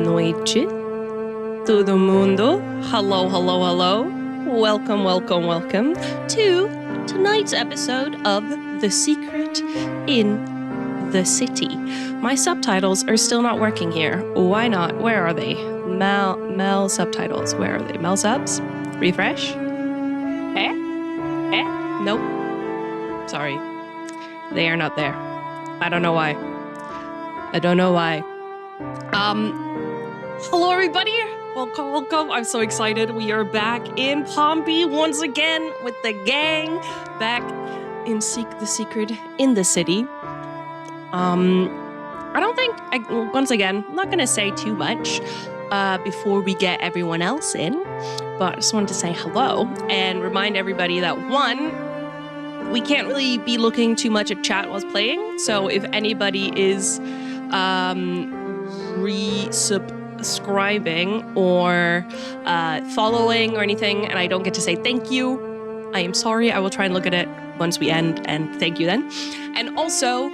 noite, todo mundo. Hello, hello, hello. Welcome, welcome, welcome to tonight's episode of The Secret in the City. My subtitles are still not working here. Why not? Where are they? Mal subtitles. Where are they? Mal subs? Refresh? Nope. Sorry. They are not there. I don't know why. Hello everybody. Welcome. I'm so excited. We are back in Palm Beach once again with the gang. Back in The Secret in the City. Once again, I'm not going to say too much before we get everyone else in, but I just wanted to say hello and remind everybody that we can't really be looking too much at chat while playing, so if anybody is resubscribing or following or anything and I don't get to say thank you, I am sorry. I will try and look at it once we end and thank you then. And also,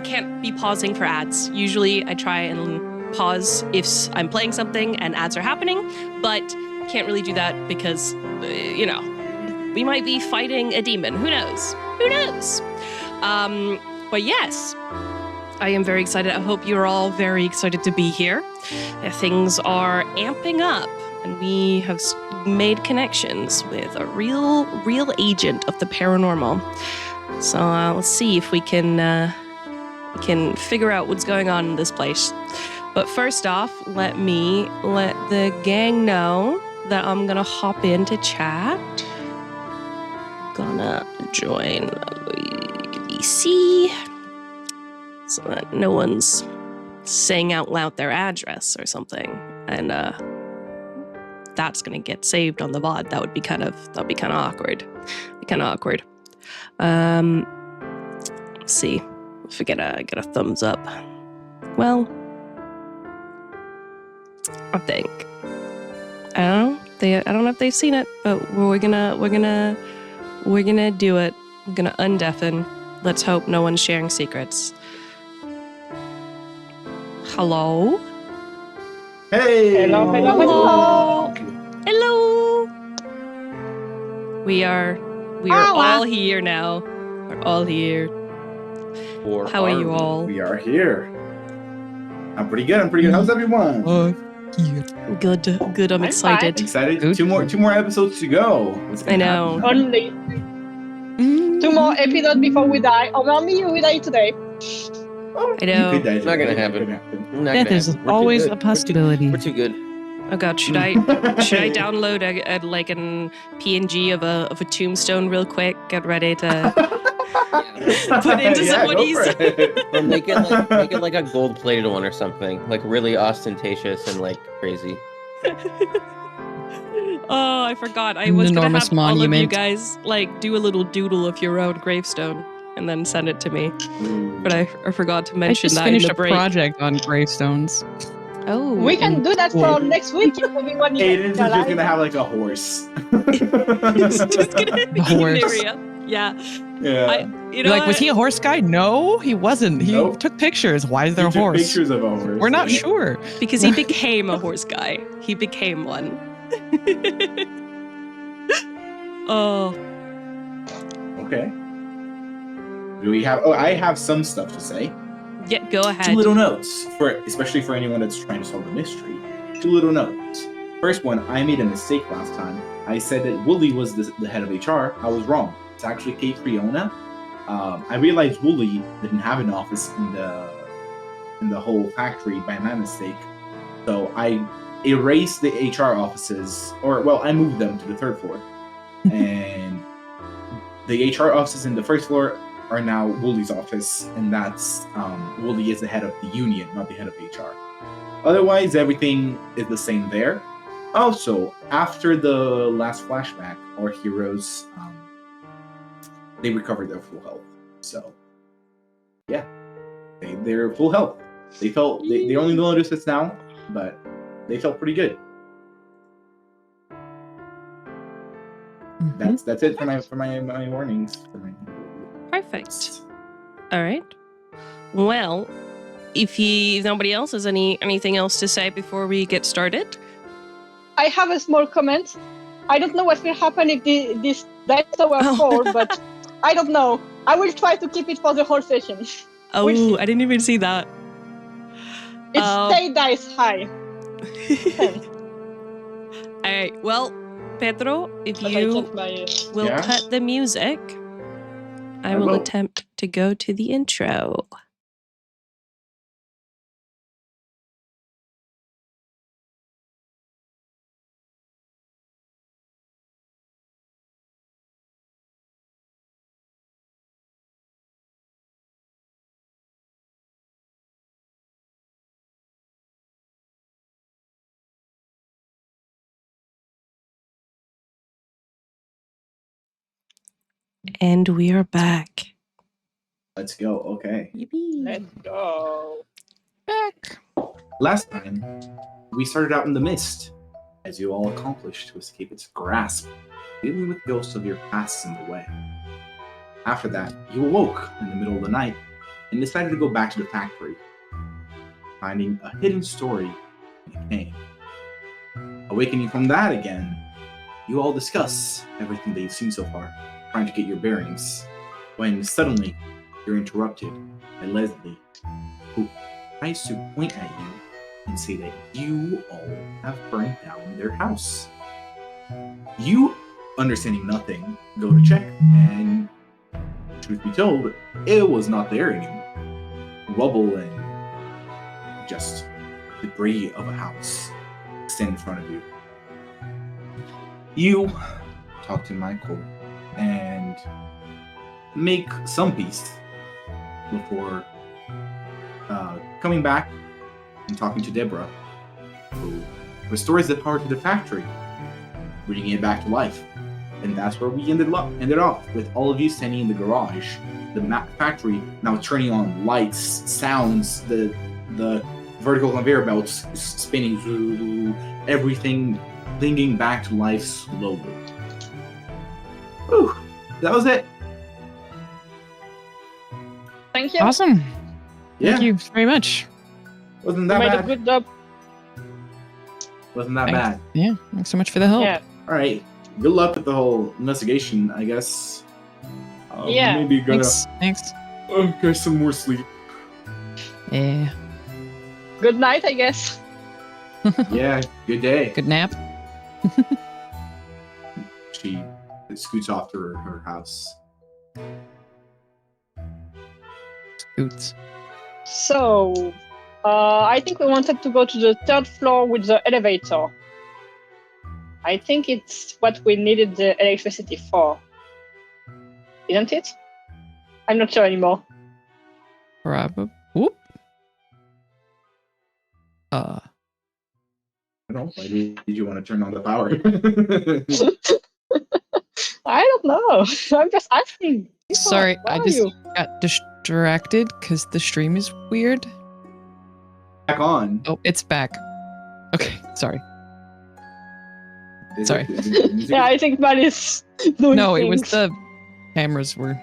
can't be pausing for ads. Usually I try and pause if I'm playing something and ads are happening, but can't really do that because, we might be fighting a demon. Who knows? But yes, I am very excited. I hope you're all very excited to be here. Things are amping up, and we have made connections with a real agent of the paranormal. So let's see if we can figure out what's going on in this place. But first off, let the gang know that I'm gonna hop into chat. Gonna join VC so that no one's saying out loud their address or something, and that's gonna get saved on the VOD. That'd be kind of awkward. Let's see if we get a thumbs up. Well, I think I don't know if they've seen it, but we're gonna do it. We're gonna undeafen. Let's hope no one's sharing secrets. Hello? Hey! Hello! We are all here now. We're all here. How are you all? We are here. I'm pretty good. How's everyone? Good. I'm excited. Excited. Two more episodes to go. I know. Only 2 more episodes before we die. Or maybe we die today. I know. You could die It's not gonna today. happen. Death is always a possibility. We're too good. Oh god, should I download a PNG of a tombstone real quick? Get ready to put into somebody's. Or make it like a gold-plated one or something, like really ostentatious and like crazy. Oh, I forgot. I was gonna have monument. all of you guys like do a little doodle of your own gravestone and then send it to me. But I forgot to mention that. I just finished in the a break. project on gravestones. Oh, We can do that for next week if everyone Aiden's just gonna have like a horse. It's just gonna be an horse. area. Yeah. Yeah. Was he a horse guy? No, he wasn't. He Nope. took pictures. Why is there He a took horse? pictures of a horse. We're not sure. Because he became a horse guy. He became one. Oh. Okay. Do we have? Oh, I have some stuff to say. Yeah, go ahead. 2 little notes especially for anyone that's trying to solve the mystery. 2 little notes. First one, I made a mistake last time. I said that Wooly was the head of HR. I was wrong. It's actually Kate Fiona. I realized Wooly didn't have an office in the whole factory by my mistake. So I erased the HR offices, I moved them to the 3rd floor. And the HR offices in the 1st floor are now Wooly's office, and that's Wooly is the head of the union, not the head of HR. Otherwise, everything is the same there. Also, after the last flashback, our heroes they recovered their full health. So, yeah, they're full health. They only notice this now, but they felt pretty good. Mm-hmm. That's it for my warnings. Perfect. All right. Well, if nobody else has anything else to say before we get started. I have a small comment. I don't know what will happen if this dice tower fall, but I don't know. I will try to keep it for the whole session. Oh, We'll see. I didn't even see that. It stay dice high. All right. Well, Pedro, if But I you checked my, will Yeah? cut the music, I I will will. attempt to go to the intro. And we are back. Let's go. Okay. let's go. Back. Last time, we started out in the mist, as you all accomplished to escape its grasp, dealing with ghosts of your pasts in the way. After that, you awoke in the middle of the night and decided to go back to the factory, finding a hidden story in a cave. Awakening from that again, you all discuss everything that you've seen so far, trying to get your bearings, when suddenly you're interrupted by Leslie, who tries to point at you and say that you all have burned down their house. You, understanding nothing, go to check, and truth be told, it was not there anymore. Rubble and just debris of a house stand in front of you. You talk to Michael and make some peace before coming back and talking to Deborah, who restores the power to the factory, bringing it back to life. And that's where we ended off, with all of you standing in the garage, the factory now turning on lights, sounds, the vertical conveyor belts spinning, everything bringing back to life slowly. Whew, that was it. Thank you. Awesome. Yeah, Thank you very much. wasn't You that made a bad. good job. Wasn't that Thanks. bad. Yeah. Thanks so much for the help. Yeah. All right, good luck with the whole investigation, I guess. Yeah. Maybe gonna Thanks. get some more sleep. Yeah. Good night, I guess. Yeah, good day. Good nap. She scoots off to her house. Scoots. So, I think we wanted to go to the third floor with the elevator. I think it's what we needed the electricity for. Isn't it? I'm not sure anymore. Probably. Whoop. I don't know. Why did you want to turn on the power? I don't know. I'm just asking. Sorry, Where I are just you? got distracted because the stream is weird. Back on. Oh, it's back. Okay, sorry. Is Sorry. it the music? Yeah, I think Mal is doing No, it was things. the cameras were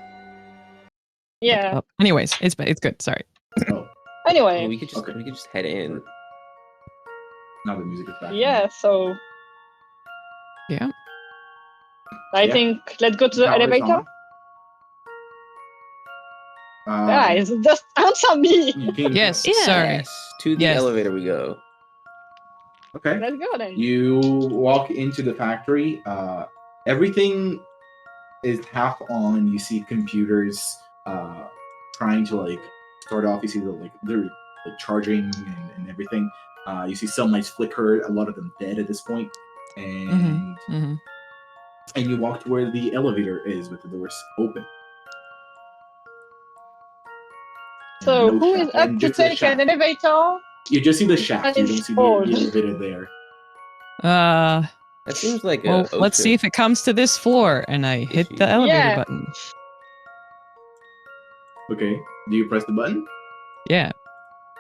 Yeah. up. Anyways, it's good. Sorry. Oh, Anyway, We could just head in. now the music is back. yeah, so Yeah. I Yeah. think let's go to the Power is elevator. on. Guys, just answer me. You can. Yes. Yeah. Sorry. Yes, to the Yes. elevator we go. Okay. Let's go then. You walk into the factory. Everything is half on. You see computers trying to start off. You see they're charging and everything. You see some lights flicker. A lot of them dead at this point. And Mm-hmm. and you walk to where the elevator is with the doors open. So No who shaft. is up And to just the take an shaft. elevator? You just see the shaft. You That don't is see old. the elevator there. That seems like Well, a let's see if it comes to this floor, and I hit the elevator Yeah. button. Okay. Do you press the button? Yeah.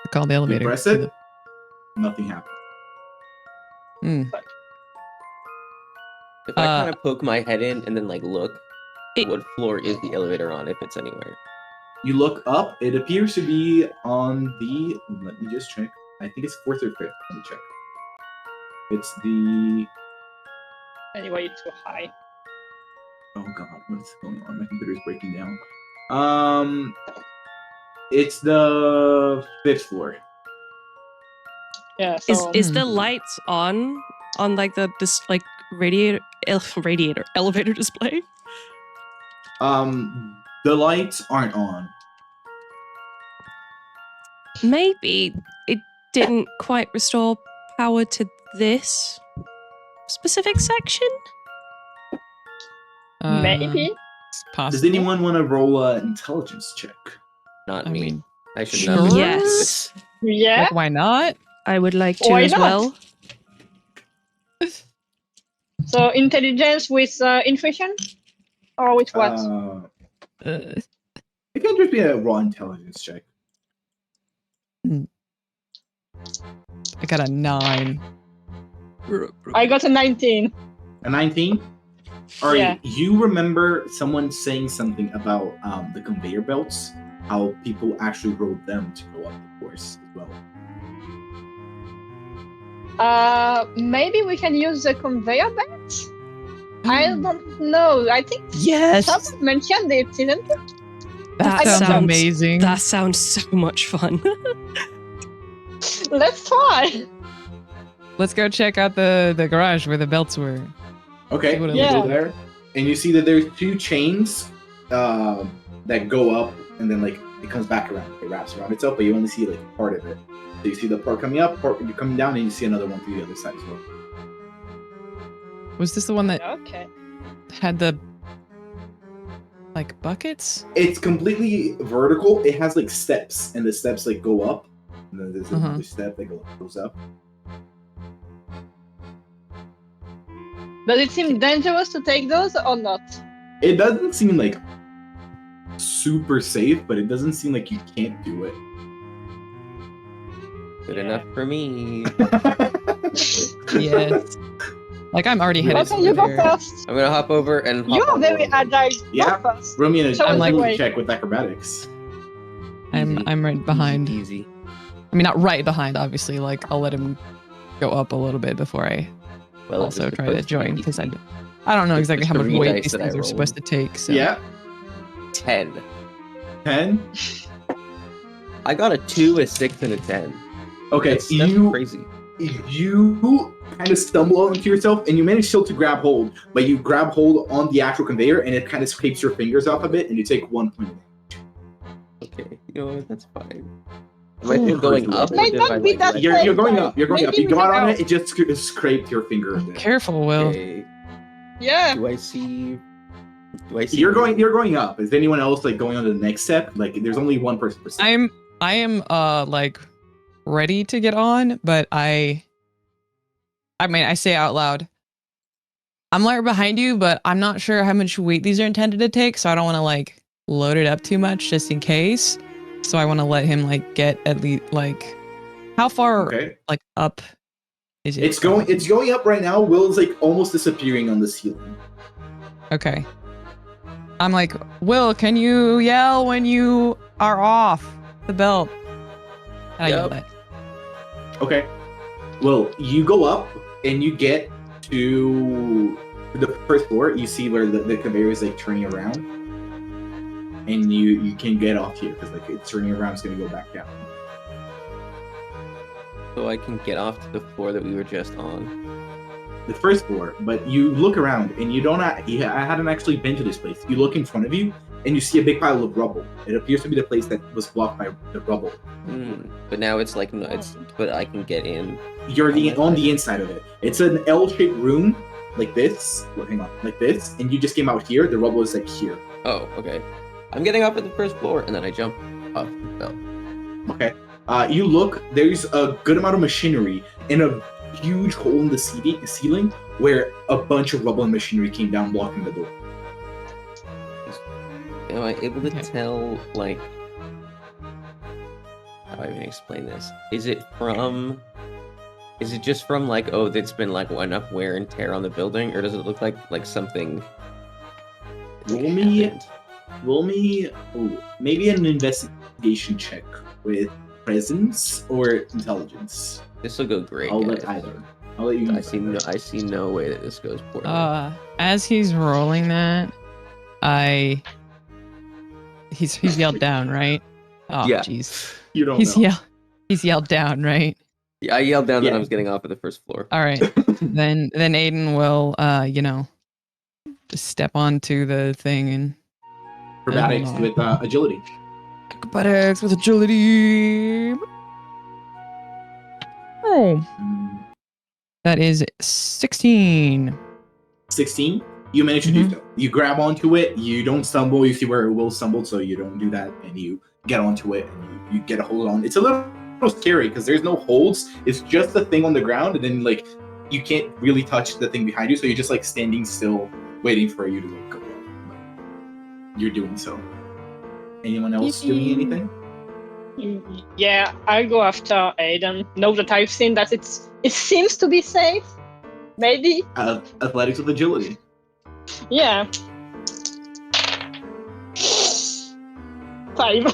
I call the You elevator. press to it. Nothing happens. If I kind of poke my head in and then look, It- what floor is the elevator on if it's anywhere? You look up. It appears to be on the. Let me just check. I think it's 4th or 5th. Let me check. It's the. Anyway, too high. Oh god, what is going on? My computer's breaking down. It's the 5th floor. Yeah. So Is the lights on like this like elevator display? The lights aren't on. Maybe it didn't quite restore power to this specific section. maybe. It's possible. Does anyone want to roll an intelligence check? Not I me. mean, I should sure. know. Yes, Yeah. Like, why not? I would like to Why as not? well. So intelligence with intuition, or with what? It can just be a raw intelligence check. I got a 9. I got a 19. A 19? Alright, Yeah. you remember someone saying something about the conveyor belts? How people actually rode them to go up the course as well. Maybe we can use the conveyor belt. I don't know. I think Yes. someone mentioned it, didn't it? That sounds amazing. That sounds so much fun. Let's try. Let's go check out the garage where the belts were. Okay, What you else? go there, and you see that there's 2 chains that go up, and then like it comes back around. It wraps around itself, but you only see like part of it. So you see the part coming up, part coming down, and you see another one to the other side as well. Was this the one that Okay. had the like buckets? It's completely vertical. It has like steps, and the steps like go up, and then there's another step that goes up. Does it seem dangerous to take those or not? It doesn't seem like super safe, but it doesn't seem like you can't do it. Good enough for me. Yes. Like I'm already headed Okay, you go there. first. I'm gonna hop over and hop You're on very over. agile. Yeah. Go first. Roll me an Show us the agility way. check with acrobatics. I'm right behind. Easy. I mean, not right behind, obviously. Like I'll let him go up a little bit before I Well, also it's try to supposed to be join because easy. I don't know It's exactly the how much 3 weight dice these that I things are rolled. supposed to take. So Yeah. 10. 10. I got a 2, a 6, and a 10. Okay, That's you crazy. kind of stumble onto yourself, and you manage still to grab hold, but you grab hold on the actual conveyor, and it kind of scrapes your fingers off a bit, and you take 1 point of damage. Okay, you know what? That's fine. Am I still going up? It might or not did I, be like, that let safe. You're going up. You're going up. Maybe You we got can on go. it. It just scraped your finger a bit. careful, Will. Okay. Yeah. Do I see? You're going up. Is anyone else like going on to the next step? Like, there's only one person per step. I am like ready to get on, but I mean I say out loud, I'm right behind you, but I'm not sure how much weight these are intended to take, so I don't want to like load it up too much just in case. So I want to let him like get at least like how far Okay. like up is it? It's going up right now. Will's like almost disappearing on the ceiling. Okay. I'm like, Will, can you yell when you are off the belt? And I yell that. Okay. Well, you go up and you get to the first floor. You see where the conveyor is like turning around, and you can get off here because like it's turning around. It's gonna go back down. So I can get off to the floor that we were just on. The first floor, but you look around and you don't. I hadn't actually been to this place. You look in front of you and you see a big pile of rubble. It appears to be the place that was blocked by the rubble. But now it's like no, it's but I can get in. You're on the inside of it. It's an L-shaped room like this. Well, hang on, like this, and you just came out here. The rubble is like here. Oh, okay. I'm getting up at the first floor, and then I jump up the belt. Okay. You look. There's a good amount of machinery in a huge hole in the ceiling where a bunch of rubble and machinery came down, blocking the door. Am I able to tell, like, how do I even explain this? Is it just from, like, oh, it's been, like, enough wear and tear on the building, or does it look like something Roll me. happened? roll me maybe an investigation check with presence or intelligence. This will go great. I'll let guys. either. I'll let you. I see no way that this goes poorly. As he's rolling that, he's yelled down, right? Oh, Yeah. jeez. You don't know. He's yelled down, right? Yeah, I yelled down that Yeah. I was getting off at the first floor. All right. then Aiden will, just step onto the thing and Acrobatics with agility. acrobatics with agility. Oh, that is 16. 16. You manage to do so. You grab onto it. You don't stumble. You see where it will stumble, so you don't do that, and you get onto it and you get a hold on. It's a little scary because there's no holds. It's just the thing on the ground, and then like you can't really touch the thing behind you, so you're just like standing still, waiting for you to like go up. You're doing so. Anyone else doing anything? Yeah, I'll go after Aiden. Know that I've seen that it seems to be safe. Maybe. Athletics with agility. Yeah. 5.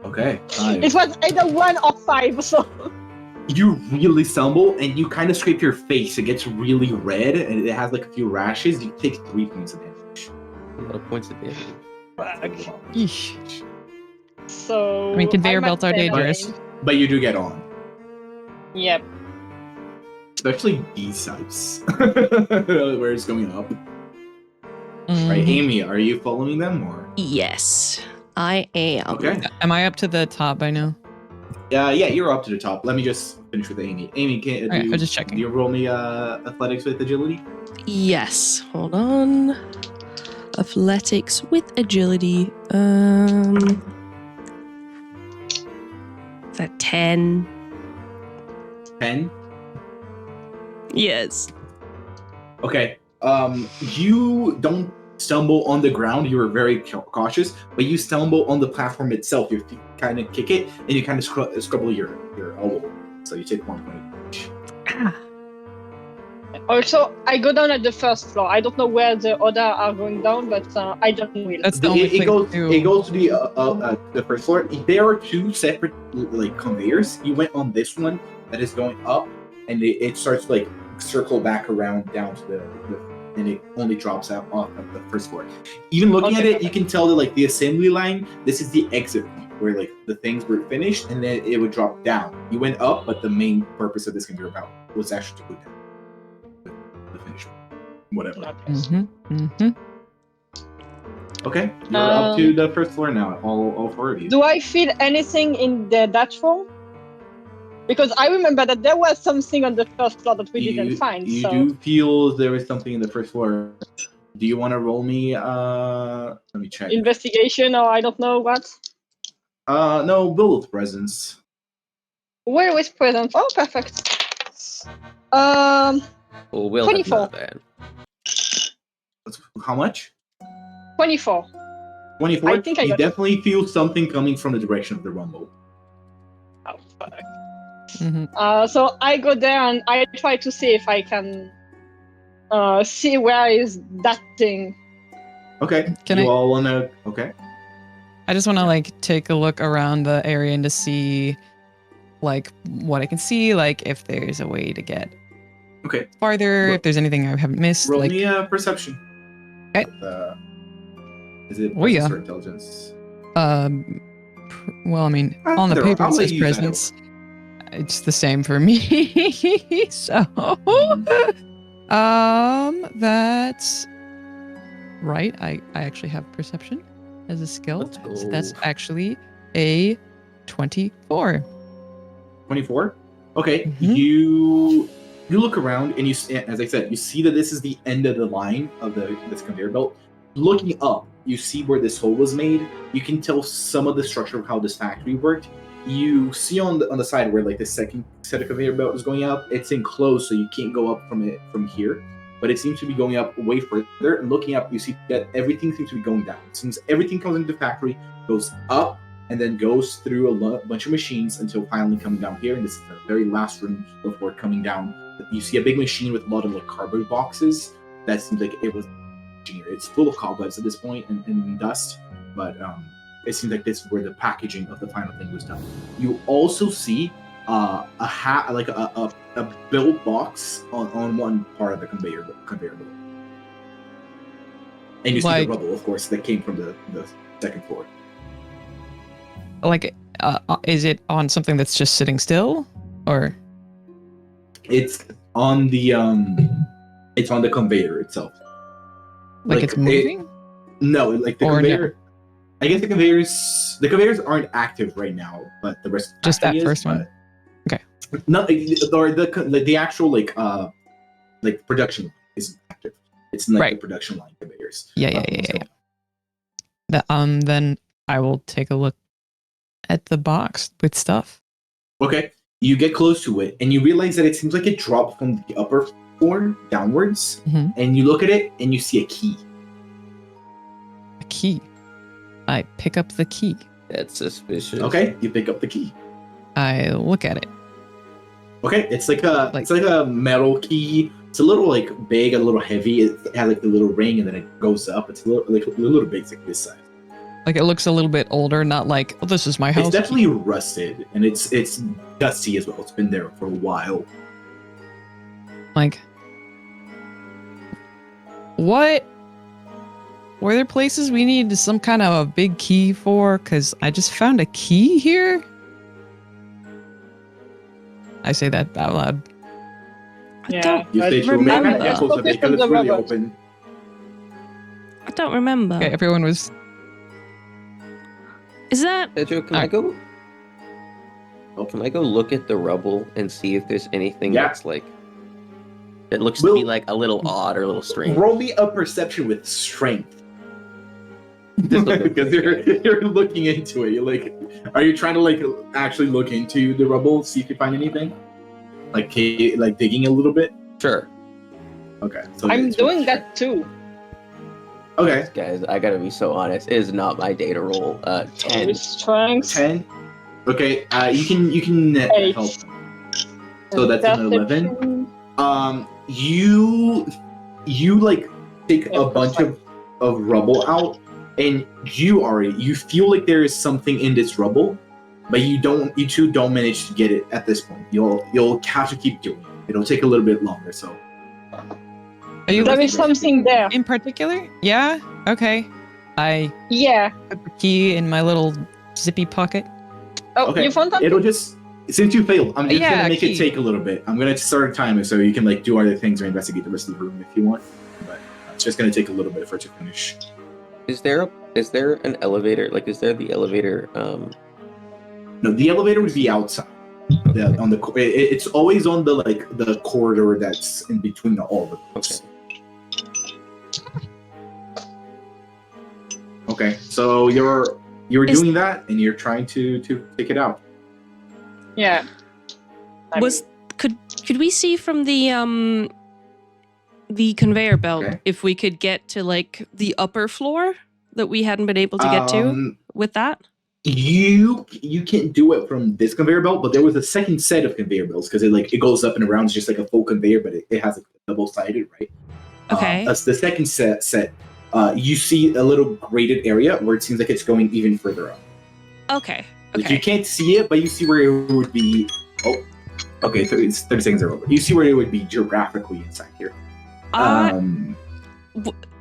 Okay. It was either 1 or 5, so. You really stumble and you kind of scrape your face. It gets really red and it has like a few rashes. You take 3 points of damage. A lot of points of damage. Yeesh. So. I mean, conveyor I'm at belts are 10 dangerous. again. But you do get on. Yep. Especially these sites. Where it's going up. Right, Amy, are you following them or? Yes, I am. Okay. Am I up to the top by now? Yeah, you're up to the top. Let me just finish with Amy. Amy, Okay, I'm just checking. Do you roll me athletics with agility? Yes. Hold on. Athletics with agility. Is that 10? 10? Yes. Okay. You don't stumble on the ground. You were very cautious, but you stumble on the platform itself. You kind of kick it, and you kind of scrabble your elbow. So you take 1 point each. Also, I go down at the first floor. I don't know where the other are going down, but I don't will. That's the only It goes to the first floor. There are 2 separate like conveyors. You went on this one that is going up, and it starts like circle back around down to the and it only drops out off of the first floor. Even looking at it, you can tell that like the assembly line, this is the exit point where like the things were finished, and then it would drop down. You went up, but the main purpose of this conveyor belt was actually to go down. The finish, whatever. Okay, you're up to the first floor now. All 4 of you. Do I feel anything in that room? Because I remember that there was something on the first floor that we didn't find. You do feel there is something in the first floor. Do you want to roll me? Let me check. Investigation, or I don't know what. No, build presence. Where is present? Oh, perfect. Well, Will 24. Not bad. How much? 24. 24. I think I you got it. definitely feel something coming from the direction of the rumble. Oh, fuck. So I go there and I try to see if I can see where is that thing. Okay. All wanna? Okay. I just want to like take a look around the area and to see like what I can see, like if there's a way to get farther, if there's anything I haven't missed. Roll like me a perception. Okay. Is it Oh, yeah. or intelligence? Well, I mean, on the paper it says presence. It's the same for me. So, that's right. I actually have perception as a skill. Let's go. So that's actually a 24. 24. Okay. Mhm. You look around and as I said, you see that this is the end of the line of this conveyor belt. Looking up, you see where this hole was made. You can tell some of the structure of how this factory worked. You see on the side where like the second set of conveyor belt is going up. It's enclosed, so you can't go up from here. But it seems to be going up way further. And looking up, you see that everything seems to be going down. It seems everything comes into the factory, goes up, and then goes through a bunch of machines until finally coming down here. And this is the very last room before coming down. You see a big machine with a lot of like cardboard boxes. That seems like it was packaging area. It's full of cobwebs at this point and dust, but it seems like this is where the packaging of the final thing was done. You also see a built box on one part of the conveyor belt. And you see the rubble, of course, that came from the second floor. Like, is it on something that's just sitting still, or? It's on the conveyor itself. Like it's moving? No, like the conveyor. No. I guess the conveyors aren't active right now, but the rest just that first one. Okay. Not the actual like production line isn't active. It's like the production line conveyors. Yeah. Then I will take a look at the box with stuff. Okay. You get close to it, and you realize that it seems like it dropped from the upper floor downwards. Mm-hmm. And you look at it, and you see a key. A key. I pick up the key. That's suspicious. Okay, you pick up the key. I look at it. Okay, it's like a metal key. It's a little like big, a little heavy. It has like the little ring, and then it goes up. It's a little big, like this size. Like it looks a little bit older, not like, oh, this is my house. It's definitely rusted, and it's dusty as well. It's been there for a while. Like, what? Were there places we need some kind of a big key for? Because I just found a key here. I say that out loud. I you stay true. Maybe because it's really open. I don't remember. Okay, everyone was. Is that Pedro? Can I go? Oh, can I go look at the rubble and see if there's anything that's like that looks to be like a little odd or a little strange? Roll me a perception with strength. Because you're looking into it. You're like, are you trying to like actually look into the rubble, see if you find anything? Like digging a little bit? Sure. Okay. So I'm doing that too. Okay. Guys, I gotta be so honest. It is not my day to roll. 10. Strength. 10. Okay. You can help. So that's an 11. You like take a bunch of rubble out, and you feel like there is something in this rubble, but you two don't manage to get it at this point. You'll have to keep doing it. It'll take a little bit longer. So. There is something there. In particular? Yeah? Okay. I put the key in my little zippy pocket. Oh, okay. You found something? It'll just, since you failed, I'm just gonna make it take a little bit. I'm gonna start a timer so you can like do other things or investigate the rest of the room if you want. But it's just gonna take a little bit for it to finish. Is there an elevator? Like, is there the elevator? No, the elevator would be outside. Okay. It's always on the corridor that's in between all the rooms. Okay, so you're doing that, and you're trying to take it out. Yeah. Could we see from the conveyor belt if we could get to like the upper floor that we hadn't been able to get to with that? You can't do it from this conveyor belt, but there was a second set of conveyor belts because it goes up and around. It's just like a full conveyor, but it has a double-sided, right? Okay. That's the second set. You see a little graded area where it seems like it's going even further up. Okay. Like you can't see it, but you see where it would be. Oh, okay. 30 seconds are over. You see where it would be geographically inside here.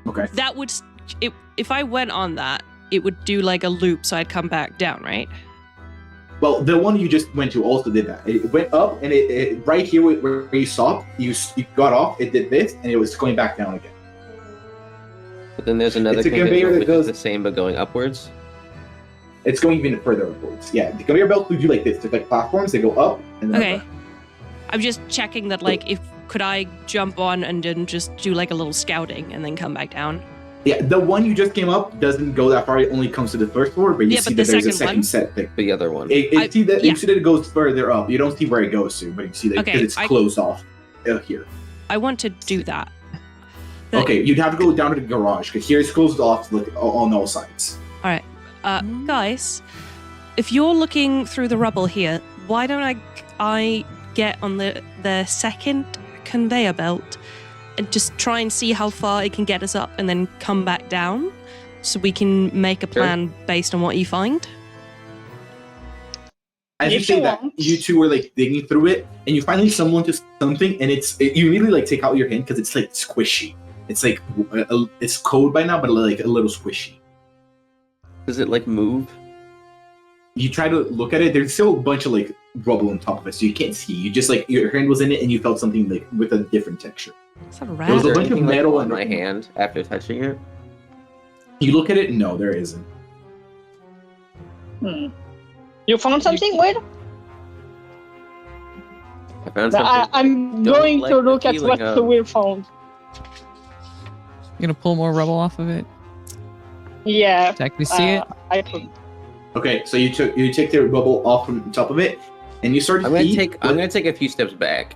Okay. That would, if I went on that, it would do like a loop, so I'd come back down, right? Well, the one you just went to also did that. It went up, and it right here where you stopped, you got off, it did this, and it was going back down again. But then there's another conveyor that goes the same, but going upwards. It's going even further upwards. Yeah, the conveyor belt would do like this. There's like platforms, they go up, and then up. I'm just checking that, like, could I jump on and then just do like a little scouting and then come back down? Yeah, the one you just came up doesn't go that far. It only comes to the first floor, but you see that there's a second set thing. The other one. You see that it goes further up. You don't see where it goes to, but you see that it's closed off here. I want to do that. Okay, you'd have to go down to the garage, because here it's closed off like, on all sides. All right. Guys, if you're looking through the rubble here, why don't I get on the second conveyor belt and just try and see how far it can get us up and then come back down so we can make a plan based on what you find? As you say that, you two were like digging through it, and you finally stumble into something, and you immediately like take out your hand because it's like squishy. It's like it's cold by now, but like a little squishy. Does it like move? You try to look at it. There's still a bunch of like rubble on top of it, so you can't see. You just like your hand was in it, and you felt something like with a different texture. Is that a rat? There was a bunch of metal on my hand after touching it. You look at it. No, there isn't. You found something, Wade? I found something. I'm going to look at what we found. You gonna pull more rubble off of it? Yeah. Can we see it? I could. Okay, so you take the rubble off from top of it, and you start to see. I'm gonna take a few steps back.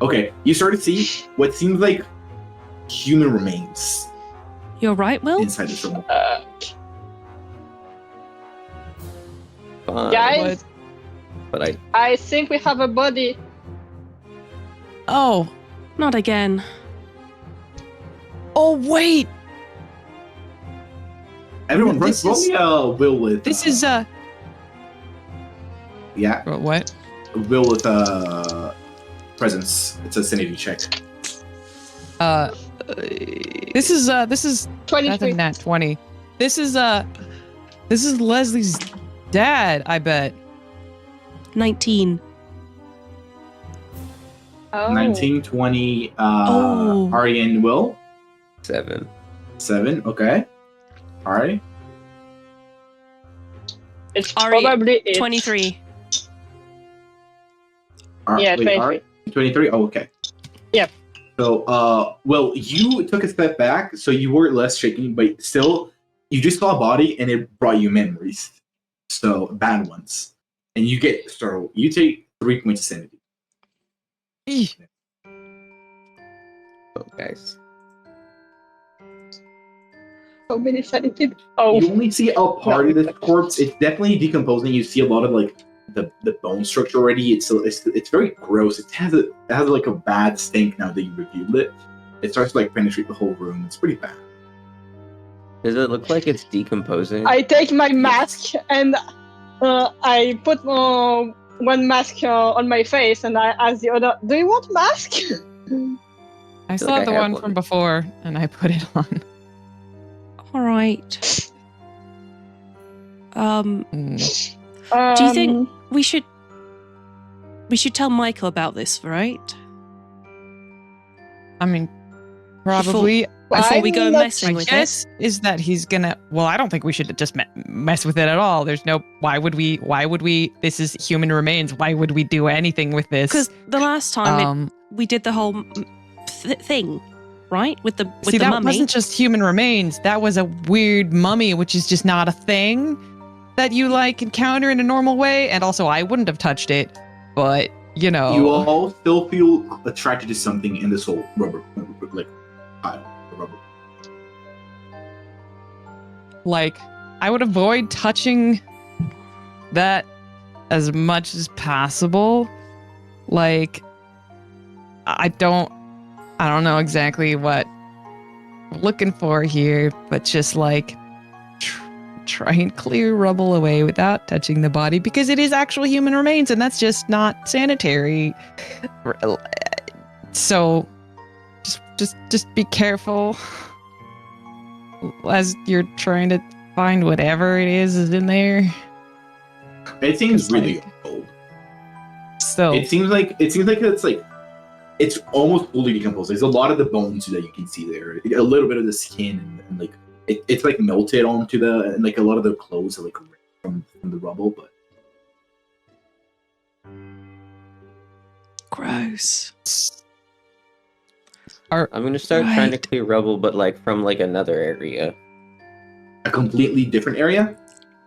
Okay, you start to see what seems like human remains. You're right, Will? Inside this rubble. Fine. Guys, but I think we have a body. Oh, not again. Oh wait! Everyone, roll me a will with. This is Yeah. What? Will with presence. It's a sanity check. This is 23. That's a nat 20. This is Leslie's dad, I bet. 19. 19, 20, Ariel and Will. 7. 7, okay. Alright. It's Ari, probably it. 23. Yeah, 23. 23? Oh, okay. Yep. So, well, you took a step back, so you were less shaking, but still, you just saw a body, and it brought you memories. So, bad ones. And you get startled. You take 3 points of sanity. Oh, guys. So many sanity. Oh. You only see a part of this corpse. It's definitely decomposing. You see a lot of like the bone structure already. It's very gross. It has like a bad stink now that you reviewed it. It starts to like penetrate the whole room. It's pretty bad. Does it look like it's decomposing? I take my mask and I put one mask on my face, and I ask the other, "Do you want a mask?" I saw the one from before, and I put it on. All right. Do you think we should tell Michael about this, right? I mean, probably. Before we go messing with it. My guess is that he's gonna. Well, I don't think we should just mess with it at all. There's no. Why would we? This is human remains. Why would we do anything with this? Because the last time we did the whole thing, right? With the mummy. That wasn't just human remains. That was a weird mummy, which is just not a thing that you like encounter in a normal way. And also, I wouldn't have touched it, but you know. You all still feel attracted to something in this whole rubber like pile. Rubber. Like, I would avoid touching that as much as possible. Like, I don't know exactly what I'm looking for here, but just like try and clear rubble away without touching the body, because it is actual human remains, and that's just not sanitary. So just be careful as you're trying to find whatever it is in there. It seems really old. So it seems like it's almost fully decomposed. There's a lot of the bones that you can see there, a little bit of the skin, and like it's like melted onto and like a lot of the clothes are like from the rubble, but gross. I'm gonna start trying to clear rubble, but like from like another area, a completely different area.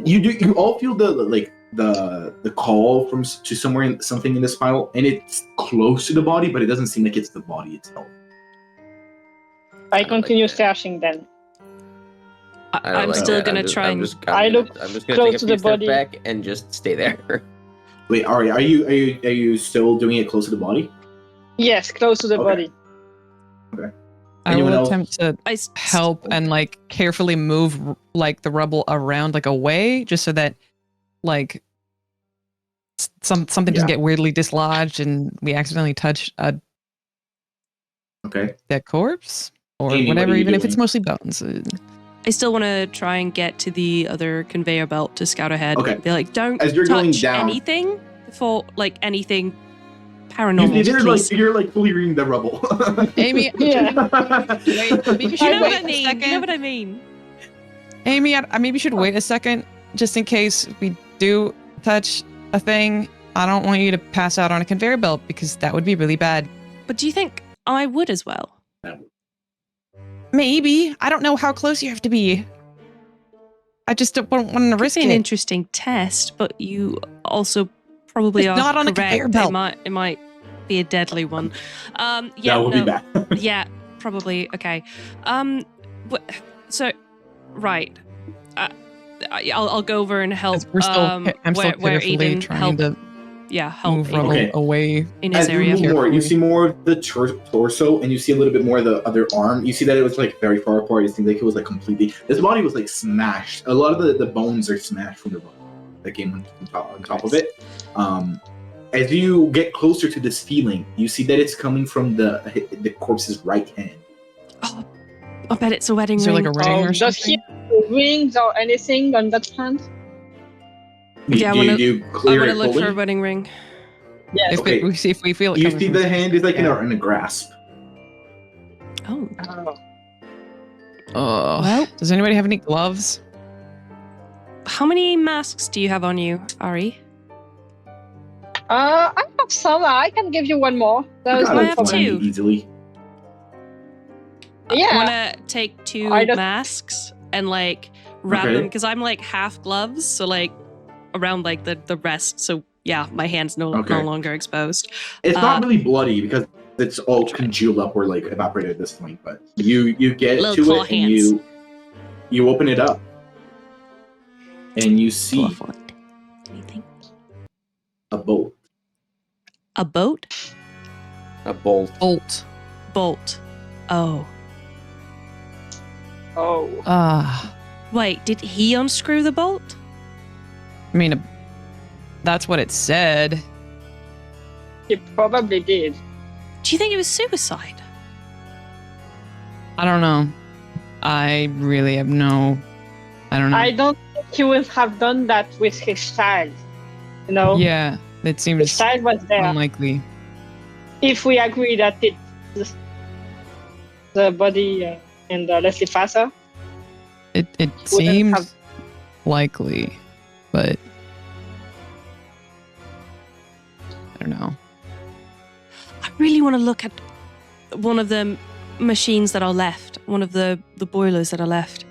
You all feel the call to something in this file, and it's close to the body, but it doesn't seem like it's the body itself. I continue searching then. I'm still gonna try and. I'm just gonna take a few steps back and just stay there. Wait, Ari, are you still doing it close to the body? Yes, close to the body. Okay. I Anyone will else? attempt to help and like carefully move like the rubble around like away, just so that like something doesn't get weirdly dislodged and we accidentally touch a dead corpse or Amy, whatever, what even if doing? it's mostly bones. I still want to try and get to the other conveyor belt to scout ahead. Okay. Be like, don't As you're going touch down, anything before, like, anything paranormal, please. you're like fully reading the rubble. Amy, Yeah. wait, maybe we You should know what wait I a mean? second. You know what I mean? Amy, I maybe should wait a second, just in case we do touch a thing. I don't want you to pass out on a conveyor belt, because that would be really bad. But do you think I would as well? Maybe. I don't know how close you have to be. I just don't want to risk Could be it. an interesting test, but you also probably It's are not on a correct. conveyor belt. It might be a deadly one. Yeah, that will be bad. Yeah, probably. Okay. So, right. I'll go over and help. We're still, I'm still where carefully Aiden trying to help move Aiden rubble away in his As you area. move more, you see more of the torso, and you see a little bit more of the other arm. You see that it was like very far apart. It seems like it was like completely. This body was like smashed. A lot of the bones are smashed from the bone that came on top of it. As you get closer to this feeling, you see that it's coming from the corpse's right hand. Oh, I bet it's a wedding Is ring. there like a ring or Does something? he have rings or anything on that hand? Yeah, I do wanna you clear it look fully? for a wedding ring. Yes. Okay. We see if we feel it. You coming see from the hand is like yeah. in a grasp. Oh. Oh. Well, Does anybody have any gloves? how many masks do you have on you, Ari? I have some. I can give you one more. There's I no have problem. two. Easily. Yeah. I want to take two I don't- masks and like wrap them, because I'm like half gloves, so like around like the rest. So yeah, my hand's no longer exposed. It's not really bloody because it's all congealed up or like evaporated at this point. But you get Little to claw it hands. and you open it up and you see Anything? a bolt. A boat? A bolt. Bolt. Oh. Oh. Wait, did he unscrew the bolt? I mean, that's what it said. He probably did. Do you think it was suicide? I don't know. I really have no. I don't know. I don't think he would have done that with his child. You know? Yeah, it His seems child was there. unlikely. If we agree that it's the body and Leslie Fasser. It seems likely, but I don't know. I really want to look at one of the machines that are left, one of the boilers that are left.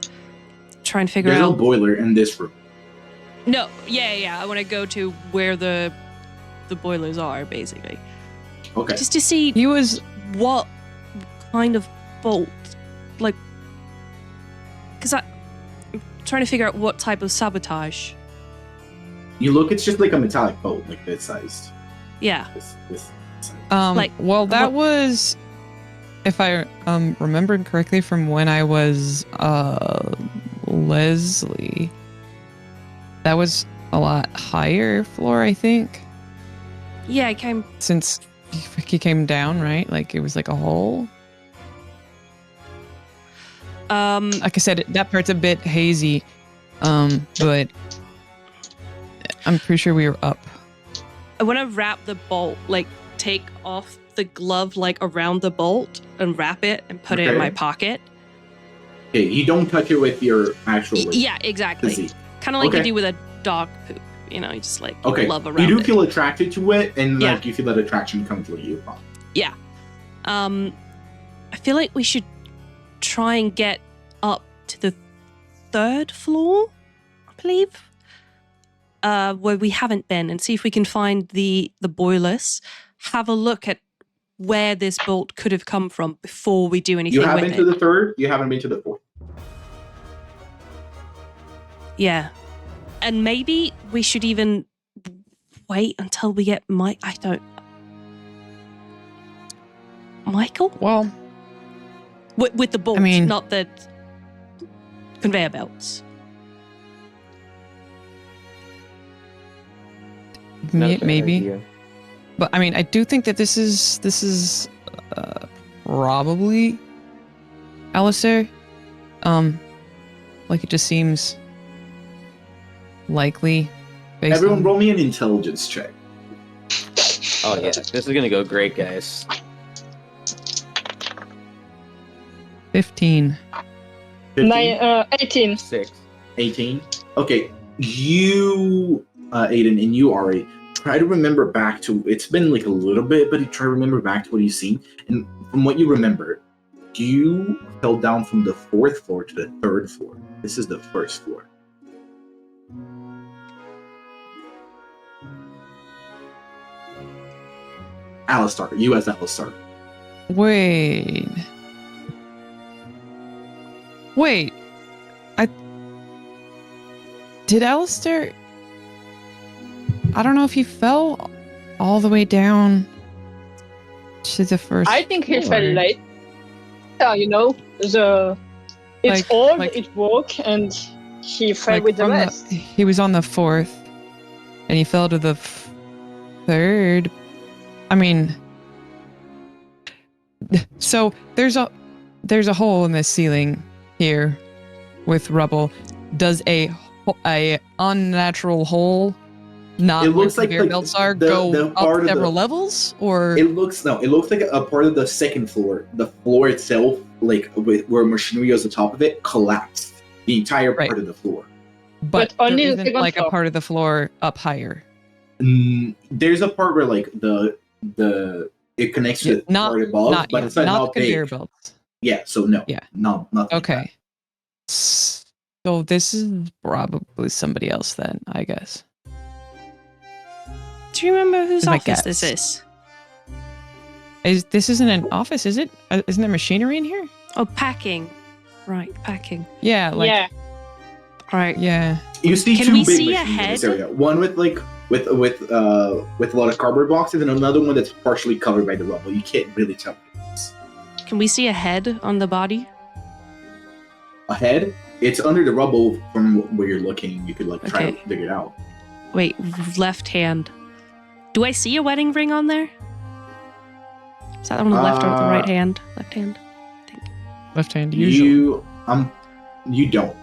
Try and figure There's out. no boiler in this room. No, yeah. I want to go to where the boilers are, basically. Okay. Just to see He was what kind of bolt, like, because I'm trying to figure out what type of sabotage. You look, it's just like a metallic bolt, like this sized. Yeah. This size. Like, well, that what- was, if I remembered correctly from when I was Leslie. That was a lot higher floor, I think. Yeah, it came. Since he came down, right? Like it was like a hole. Like I said, that part's a bit hazy, but I'm pretty sure we were up. I want to wrap the bolt, like take off the glove, like around the bolt, and wrap it and put it in Okay. my pocket. Okay, you don't touch it with your actual. Like, Yeah, exactly. physique. Kind of like you Okay. do with a dog poop. You know, you just like Okay, glove around you do it. feel attracted to it, and Yeah. like you feel that attraction come to you. Yeah. I feel like we should try and get up to the 3rd floor, I believe, where we haven't been, and see if we can find the boilers. Have a look at where this bolt could have come from before we do anything You have with been to it. the 3rd. You haven't been to the 4th. Yeah. And maybe we should even wait until we get Michael? Well, With the bolts, not the conveyor belts. Maybe. But I mean, I do think that this is probably Alistair. Like it just seems likely. Everyone, roll me an intelligence check. Oh yeah, this is gonna go great, guys. 15. 18. 6. 18. Okay, you, Aiden, and you, Ari, try to remember back to. It's been like a little bit, but you try to remember back to what you've seen, and from what you remember, you fell down from the 4th floor to the 3rd floor. This is the 1st floor. Alistair, you as Alistair. Wait. Did Alistair... I don't know if he fell all the way down to the 1st I think he floor. fell late. It's old, it broke, and he fell with the rest. He was on the 4th, and he fell to the 3rd. I mean, so there's a hole in the ceiling here with rubble. Does a unnatural hole, not it looks where like conveyor belts are, go up several levels, or it looks like a part of the 2nd floor. The floor itself, like where machinery is on top of it, collapsed. The entire part of the floor. But only there the isn't 2nd like floor. a part of the floor up higher. There's a part where like it connects to the part above, but it's not big. Conveyor belts. Yeah, so no. Yeah. No, nothing. Okay. Like So this is probably somebody else then, I guess. Do you remember whose Is my office this guess. is? This isn't an office, is it? Isn't there machinery in here? Oh, packing. Right, packing. Yeah, Yeah. All right. Yeah. You see Can two we big see a machines in this head? area. One with a lot of cardboard boxes, and another one that's partially covered by the rubble. You can't really tell what it is. Can we see a head on the body? A head? It's under the rubble from where you're looking. You could try Okay. to dig it out. Wait, left hand. Do I see a wedding ring on there? Is that on the left or the right hand? Left hand. Left hand usually. You don't.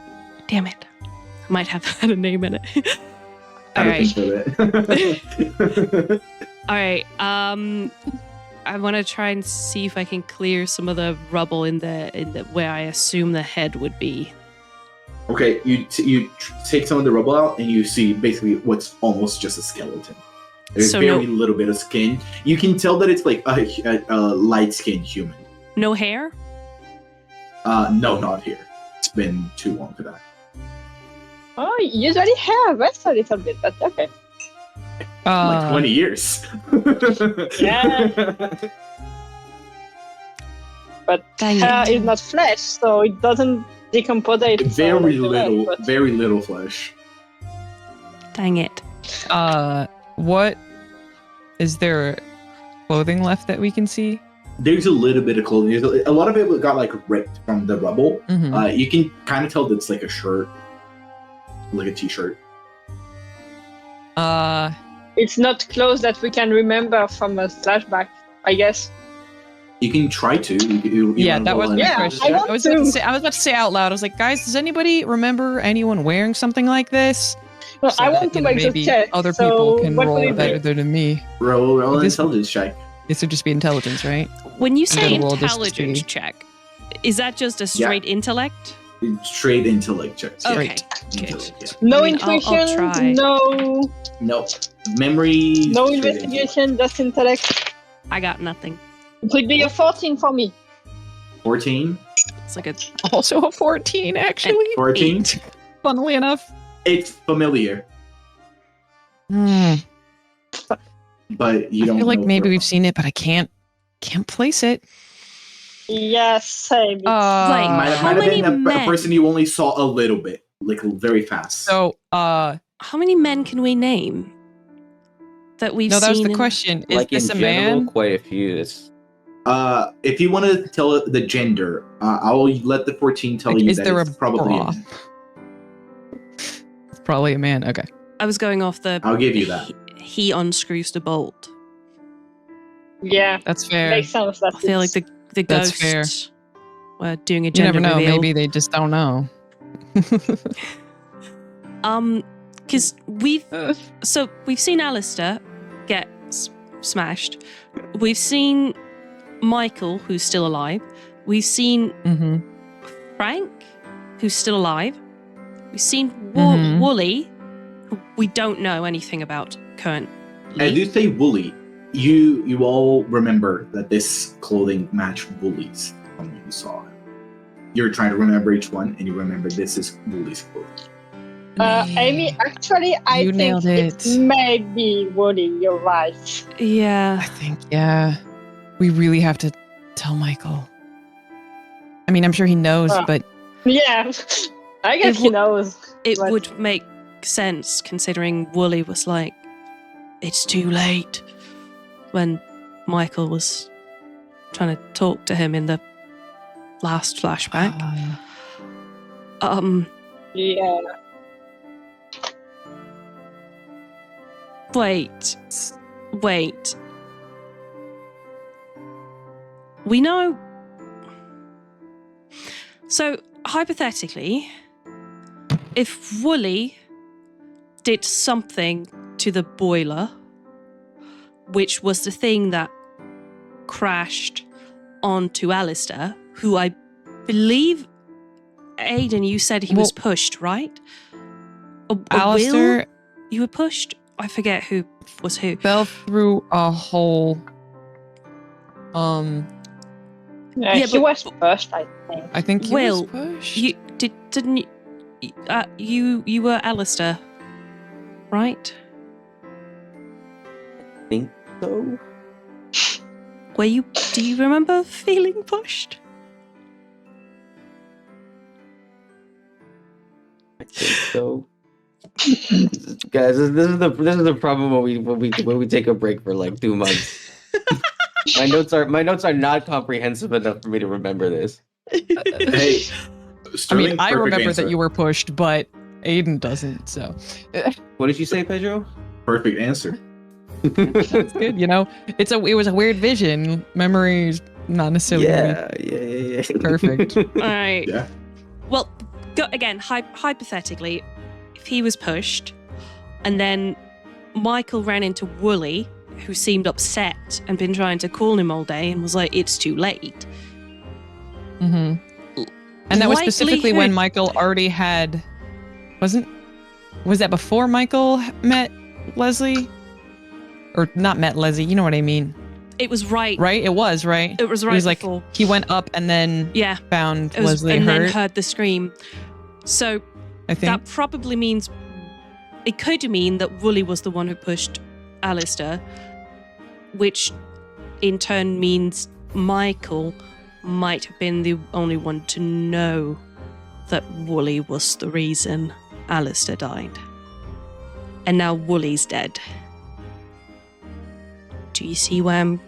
Damn it. I might have had a name in it. I All don't right. think so. All right. I want to try and see if I can clear some of the rubble in the where I assume the head would be. Okay, you take some of the rubble out, and you see basically what's almost just a skeleton. There's So very little bit of skin. You can tell that it's like a light-skinned human. No hair? No, not here. It's been too long for that. Oh, you usually have rest a little bit, but okay. Like 20 years. Yeah. But Dang hair it. is not flesh, so it doesn't decompose. Very little flesh. Dang it. What is there clothing left that we can see? There's a little bit of clothing. A lot of it got ripped from the rubble. Mhm. You can kind of tell that it's like a shirt, like a t-shirt. It's not clothes that we can remember from a flashback, I guess. You can try to. You Yeah, wanna that roll was an my Yeah, intelligence question. I check? want I was about to say out loud. I was like, guys, does anybody remember anyone wearing something like this? No, So I that, want to you know, make the maybe check. other so people can what will roll it better be? than me. Roll an This- intelligence check. This would just be intelligence, right? When you say gonna roll this to intelligence see. check, is that just a straight intellect? Straight intellect check. Okay. Great. Intellect, yeah. No I mean, I'll intuition, try. no Nope. Memory. no straight investigation, just intellect. I got nothing. It would be a 14 for me. 14. It's like a Also a 14, actually. 14. 8. Funnily enough. It's familiar, but you don't. I feel like know maybe where we've from. seen it, but I can't place it. Yes, same. Like, Might how have many been a men? person you only saw a little bit, very fast. So, How many men can we name that we've no, that was seen? the question. Is Like this in a general, man? quite a few. It's If you want to tell the gender, I'll let the 14 tell you Is that there it's probably a bra? man. It's probably a man. Okay. I was going off the. I'll give you that. He unscrews the bolt. Yeah, That's fair. makes sense. I feel like the That's ghosts were doing a You gender never know. reveal. Maybe they just don't know. Because we've seen Alistair get smashed. We've seen Michael, who's still alive. We've seen Frank, who's still alive. We've seen Wooly, who we don't know anything about currently. As you say Wooly, you all remember that this clothing matched Wooly's when you saw it. You're trying to remember each one, and you remember this is Wooly's clothing. Amy, actually, I think it may be Woody. You're right. Yeah. I think, yeah. We really have to tell Michael. I mean, I'm sure he knows, but... Yeah, I guess he knows. It would make sense, considering Wooly was like, it's too late, when Michael was trying to talk to him in the last flashback. Yeah. Wait. We know... So, hypothetically, if Wooly did something to the boiler, which was the thing that crashed onto Alistair, who I believe, Aiden, you said he was pushed, right? Alistair... You were pushed? I forget who was who. Fell through a hole. Yeah, he was pushed, I think. I think he was pushed. You didn't you were Alistair, right? I think so. Were you? Do you remember feeling pushed? I think so. Guys, this is the problem when we take a break for like 2 months. My notes are not comprehensive enough for me to remember this. Hey, I mean, I remember answer. that you were pushed, but Aiden doesn't. So, what did you say, Pedro? Perfect answer. That's good. You know, it was a weird vision. Memories not necessarily. Yeah. Perfect. All right. Yeah. Well, again, hypothetically, if he was pushed, and then Michael ran into Wooly, who seemed upset and been trying to call him all day, and was like, "It's too late." And that was specifically when Michael already had. Was that before Michael met Leslie? Or not met Leslie, you know what I mean. It was right. Right? It was, right? It was right. It was before. like he went up and then found Leslie and hurt. then heard the scream. So I think that probably means it could mean that Wooly was the one who pushed Alistair, which in turn means Michael might have been the only one to know that Wooly was the reason Alistair died. And now Wooly's dead. Do you see why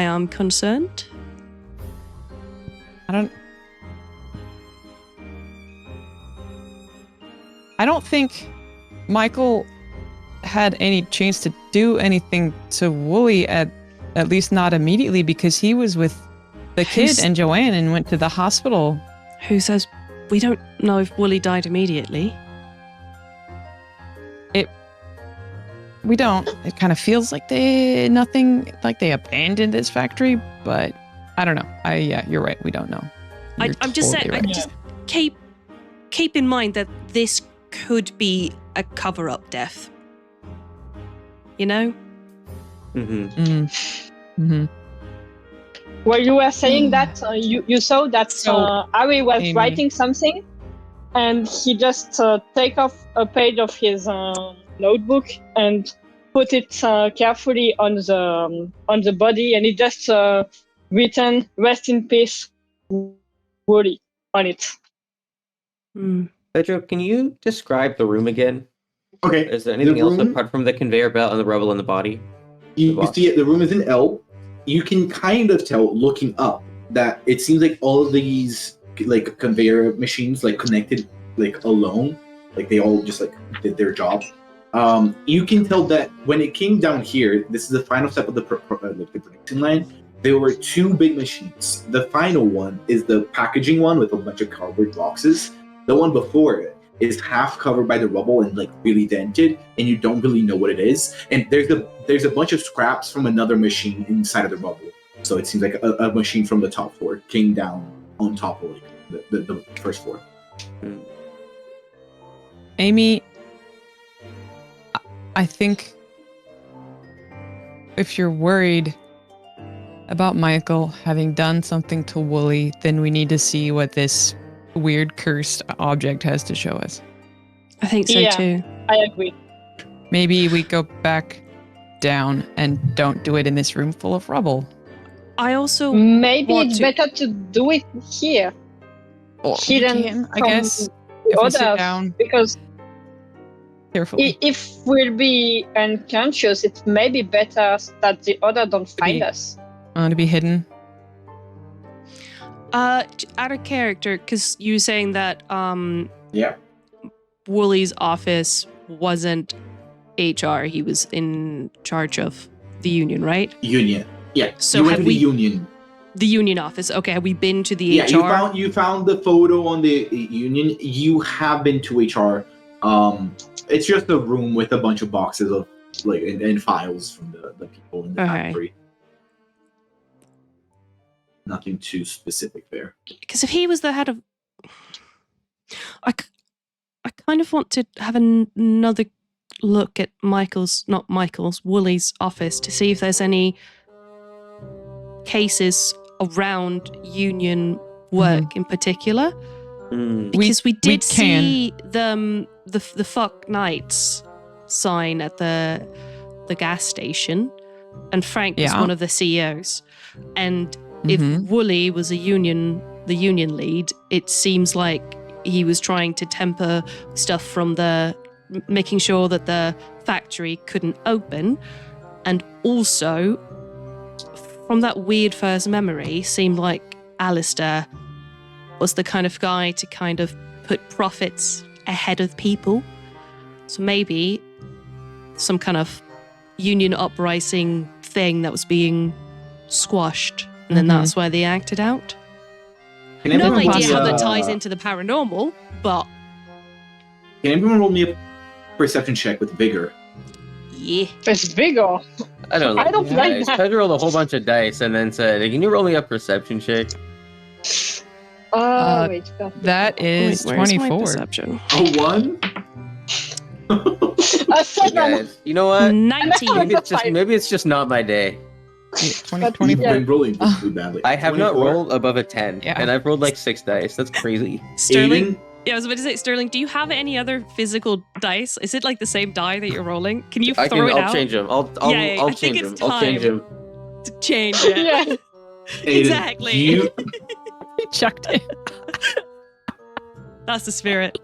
I'm concerned? I don't think Michael had any chance to do anything to Wooly at least not immediately, because he was with the kid and Joanne and went to the hospital. Who says we don't know if Wooly died immediately? We don't. It kind of feels like they abandoned this factory, but I don't know. You're right. We don't know. I'm just saying. Right. Just keep in mind that this could be a cover-up death. You know. Well, you were saying that you saw that Ari was writing something, and he just take off a page of his notebook and put it carefully on the body, and it just written "Rest in peace, Wooly" on it. Pedro, can you describe the room again? Okay. Is there anything else apart from the conveyor belt and the rubble in the body? You see it. The room is in L. you can kind of tell looking up that it seems like all of these like conveyor machines like connected like alone, like they all just like did their job. You can tell that when it came down here, this is the final step of the production line. There were two big machines. The final one is the packaging one with a bunch of cardboard boxes. The one before it is half covered by the rubble and like really dented, and you don't really know what it is. And there's a bunch of scraps from another machine inside of the rubble. So it seems like a machine from the top floor came down on top of like the first floor. Amy, I think if you're worried about Michael having done something to Wooly, then we need to see what this weird cursed object has to show us. I think so too. I agree. Maybe we go back down and don't do it in this room full of rubble. I also Maybe want it's to- better to do it here. Or Hidden I from guess the if we sit others, down because carefully. if we'll be unconscious, it may be better that the other don't find us. To be hidden. out of character, because you were saying that Yeah. Wooly's office wasn't HR. He was in charge of the union, right? Union. Yeah. So you went have to the we- union. The union office. Okay, have we been to the Yeah, HR? you found the photo on the union. You have been to HR. It's just a room with a bunch of boxes of like and files from the people in the Okay. factory. Nothing too specific there. Because if he was the head of... I kind of want to have another look at Wooly's office to see if there's any cases around union work in particular. Because we did see the fuck nights sign at the gas station, and Frank was one of the CEOs. And if Wooly was the union lead, it seems like he was trying to temper stuff from making sure that the factory couldn't open, and also from that weird first memory, seemed like Alistair was the kind of guy to kind of put profits ahead of people. So maybe some kind of union uprising thing that was being squashed, and then that's why they acted out. Can No everyone idea roll how me that a- ties into the paranormal, but Can everyone roll me a perception check with vigor? yeah. It's bigger. I don't like I don't these like dice. that. Pedro rolled a whole bunch of dice and then said, "Can you roll me a perception check?" Wait. That is Wait, where's my 24. perception? A 1? A 7. Guys, you know what? 19. Maybe it's just not my day. Yeah, 20, But- 20. You've been rolling really badly. I have not 24? rolled above a 10, Yeah. and I've rolled like 6 dice. That's crazy. Sterling? Aiden? Yeah, I was about to say, Sterling, do you have any other physical dice? Is it like the same die that you're rolling? Can you throw it I'll out? change them. I'll Yeah, I think change it's them. I'll change time. them. To change it. Yeah. Aiden, Exactly. You, Chucked it. That's the spirit.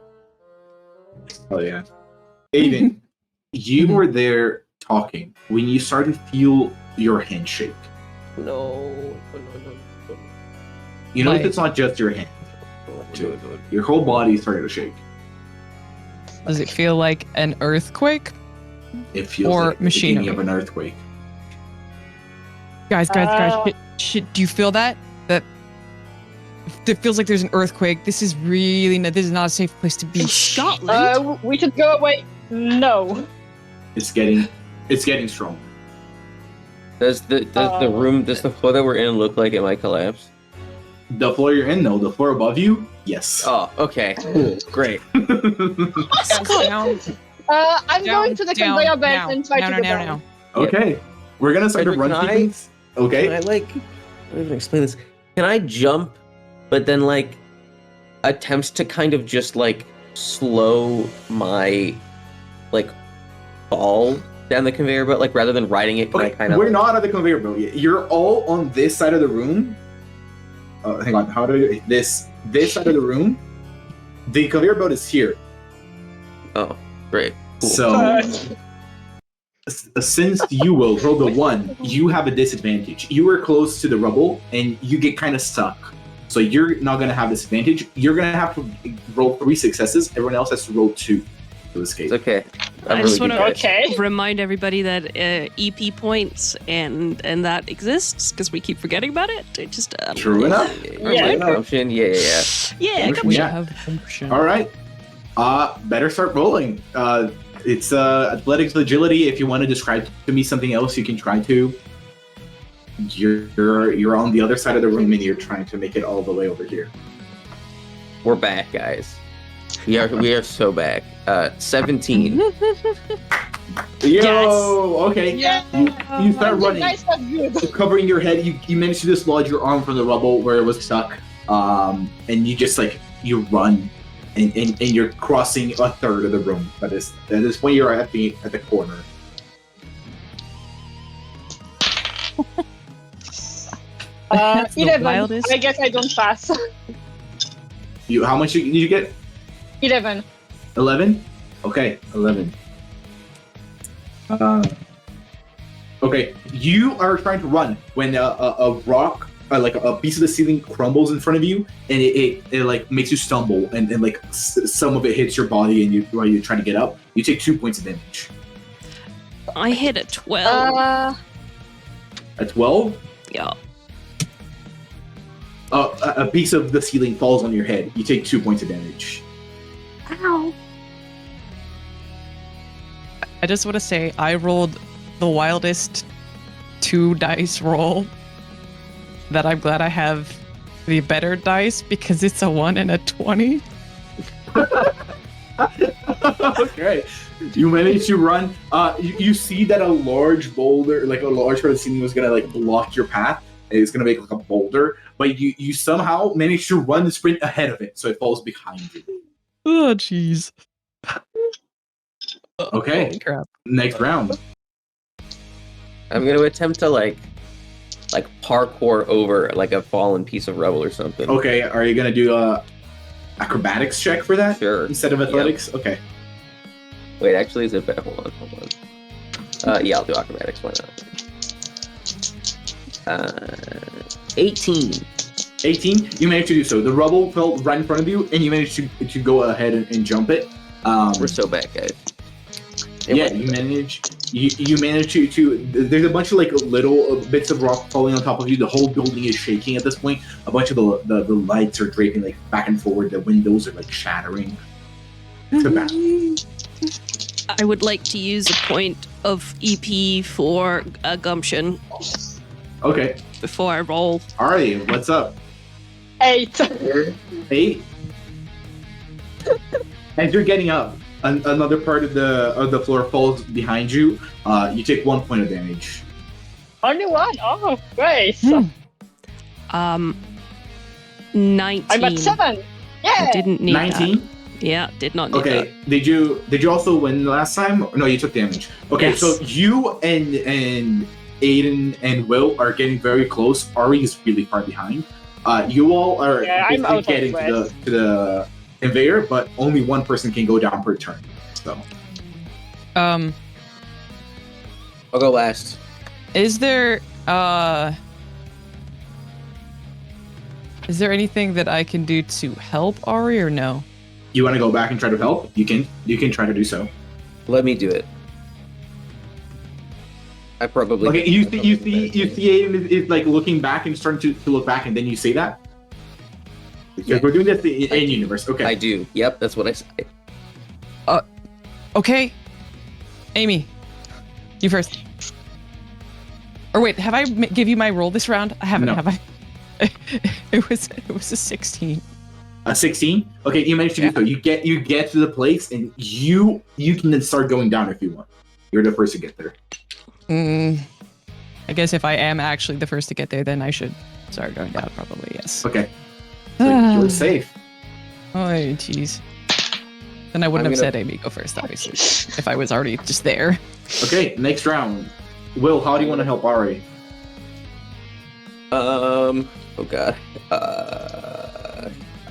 oh yeah. Aiden, you were there talking when you started to feel your hand shake. No. You know Like- it's not just your hand. Your whole body started to shake. Does it feel like an earthquake? It feels Or like the machinery. beginning of an earthquake. Guys, shit, do you feel that? That it feels like there's an earthquake. This is this is not a safe place to be. In Scotland? We should go away. No. It's getting strong. Does the floor that we're in look like it might collapse? The floor you're in, no. The floor above you, yes. Oh, okay. Cool. Great. Down, I'm going to the conveyor belt and try to go down. now. Okay. We're gonna start to Pedro, run can I- things. Okay. Can I I don't even explain this. Can I jump, but then like attempts to kind of just like slow my like fall down the conveyor belt, like rather than riding it, can I Okay, kind of we're not at the conveyor belt yet. You're all on this side of the room. Hang on. How do I do it? This side of the room? The conveyor belt is here. Oh, great. Cool. So since you will roll the 1, you have a disadvantage. You are close to the rubble, and you get kind of stuck. So you're not going to have disadvantage. You're going to have to roll 3 successes. Everyone else has to roll 2 to escape. It's okay. I just want to Okay. remind everybody that EP points and that exists because we keep forgetting about it. It just True enough. Yeah. Function. Yeah. Yeah, Function, come yeah. on. Have function. All right. Better start rolling. It's athletics, agility. If you want to describe to me something else, you can try to. You're on the other side of the room, and you're trying to make it all the way over here. We're back, guys. We are so back. 17. Okay. Yeah. You start running. Nice, that's good. Covering your head, you manage to dislodge your arm from the rubble where it was stuck, and you just you run, and you're crossing a third of the room. At this point, you're at the corner. That's the 11. wildest. I guess I don't pass. How much did you get? 11. 11. Okay, 11. Okay, you are trying to run when a rock, like a piece of the ceiling, crumbles in front of you, and it makes you stumble, and some of it hits your body, and while you're trying to get up, you take 2 points of damage. I hit a 12. A 12. Yeah. A piece of the ceiling falls on your head. You take 2 points of damage. Ow. I just want to say I rolled the wildest 2 dice roll that I'm glad I have the better dice because it's a 1 and a 20. Okay. You manage to run. You see that a large boulder, like a large part of the ceiling, was gonna block your path. It's gonna make a boulder, but you somehow manage to run the sprint ahead of it, so it falls behind you. Oh, jeez. Okay. Holy crap. Next round. I'm gonna attempt to parkour over a fallen piece of rubble or something. Okay, are you gonna do a acrobatics check for that? Sure. Instead of athletics? Okay. Wait, actually, is it better? Hold on. Yeah, I'll do acrobatics. Why not? 18. 18. You managed to do so. The rubble fell right in front of you, and you managed to go ahead and jump it. We're so bad, guys. Yeah, you manage. You manage to. There's a bunch of little bits of rock falling on top of you. The whole building is shaking at this point. A bunch of the lights are draping back and forward. The windows are shattering. It's a battle. I would like to use a point of EP for gumption Okay. before I roll. Ariel, what's up? 8. 8. As you're getting up, another part of the floor falls behind you. You take 1 point of damage. Only 1? Oh, great. 19. I'm at 7. Yeah. I didn't need 19. that. Yeah, did not need Okay. Did you also win last time? No, you took damage. Okay, Yes. so you and Aiden and Will are getting very close. Ari is really far behind. You all are Yeah, I'm out of getting breath. to the conveyor, but only one person can go down per turn. So I'll go last. Is there anything that I can do to help Ari or no? you want to go back and try to help? You can try to do so. Let me do it. I probably. Okay, you see Aiden is looking back and starting to look back, and then you say that. Because Yeah. we're doing this in universe. Okay. I do. Yep, that's what I say. Okay. Amy, you first. Or wait, have I give you my roll this round? I haven't, No. have I? It was a 16. A 16. Okay, you managed to do so. You get to the place, and you can then start going down if you want. You're the first to get there. I guess if I am actually the first to get there, then I should start going down. Probably yes. Okay. So you're safe. Oh, jeez. Then I wouldn't I'm have gonna- said Amy go first, obviously, if I was already just there. Okay, next round. Will, how do you want to help Ari? Oh god.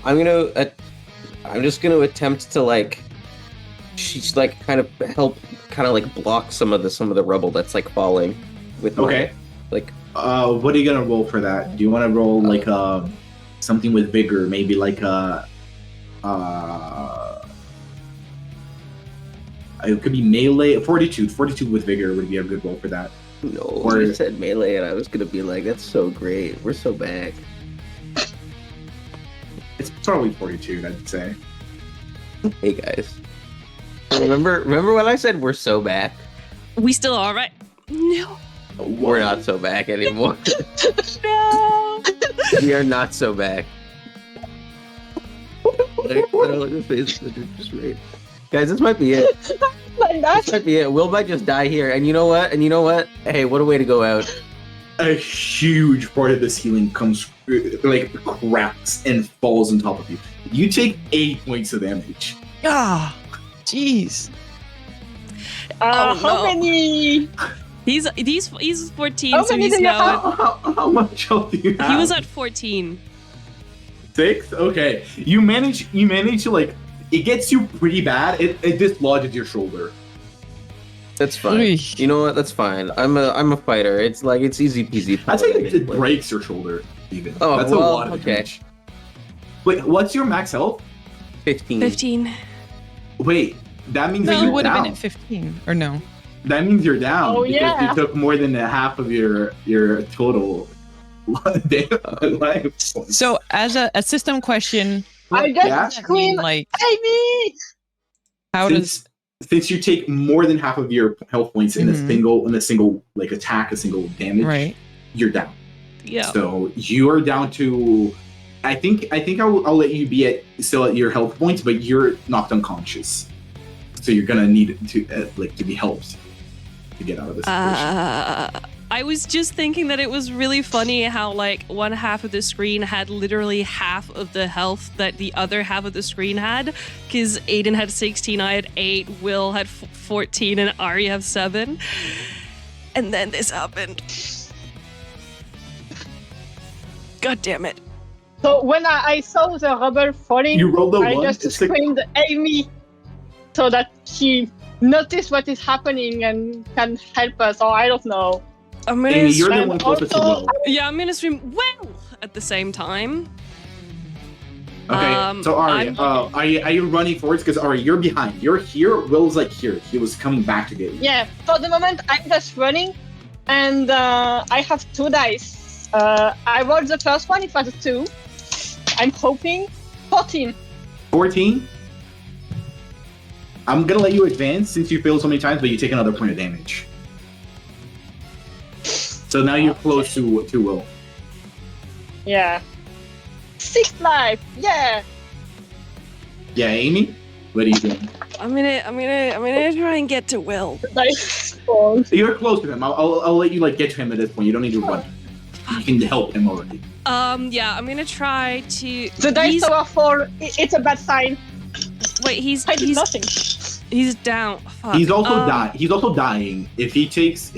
I'm just gonna attempt to she's like kind of like block some of the rubble that's like falling. With Okay. Like. What are you gonna roll for that? Do you want to roll like something with vigor? Maybe like it could be melee. Fortitude with vigor would be a good roll for that. No, Or- you said melee, and I was gonna be like, "That's so great. We're so back." It's probably fortitude, I'd say. Hey guys, remember when I said we're so back? We still are, right? No. We're not so back anymore. No. We are not so back. Like, look at face, just right. Guys, this might be it. Like that. This might be it. Will might just die here. And you know what? Hey, what a way to go out. A huge part of the ceiling comes like cracks and falls on top of you. You take 8 points of damage. Ah, jeez. Oh, How no. many? He's 14, How so many he's do you now. How much health do you have? He was at 14. 6? Okay. You manage to like, it gets you pretty bad. It dislodges your shoulder. That's fine. Eesh. You know what? That's fine. I'm a fighter. It's like it's easy peasy. I'd say it breaks your shoulder, even. Oh, That's well, a lot of okay. damage. Wait, what's your max health? 15. 15. Wait, that means that No, you you're would have down. been at 15, or no? That means you're down Oh, because yeah. you took more than half of your total life points. So, as a system question, I Yeah. just does that mean, scream, like, Amy! how does Since you take more than half of your health points in Mhm. a single like attack, a single damage, right? you're down. Yeah. So you are down to. I think I'll let you be still at your health points, but you're knocked unconscious. So you're gonna need to be helped to get out of this situation. I was just thinking that it was really funny how like one half of the screen had literally half of the health that the other half of the screen had, because Aiden had 16, I had 8, Will had 14, and Ari have 7. And then this happened. God damn it. So when I saw the rubble falling, You rolled a I 1. just It's like- screamed, Amy! So that she noticed what is happening and can help us, or I don't know. I'm gonna Amy, you're the And one closest to also- Will. yeah, I'm gonna scream well at the same time. Okay, so Ari, are you running forwards? Because Ari, you're behind. You're here. Will's like here. He was coming back to get you. Yeah, for the moment I'm just running, and I have 2 dice. I rolled the first one, it was a 2. I'm hoping 14. 14. I'm gonna let you advance since you failed so many times, but you take another point of damage. So now you're close to Will. Yeah. 6 life, yeah! Yeah, Amy, what are you doing? I'm gonna try and get to Will. Dice falls. You're close to him. I'll let you like get to him at this point. You don't need to run. You can help him already. Yeah, I'm gonna try to. The dice he's, tower fall, it's a bad sign. wait, he's I did nothing. he's down. Fuck. He's also He's also dying. If he takes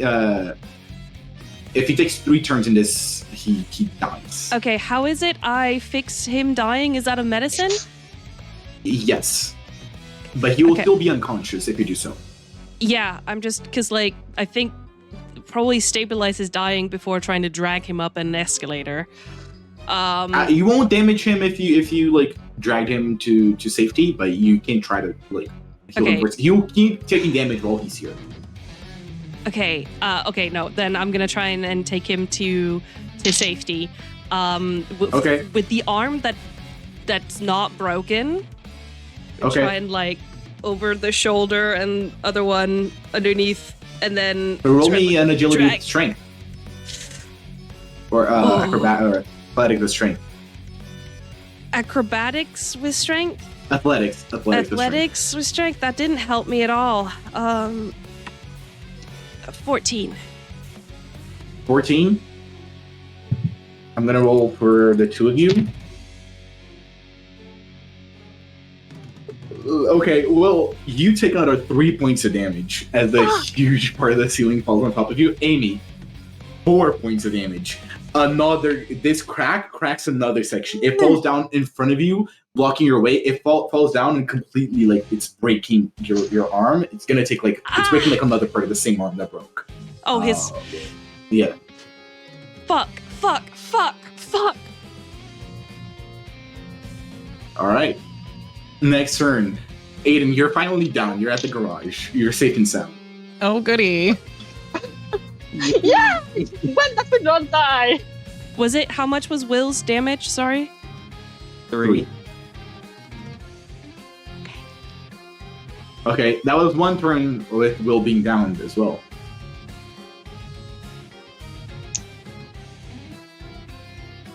3 turns in this, he dies. Okay, how is it I fix him dying? Is that a medicine? Yes, but he will Okay. still be unconscious if you do so. Yeah, I'm just because like I think probably stabilize his dying before trying to drag him up an escalator. You won't damage him if you like dragged him to safety, but you can try to like heal him Okay. first. He'll keep taking damage while he's here. Okay. Okay. No. Then I'm gonna try and take him to safety. Okay. With the arm that's not broken. Okay. Try and like over the shoulder and other one underneath, and then Roll try- me an agility drag. with strength, or acrobat or athletics with strength. acrobatics with strength. Athletics with strength. Athletics with strength. That didn't help me at all. 14. 14. I'm gonna roll for the 2 of you. Okay, well, you take another 3 points of damage as the huge part of the ceiling falls on top of you. Amy, 4 points of damage. This cracks another section. It falls down in front of you, blocking your way. It falls down and completely like it's breaking your arm. It's gonna take like it's breaking like another part of the same arm that broke. Oh, his. Yeah. Fuck. All right. Next turn, Aiden. You're finally down. You're at the garage. You're safe and sound. Oh, goody. Yeah! When does it not die? Was it? How much was Will's damage? Sorry. 3. Okay, that was one turn with Will being downed as well.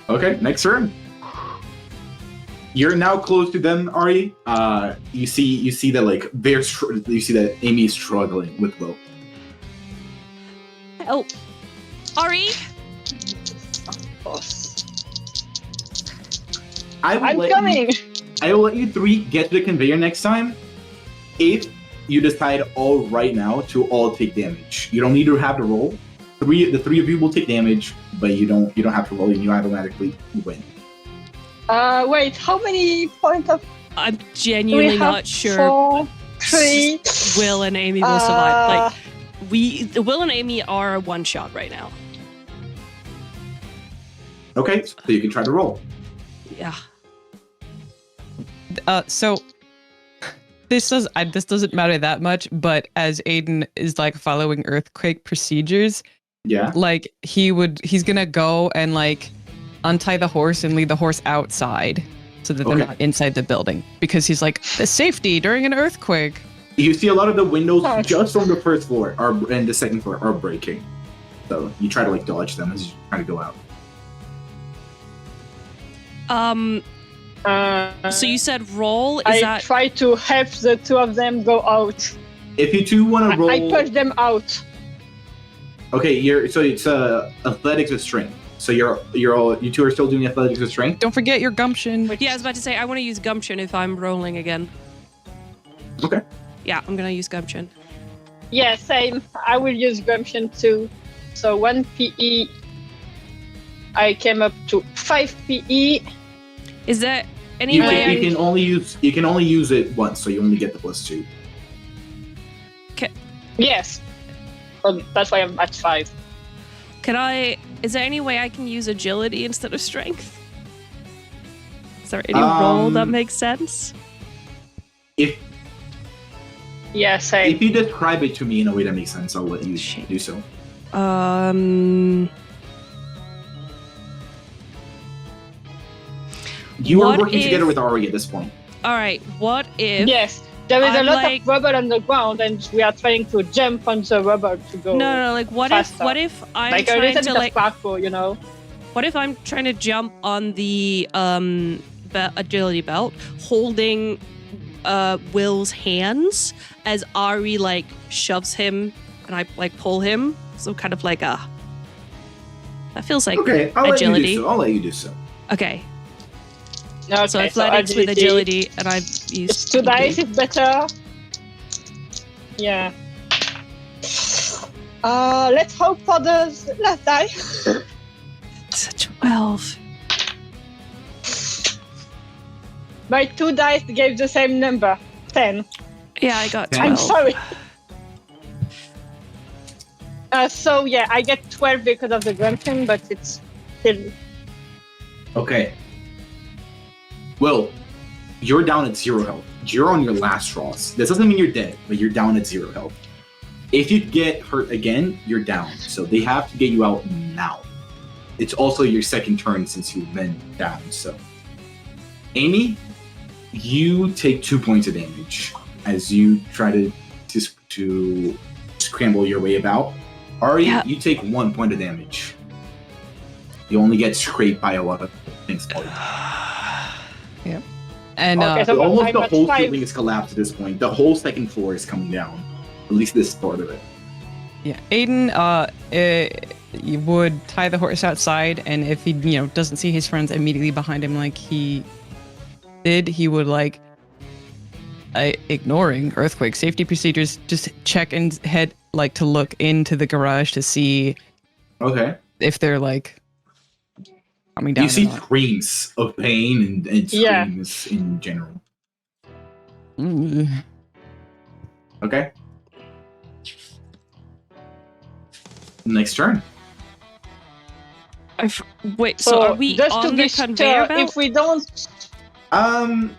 Okay, next turn. You're now close to them, Ari. You see that like you see that Amy's struggling with Will. Help, Ari. I'm coming. I will let you 3 get to the conveyor next time if you decide all right now to all take damage. You don't need to have to roll. The 3 of you will take damage, but you don't have to roll and you automatically win. Wait, how many points of... I'm genuinely not sure 4, 3... Will and Amy will survive. Will and Amy are a one-shot right now. Okay, so you can try to roll. Yeah. So this doesn't matter that much, but as Aiden is like following earthquake procedures, yeah, like he's gonna go and like untie the horse and lead the horse outside so that they're not inside the building, because he's like the safety during an earthquake. You see a lot of the windows just on the first floor and the second floor are breaking, so you try to like dodge them as you try to go out. So you said roll? I try to help the 2 of them go out. If you 2 want to roll, I push them out. Okay, it's athletics with strength. So you 2 are still doing athletics with strength. Don't forget your gumption. Yeah, I was about to say I want to use gumption if I'm rolling again. Okay. Yeah, I'm gonna use gumption. Yeah, same. I will use gumption too. So 1 PE. I came up to 5 PE. Is there any way you can only use it once, so you only get the +2. Okay. Yes. That's why I'm at 5. Is there any way I can use agility instead of strength? Is there any roll that makes sense? Yeah, same. If you describe it to me in a way that makes sense, I'll let you do so. You are working together with Ari at this point. All right. What if? Yes, there is a lot of rubble on the ground, and we are trying to jump on the rubble to go. No. Like, what faster. if I'm like trying a little to bit of parkour, you know? What if I'm trying to jump on the agility belt, holding Will's hands as Ari like shoves him, and I like pull him, so kind of like that feels like agility. I'll let you do so. Okay. Okay, so athletics with agility, and I've used. It's 2 dice is better. Yeah. Let's hope for the last die. It's a 12. My 2 dice gave the same number, 10. Yeah, I got 12. I'm sorry. So yeah, I get 12 because of the gumption, but it's still... Okay. Well, you're down at 0 health. You're on your last straws. This doesn't mean you're dead, but you're down at 0 health. If you get hurt again, you're down. So they have to get you out now. It's also your second turn since you've been down, so... Amy, you take 2 points of damage as you try to scramble your way about. Ari, you take 1 point of damage. You only get scraped by a lot of things. Yep. And so almost the whole ceiling is collapsed at this point. The whole second floor is coming down. At least this part of it. Yeah, Aiden you would tie the horse outside, and if he doesn't see his friends immediately behind him like he did, he would like ignoring earthquake safety procedures, just check and head like to look into the garage to see okay if they're like coming down. You see or not. screams of pain and Yeah. screams in general. Mm. Okay. Next turn. Wait, so are we just to on be the conveyor sure, belt? if we don't, I'll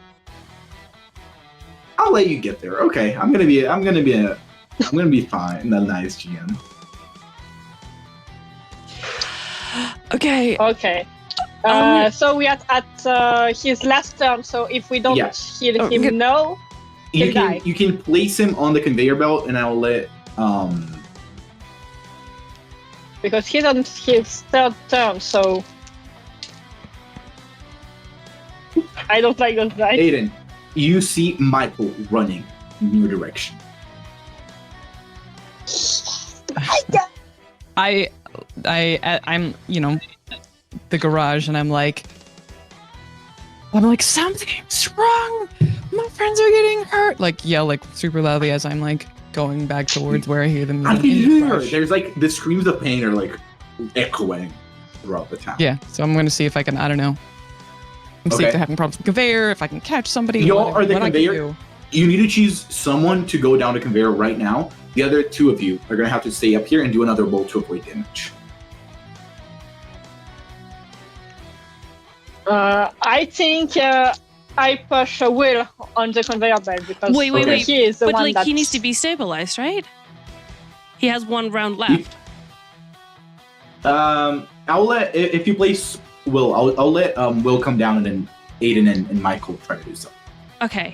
let you get there. Okay, I'm gonna be fine. A nice GM. Okay. okay. So we are at his last turn. So if we don't Yeah. heal Oh, him good. now, he'll die. You can place him on the conveyor belt, and I'll let Because he's on his third turn. So I don't like those dice. Aiden. You see Michael running in your direction. I'm the garage, and I'm like something's wrong. My friends are getting hurt. Like yell like super loudly as I'm like going back towards where I hear them. I in can the hear. brush. There's like the screams of pain are like echoing throughout the town. Yeah, so I'm gonna see if I can. I don't know. See Okay. if they're having problems with the conveyor. If I can catch somebody. Y'all are the what I can conveyor? do. You need to choose someone to go down the conveyor right now. The other two of you are gonna have to stay up here and do another roll to avoid damage. I think I push Will on the conveyor belt because Wait, wait. he is the But one like that he needs to be stabilized, right? He has one round left. I'll let if you place Will, I'll let Will come down and then Aiden and Michael try to do something Okay.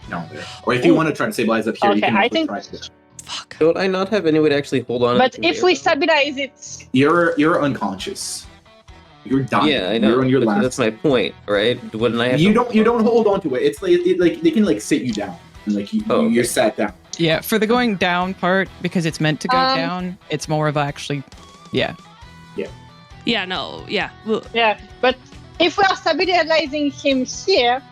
down there. Or if you want to try to stabilize up here, you Okay, can I also think- try to do it. Fuck. Don't I not have any way to actually hold on? to But the if conveyor we belt? stabilize it, You're unconscious. You're dying. Yeah, I know. You're on your last. That's my point, right? Wouldn't I have? You to don't hold on to it. It's like they can like sit you down. And, like Oh, you're okay. sat down. Yeah, for the going down part, because it's meant to go Um, down, it's more of a actually, yeah. Yeah, no, yeah. Well, yeah. But if we are stabilizing him here,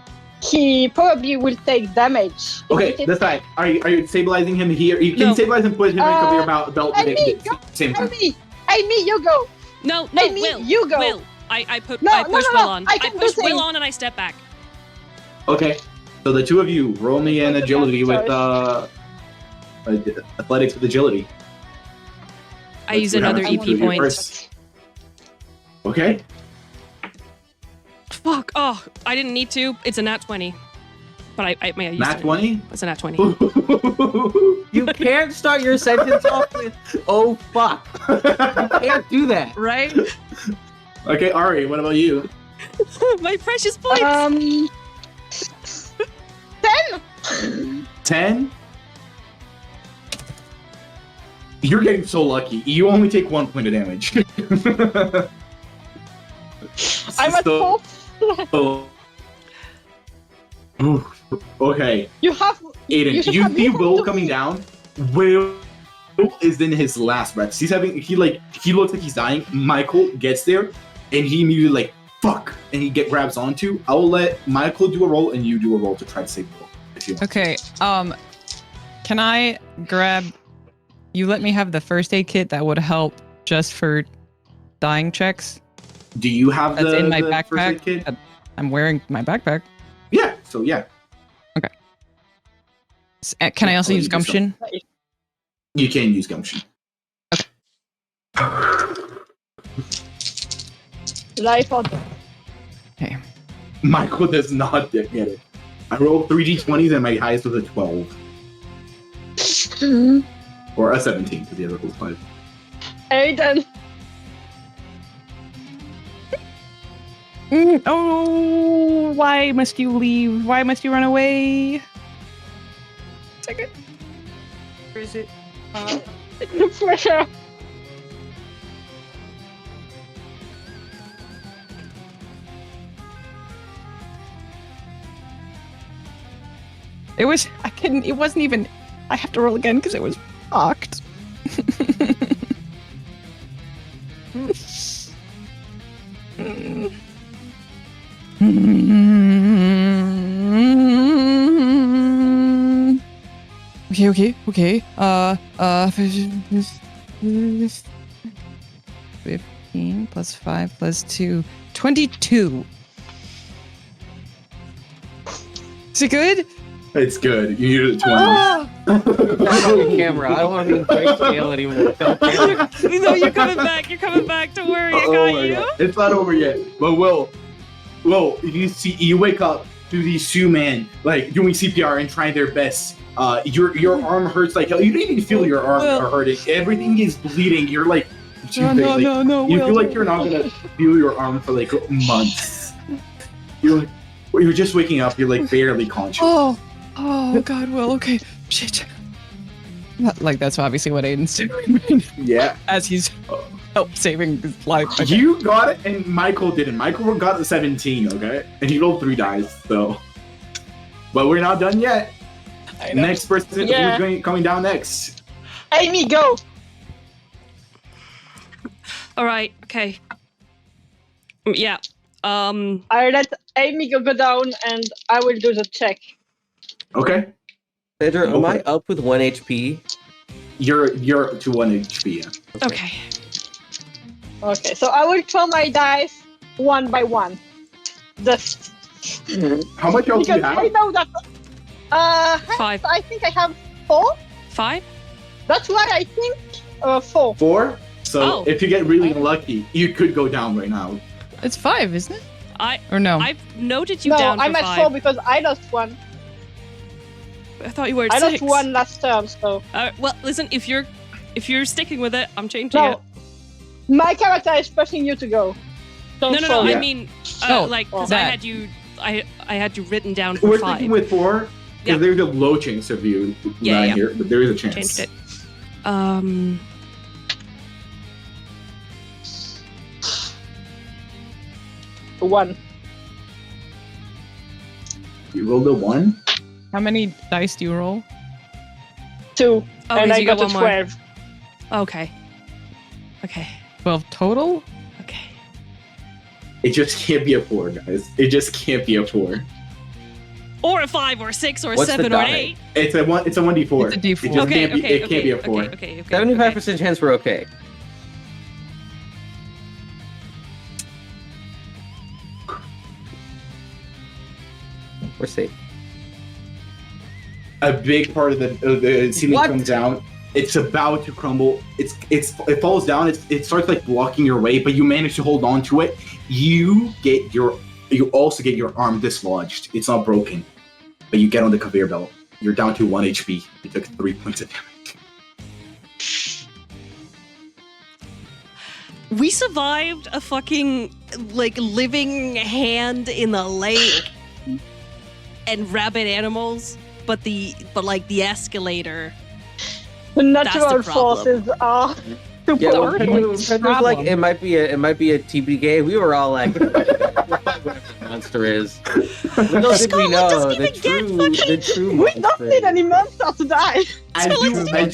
he probably will take damage. Okay, Isn't it? that's fine. Are you stabilizing him here? You can No. stabilize and put him in conveyor belt I at mean, the same time. Amy, you go. no, Amy, Will. you go. Will. I push No, Will on. I I can do push Will things. on and I step back. Okay, so the two of you roll me an agility with athletics with agility. I Let's use see how another much EP you do point. first. Okay. Fuck. Oh, I didn't need to. It's a nat 20. But I used Nat it. 20. It's a nat 20. You can't start your sentence off with "Oh fuck." You can't do that. Right? Okay, Ari, what about you? My precious points. 10. 10. You're getting so lucky. You only take 1 point of damage. I'm at 4. Oh. Oof. Okay, You have. Aiden, You should you have see listened Will to coming me. down. Will is in his last breaths. He looks like he's dying. Michael gets there, and he immediately like fuck, and he grabs onto. I will let Michael do a roll, and you do a roll to try to save Will. If you want. Okay, can I grab, you let me have the first aid kit that would help just for dying checks? Do you have That's the in my the first aid backpack. kit? I'm wearing my backpack. Yeah. So yeah, Can I also Oh, use you do so. gumption? you can use gumption. Life or death. Okay. Michael does not get it. I rolled 3d20s and my highest was a 12 or a 17 because the other was 5. Aiden. Oh, why must you leave? Why must you run away? Second. Where is it? Pressure. It was, it wasn't even, I have to roll again because it was locked. Okay. 15, 17 plus 5 plus 2. 22. Is it good? It's good. You need a 20. Oh! Back on your camera. I don't want to be in grayscale anymore. Don't do it. No, you're coming back. You're coming back. Don't worry, I Oh got my you. God. It's not over yet. But Will, you wake up to these two men like doing CPR and trying their best. Your arm hurts like hell. You don't even feel your arm are hurting. Everything is bleeding. You're like, No, you Will. feel like you're not gonna feel your arm for like months. You're like, you're just waking up. You're like barely conscious. Oh God, Will. Okay, shit. Like that's obviously what Aiden's doing Yeah. as he's saving his life. Okay. You got it, and Michael didn't. Michael got the 17, okay, and he rolled 3 dice. So, but we're not done yet. I know. Next person who's coming down next. Amy, go. All right. Okay. Yeah. I let Amy go down, and I will do the check. Okay. Pedro, am I up with 1 HP? You're to 1 HP. Yeah. Okay. Okay, so I will throw my dice one by one. Just How much else do because you have? I know that. 5. I think I have 4. 5. That's why I think 4. 4. So Oh. if you get really unlucky, you could go down right now. It's 5, isn't it? I Or no? I've noted you No, down for I'm at 5. 4 because I lost 1. I thought you were at I 6. lost 1 last turn, so Well, listen. If you're sticking with it, I'm changing no. it. My character is pushing you to go. Don't No. follow. Yeah. I mean, Oh, like, because that. I had you written down for We're 5. sticking with 4 because Yeah. there's a low chance of you dying here, but there is a chance. Changed it. One. You rolled a 1. How many dice do you roll? 2. Oh, And because I you got a one more. 12. Okay. Okay. 12 total? Okay. It just can't be a 4, guys. It just can't be a 4. Or a 5, or a 6, or a What's the 7, or an die? 8. It's a 1. It's a 1d4. It's a D4. It just Okay. can't be. Okay. It can't be a 4. Okay. 75% chance we're okay. We're safe. A big part of the ceiling What? comes down. It's about to crumble. It falls down. It starts like blocking your way, but you manage to hold on to it. You also get your arm dislodged. It's not broken, but you get on the conveyor belt. You're down to 1 HP. You took 3 points of damage. We survived a fucking like living hand in the lake and rabid animals, but the escalator. The natural the problem. forces are too Yeah, well, powerful. Pedro's like, problem. it might be a TPK. We were all like, whatever the monster is. Little did we Scotland know doesn't the even get true We don't monster. need any monster to die. As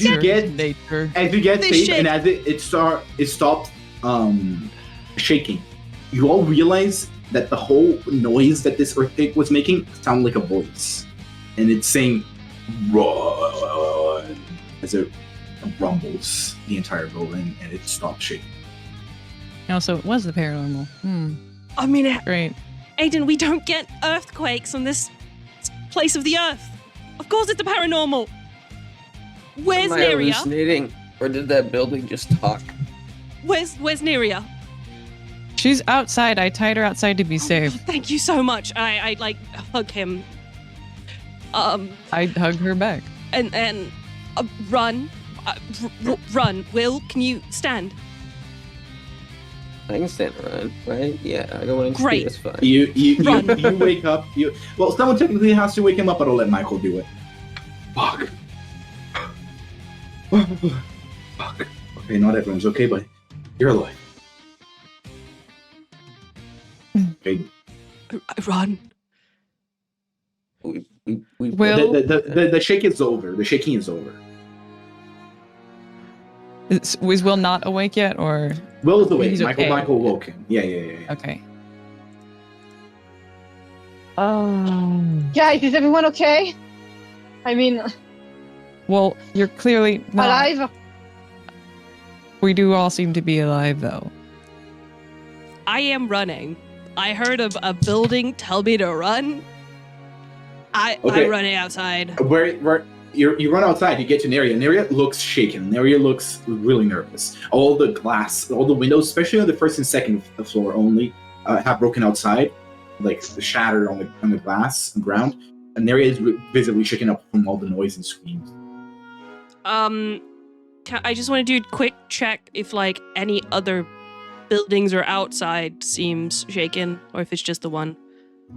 you get nature. safe shake. and as it stopped shaking, you all realize that the whole noise that this earthquake was making sounded like a voice, and it's saying "run" as it rumbles the entire building, and it stopped shaking. No, so it was the paranormal. I mean, Great. Aiden, we don't get earthquakes on this place of the earth. Of course, it's the paranormal. Where's Am I Neria? hallucinating, or did that building just talk? Where's Neria? She's outside. I tied her outside to be safe. Thank you so much. I like hug him. I hug her back. And run, run. Will, can you stand? I can stand around, right? Yeah, I don't want to Great. That's fine. You Run. wake up. Someone technically has to wake him up, but I'll let Michael do it. Fuck. Fuck. Okay, not everyone's okay, but you're alive. Okay. Run. We Will, The shake is over. The shaking is over. is Will not awake yet, or Will is awake. He's okay. Michael woke him. Yeah. okay? Guys, is everyone okay? I mean, Well, you're clearly not. alive? We do all seem to be alive, though. I am running. I heard a building tell me to run. I'm running outside. Where you run outside, you get to Naria. Naria looks shaken. Naria looks really nervous. All the glass, all the windows, especially on the first and second floor only, have broken outside, like shattered on the glass and ground. And Naria is visibly shaken up from all the noise and screams. I just want to do a quick check if like any other buildings or outside seems shaken, or if it's just the one.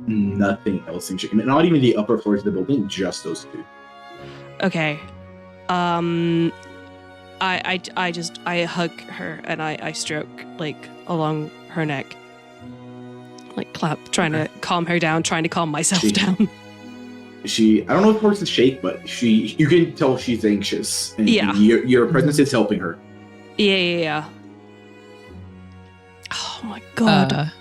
Nothing else seems shaken. Not even the upper floors of the building, just those two. Okay. I hug her and I stroke like along her neck. Like clap, trying to calm her down, trying to calm myself down. I don't know if horses shake, but you can tell she's anxious. And your presence is helping her. Yeah. Oh my god.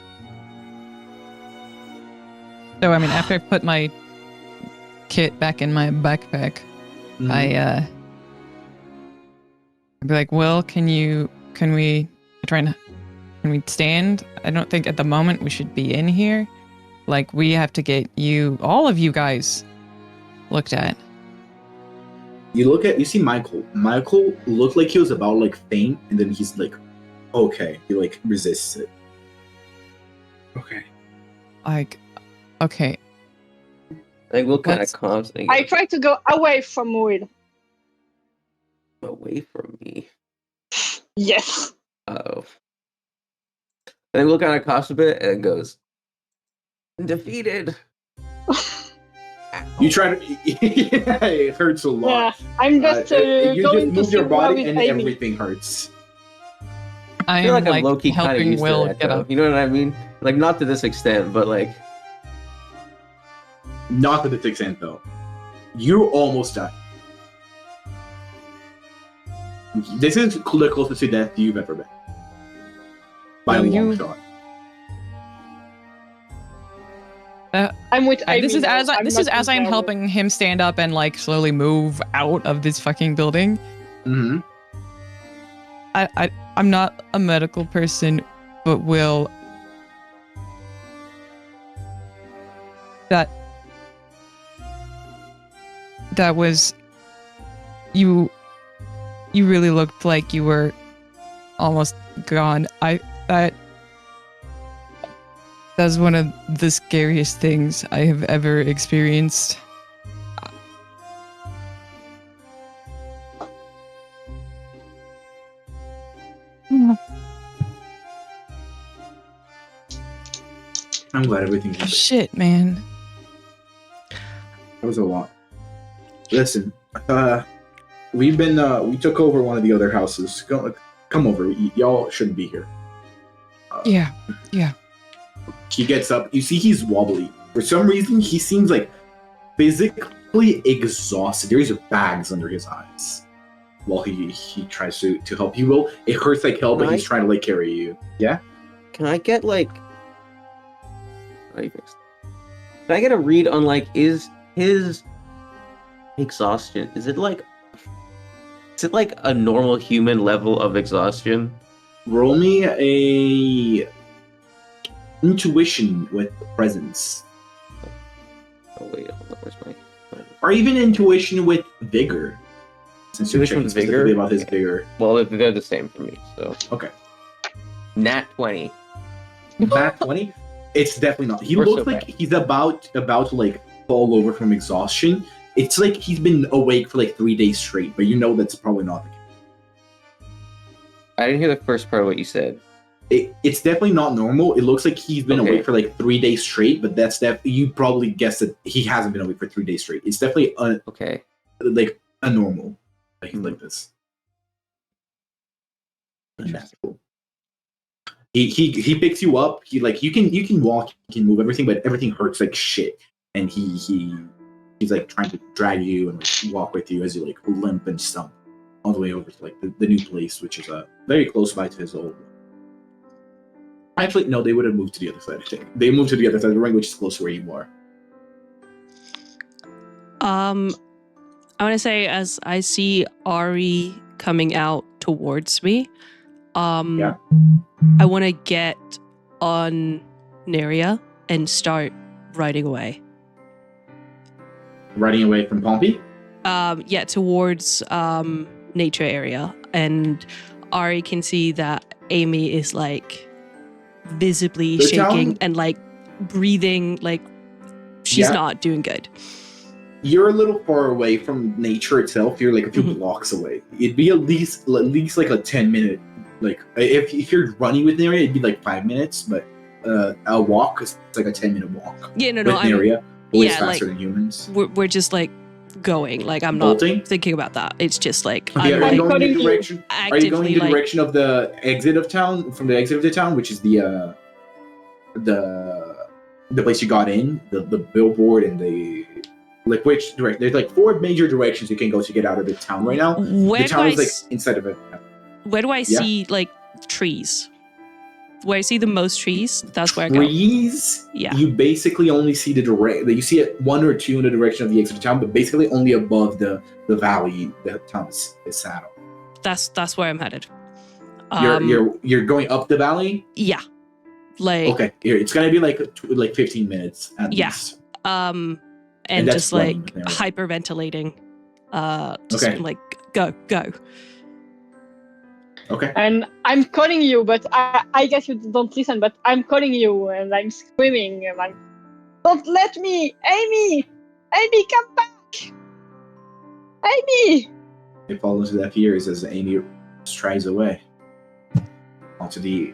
So I mean, after I put my kit back in my backpack, I'd be like, "Will, can we stand? I don't think at the moment we should be in here. Like, we have to get all of you guys looked at." You see Michael. Michael looked like he was about like faint, and then he's like, okay. He like resists it. Okay. Like, okay. Like, what kind of constant? I try to go away from Will. Away from me? Yes. Uh-oh. And then Will kind of coughs a bit and goes, defeated. You try to... yeah, it hurts a lot. Yeah, I'm just you going just move to your see body where and we aiming. everything hurts. I feel like I'm low-key kind of helping used Will to that, get though. up. You know what I mean? Like, not to this extent, but like... Not to this extent, though. You almost died. This is the closest to death you've ever been. By a long shot. I'm with Amy. This is as I'm there. helping him stand up and like slowly move out of this fucking building. Mm-hmm. I'm not a medical person, but Will, that was you really looked like you were almost gone. That's one of the scariest things I have ever experienced. I'm glad everything's good. Shit, man. That was a lot. Listen, we took over one of the other houses. Come over. Y'all shouldn't be here. Yeah. He gets up. You see he's wobbly. For some reason, he seems like physically exhausted. There's bags under his eyes. While he tries to help you, Will. It hurts like hell, but he's trying to like carry you. Yeah? Can I get like... Can I get a read on like, is his exhaustion, is it like a normal human level of exhaustion? Roll me a intuition with presence. Oh wait, hold on, where's my... Or even intuition with vigor. Since you're Intuition checking with vigor? specifically about his vigor. Well, they're the same for me, so... Okay. Nat 20. Nat 20? It's definitely not. He We're looks so like bad. he's about to like fall over from exhaustion. It's like he's been awake for like 3 days straight, but you know that's probably not the case. I didn't hear the first part of what you said. It's definitely not normal. It looks like he's been Okay. awake for like 3 days straight, but that's definitely, you probably guessed that he hasn't been awake for 3 days straight. It's definitely Okay. like a normal. Like he's like this. Interesting. He picks you up. He like you can walk, you can move everything, but everything hurts like shit. And he's like trying to drag you and like, walk with you as you like limp and stump all the way over to like the new place, which is very close by to his old one. Actually, no, they would have moved to the other side. I think they moved to the other side of the ring, which is close to where you are. I want to say as I see Ari coming out towards me, Yeah. I want to get on Neria and start riding away. Riding away from Pompey? Yeah, towards nature area. And Ari can see that Amy is like visibly The shaking town? and like breathing like she's Yeah. not doing good. You're a little far away from nature itself. You're like a few Mhm. blocks away. It'd be at least like a 10-minute. Like if you're running with Neria, it'd be like 5 minutes. But a walk is like a 10-minute walk. Yeah, no, With Neria, always yeah, faster like, than humans. we're just like going. Like I'm not Bolting? thinking about that. It's just like Okay, I'm are you like going in the calling you. direction? Are you going in actively the like direction of the exit of town? From the exit of the town, which is the place you got in, the billboard and the like. Which direction? There's like 4 major directions you can go to get out of the town right now. where The do town I is like s- inside of it. where do I Yeah. see like trees? Where I see the most trees, that's where I go. Trees. Yeah. You basically only see the direct. You see it 1 or 2 in the direction of the exit of town, but basically only above the valley the town is sat on. That's where I'm headed. You're going up the valley. Yeah. Like Okay, here it's gonna be like 15 minutes at Yeah. least. and that's just like running there. hyperventilating. Just Okay. like go. Okay. And I'm calling you, but I guess you don't listen, but I'm calling you and I'm screaming. And I'm, don't let me! Amy! Amy, come back! Amy! It falls into deaf ears as Amy strides away onto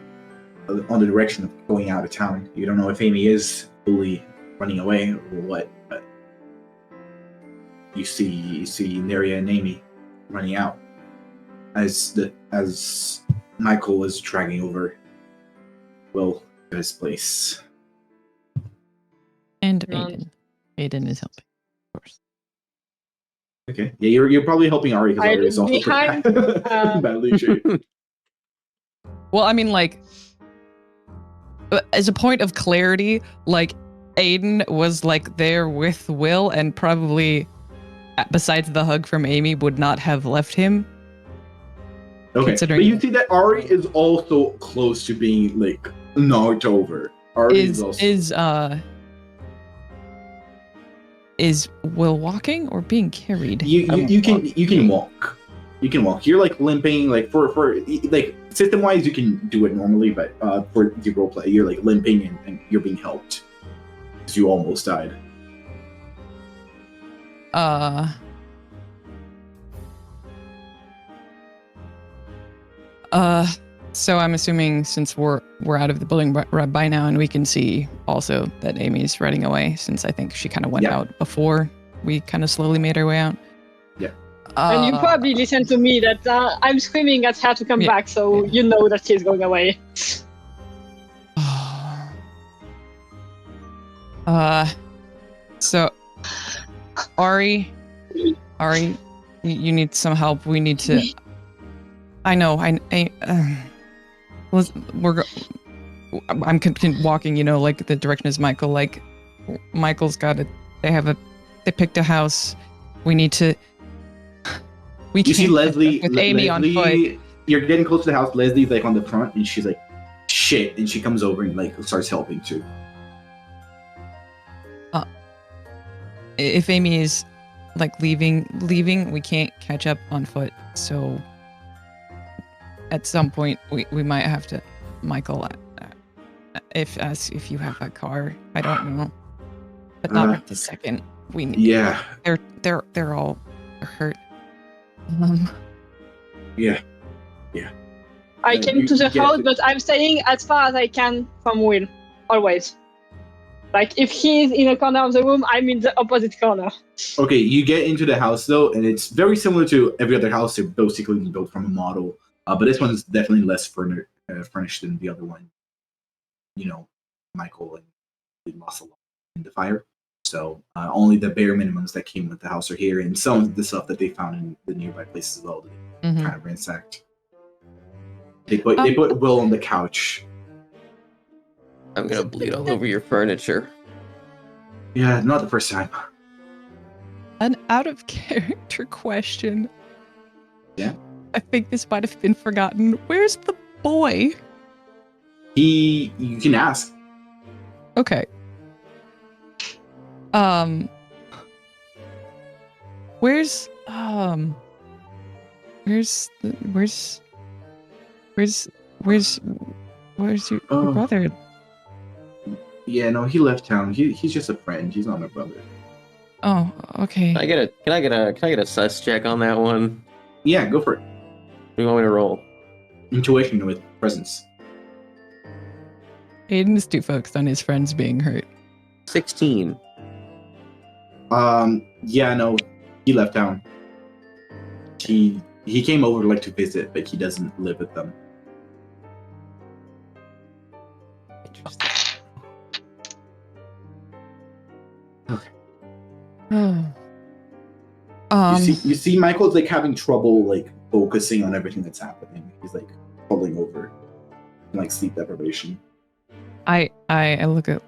on the direction of going out of town. You don't know if Amy is fully running away or what, but you see Neria and Amy running out as Michael is dragging over Will to his place. And Um, Aiden. Aiden is helping, of course. Okay. Yeah, you're probably helping Ari because I Ari is look also behind, badly shaped. Well, I mean, like, as a point of clarity, like, Aiden was, like, there with Will and probably, besides the hug from Amy, would not have left him. Okay, Considering- but you see that Ari is also close to being like knocked over. Ari Is Will walking or being carried? you can walk. You can walk. You're like limping, like for like system wise you can do it normally, but for the role play you're like limping and you're being helped because you almost died. So I'm assuming since we're out of the building by now, and we can see also that Amy's running away, since I think she kind of went Yeah. out before we kind of slowly made our way out. Yeah. And you probably listen to me that I'm screaming at her to come Yeah. back, so you know that she's going away. So Ari, you need some help. We need to. I know. I'm walking. You know, like the direction is Michael. Like Michael's got it. They picked a house. We need to. You see Leslie with Amy on Leslie, foot. You're getting close to the house. Leslie's like on the front and she's like, shit, and she comes over and like starts helping too. If Amy is like leaving, we can't catch up on foot. So at some point, we might have to, Michael. If you have a car, I don't know, but not right this second. We need. Yeah. They're all hurt. Yeah. I came to the house, but I'm staying as far as I can from Will, always. Like, if he's in a corner of the room, I'm in the opposite corner. Okay, you get into the house though, and it's very similar to every other house. They're basically built from a model, but this one's definitely less furnished than the other one. You know, Michael and the muscle in the fire. So only the bare minimums that came with the house are here, and some of the stuff that they found in the nearby places as well. They kind of ransacked. They put Will on the couch. I'm gonna bleed all over your furniture. Yeah, not the first time. An out of character question. Yeah. I think this might have been forgotten. Where's the boy? You can ask. Okay. Where's your Oh. brother? Yeah, no, he left town. He's just a friend. He's not my brother. Oh, okay. Can I get a sus check on that one? Yeah, go for it. What do you want me to roll? Intuition with presence. Aiden is too focused on his friends being hurt. 16. Yeah, no, he left town. He came over like to visit, but he doesn't live with them. Interesting. You see Michael's like having trouble like focusing on everything that's happening. He's like falling over, like sleep deprivation. I look at.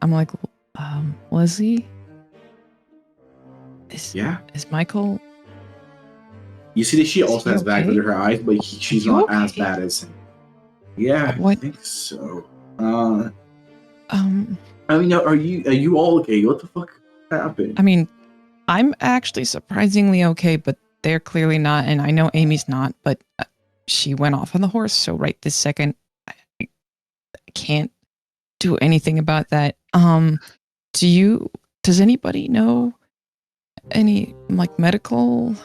I'm like, Leslie. Is Michael? You see that she also has bags okay? under her eyes, but she's You not okay? as bad as him. Yeah, What? I think so. I mean, are you all okay? What the fuck happened? mean, I'm actually surprisingly okay, but they're clearly not, and I know Amy's not, but she went off on the horse, so right this second, I can't do anything about that. Does anybody know any, like, medical,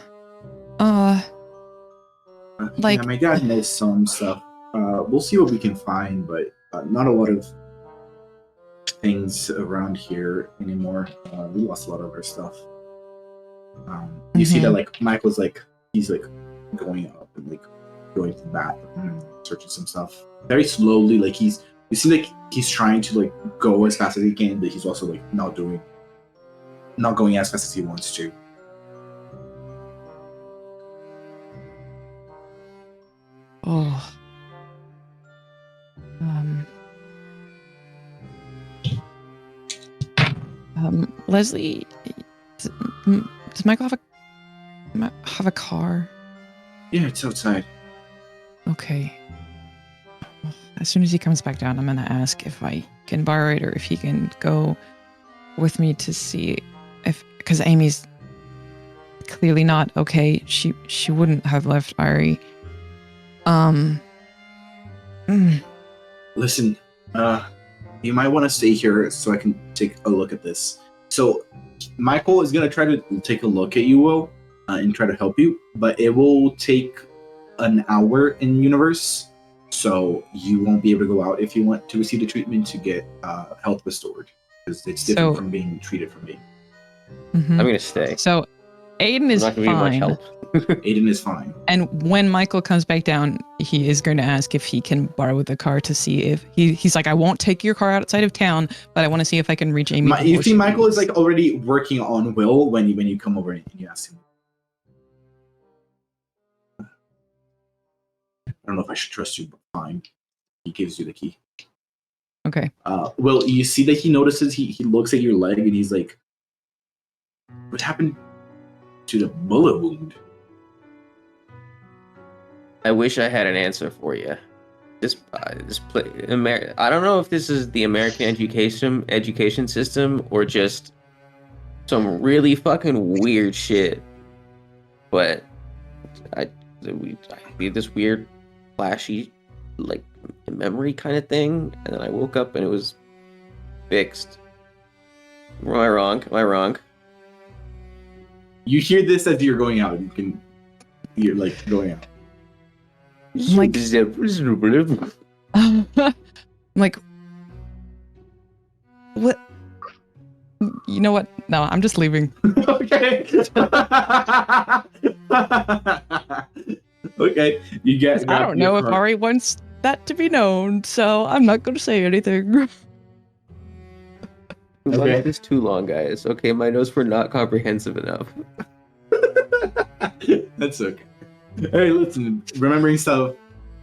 Yeah, like, my dad knows some stuff. We'll see what we can find, but not a lot of things around here anymore. We lost a lot of our stuff. You see that like Michael's like he's like going up and like going to the bathroom and searching some stuff very slowly. Like you see like he's trying to like go as fast as he can, but he's also like not going as fast as he wants to. oh, Leslie, does Michael have a car? Yeah, it's outside. Okay. As soon as he comes back down, I'm gonna ask if I can borrow it or if he can go with me to see if, because Amy's clearly not okay. She wouldn't have left Ari. Listen, you might want to stay here so I can take a look at this. So Michael is gonna try to take a look at you, Will, and try to help you, but it will take an hour in universe, so you won't be able to go out if you want to receive the treatment to get health restored, because it's different from being treated from me. Mhm. I'm gonna stay. So Aiden is I'm not gonna be much fine. help. Aiden is fine. And when Michael comes back down, he is going to ask if he can borrow the car to see if he's like, I won't take your car outside of town, but I want to see if I can reach Amy. You see, Michael is like already working on Will when you come over and you ask him. I don't know if I should trust you, but fine. He gives you the key. Okay. Will, you see that he notices, he looks at your leg and he's like, what happened to the bullet wound? I wish I had an answer for you. I don't know if this is the American education system or just some really fucking weird shit. But I did this weird, flashy, like memory kind of thing, and then I woke up and it was fixed. Am I wrong? Am I wrong? You hear this as you're going out. You're like going out. Like, like, what? You know what? No, I'm just leaving. Okay. Okay. You get. I don't know if Ari wants that to be known, so I'm not going to say anything. Okay. This is too long, guys. Okay, my notes were not comprehensive enough. That's okay. Hey, listen. Remembering stuff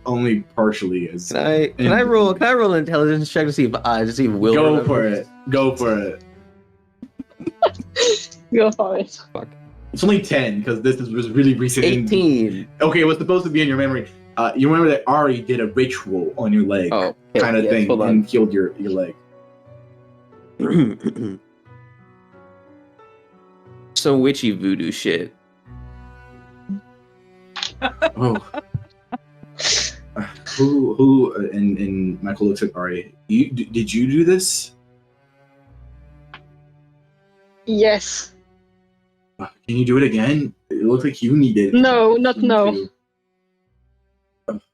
only partially is. Can I roll an intelligence check to see if Will Go remembers? for it. Go for it. Go for it. Fuck. It's only 10 because this was really recent. 18. Okay, it was supposed to be in your memory. You remember that Ari did a ritual on your leg, Oh, okay, kind of yes, thing, hold on. and healed your leg. Some witchy voodoo shit. Oh. Who? And Michael looks at Ari. Did you do this? Yes. Can you do it again? It looks like you need it. No, not no.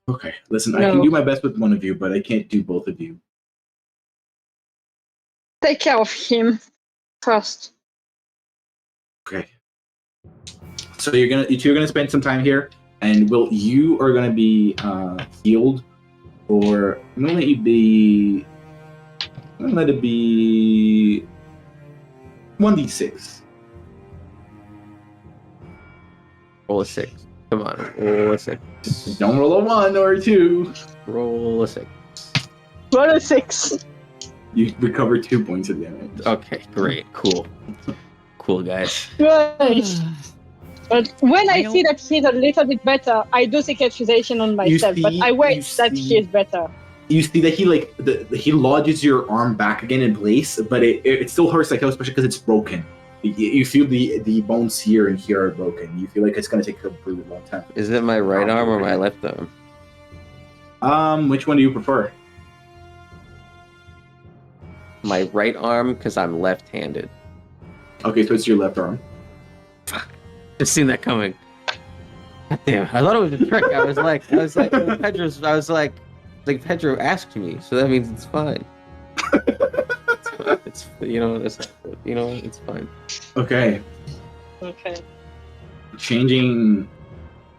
Okay, listen, I can No. do my best with one of you, but I can't do both of you. Take care of him first. Okay. So you two are gonna spend some time here, and you are gonna be healed, or I'm gonna let it be 1d6. Roll a 6. Come on, roll a 6. Don't roll a 1 or a 2. Roll a 6. Roll a 6. You recover 2 points of damage. Okay, great, cool, guys. Right. But when I see that he's a little bit better, I do cicatrization on myself. But I wait that he is better. You see that he lodges your arm back again in place, but it still hurts like hell, especially because it's broken. You feel the bones here and here are broken. You feel like it's gonna take a really long time. Is it my right arm or my left arm? Which one do you prefer? My right arm, because I'm left-handed. Okay, so it's your left arm. Just seen that coming. God damn, I thought it was a trick. I was like, Pedro asked me, so that means it's fine. It's fine. Okay. Okay. Changing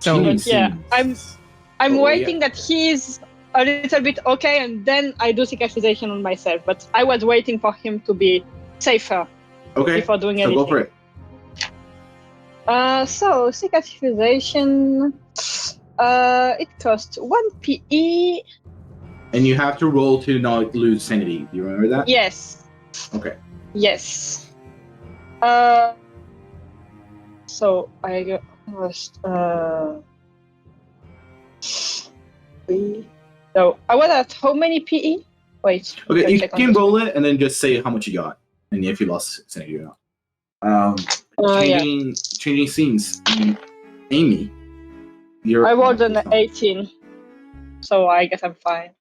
Yeah, scenes. I'm waiting that he's a little bit okay, and then I do cicatrization on myself. But I was waiting for him to be safer before doing anything. So go for it. So cicatrization, it costs 1 PE. And you have to roll to not lose sanity. Do you remember that? Yes. Okay. Yes. So I got first. 3. So I was at how many PE? Wait. Okay, you can roll it and then just say how much you got, and if you lost sanity or not. Changing scenes. Amy, I rolled an 18, so I guess I'm fine.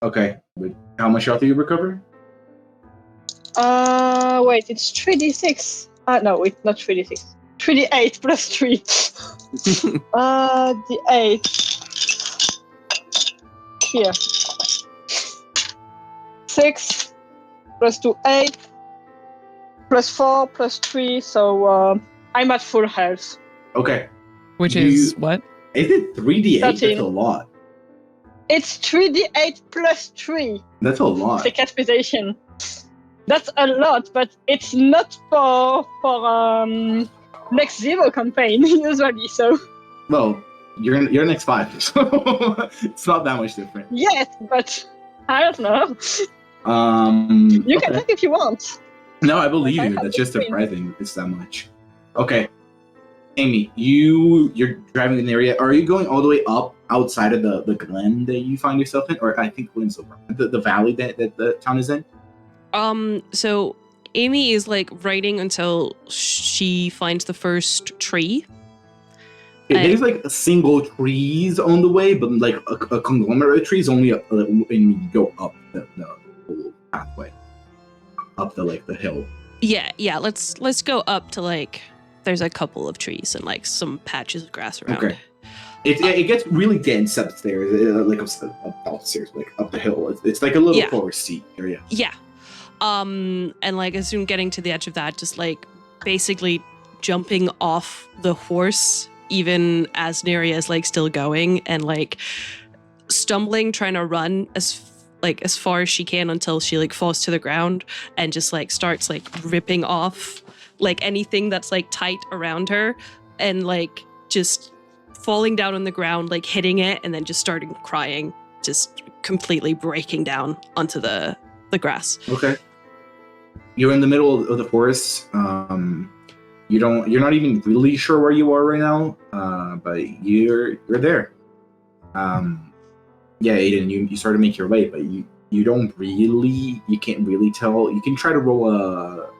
Okay, but how much health do you recover? Wait, it's 3d6. No, it's not 3d6. 3d8 plus 3. The 8. Here. 6 plus 2, 8. Plus 4 plus 3, so I'm at full health. Okay. Which is what? Is it 3d8? 13. That's a lot. It's 3d8 plus 3. That's a lot. Cicatrization. That's a lot, but it's not for next Zero campaign usually. So. Well, you're next 5, so it's not that much different. Yes, but I don't know. You can take if you want. No, I believe you. That's just surprising. It's that much. Okay. Amy, you're driving in the area. Are you going all the way up outside of the glen that you find yourself in? Or I think Glen's the valley that the town is in? So Amy is like riding until she finds the first tree. There's like single trees on the way, but like a conglomerate of trees only when you go up the whole pathway. Up the hill. Yeah. Let's go up to like there's a couple of trees and like some patches of grass around. Okay. It gets really dense upstairs, upstairs, like up the hill. It's like a little foresty area. Yeah. And like as soon getting to the edge of that, just like basically jumping off the horse, even as Neri is like still going, and like stumbling, trying to run as far as she can until she like falls to the ground and just like starts like ripping off like anything that's like tight around her, and like just falling down on the ground, like hitting it, and then just starting crying, just completely breaking down onto the grass. Okay. You're in the middle of the forest. You're not even really sure where you are right now, but you're there. Yeah, Aiden, you start to make your way, but you can't really tell. You can try to roll a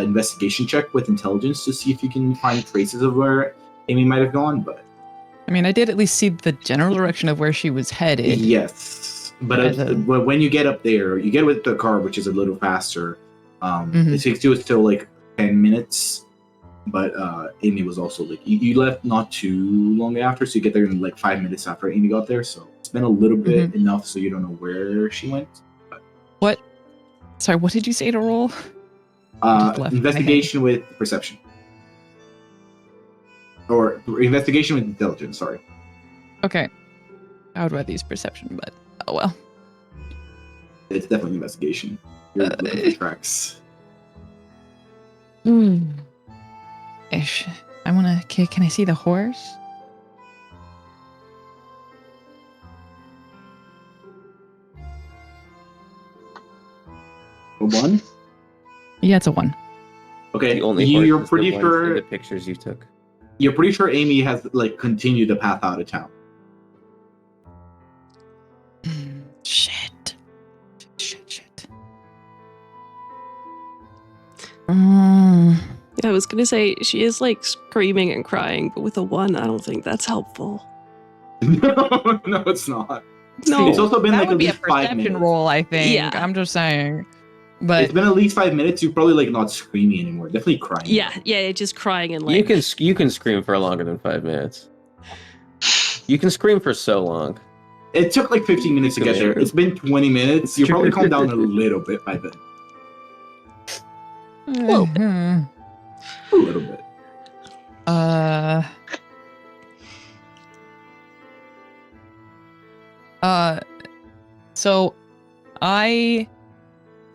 investigation check with intelligence to see if you can find traces of where Amy might have gone, but I mean, I did at least see the general direction of where she was headed. yes. But when you get up there, you get with the car, which is a little faster. It takes you still like 10 minutes. But Amy was also like, you left not too long after, so you get there in like 5 minutes after Amy got there. So it's been a little bit enough, so you don't know where she went. But, what? Sorry, what did you say to roll? Investigation with perception. Or investigation with intelligence, sorry. Okay. I would rather use perception, but oh well. It's definitely investigation. You're looking for tracks. Ish. I wanna. Can I see the horse? A 1? Yeah, it's a 1. Okay, The only you're horse is pretty the ones sure in the pictures you took. You're pretty sure Amy has like continued the path out of town. Shit. Yeah, I was gonna say she is like screaming and crying, but with a 1, I don't think that's helpful. No, it's not. No, It's also been That like would at be a least 5 perception minutes. roll, I think. Yeah. I'm just saying. But It's been at least 5 minutes. You're probably like not screaming anymore. Definitely crying. yeah, just crying and like You can scream for longer than 5 minutes. You can scream for so long. It took like 15 minutes to get there. It's been 20 minutes. You're probably calmed down a little bit by then. A little bit. So I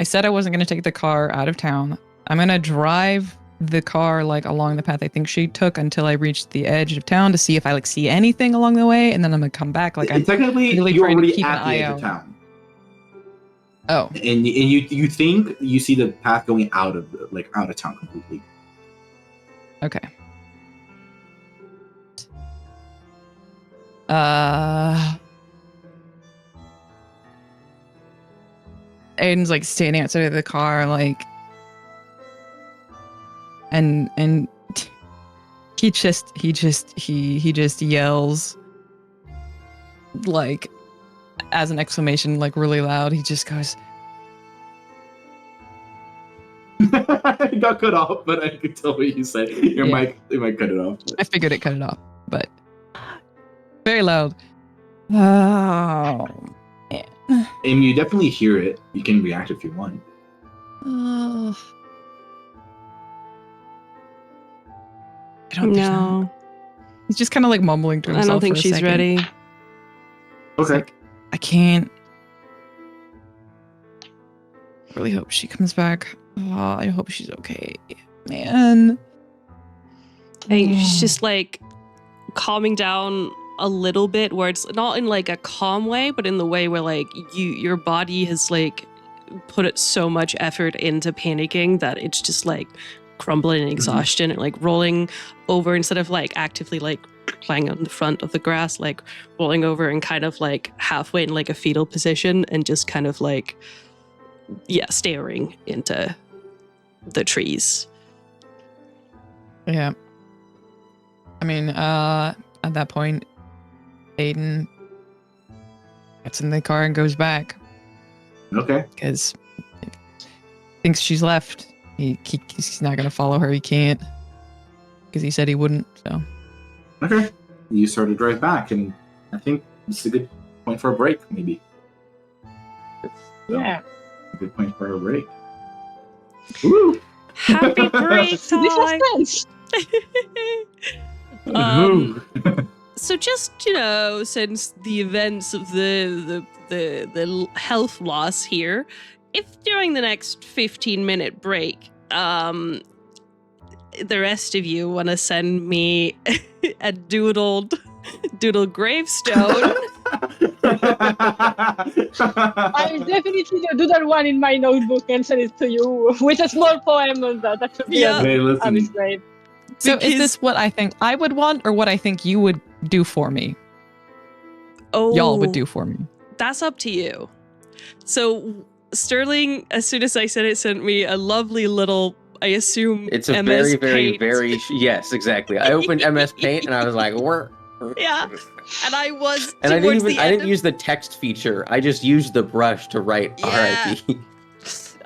said I wasn't going to take the car out of town. I'm going to drive the car like along the path I think she took until I reach the edge of town to see if I like see anything along the way, and then I'm going to come back. Like I'm technically really you're trying to already keep an at the eye edge out. of town. Oh, And you think you see the path going out of town completely. okay. Aiden's like standing outside of the car, like, and he just yells, like, as an exclamation, like really loud. He just goes, It got cut off, but I could tell what you said. It might cut it off. I figured it cut it off, but very loud. Oh, man. And you definitely hear it. You can react if you want. I don't think so. no, He's just kind of like mumbling to I himself. don't think for a she's second. ready. It's Okay. like, I can't. I really hope she comes back. Oh, I hope she's okay, man. Hey, she's just like calming down a little bit, where it's not in like a calm way, but in the way where like your body has like put it so much effort into panicking that it's just like crumbling in exhaustion and like rolling over instead of like actively like lying on the front of the grass, like rolling over and kind of like halfway in like a fetal position and just kind of like staring into the trees. Yeah. I mean, at that point, Aiden gets in the car and goes back Okay. because he thinks she's left. He's not going to follow her. He can't because he said he wouldn't. So. Okay. You start to drive back, and I think this is a good point for a break, maybe. Yeah. A good point for a break. Woo! Happy break This time! is tense. So just, since the events of the health loss here, if during the next 15-minute break, the rest of you want to send me a doodle gravestone, I'll definitely doodle one in my notebook and send it to you with a small poem on that. That would be Yeah. Hey, listen. great. So Because- is this what I think I would want or what I think you would do for me? y'all would do for me. That's up to you. So Sterling, as soon as I said it, sent me a lovely little, I assume, It's a MS very, Paint. very yes, exactly. I opened MS Paint and I was like, "We're." Yeah, and I was. And I didn't of, use the text feature. I just used the brush to write Yeah. RIP.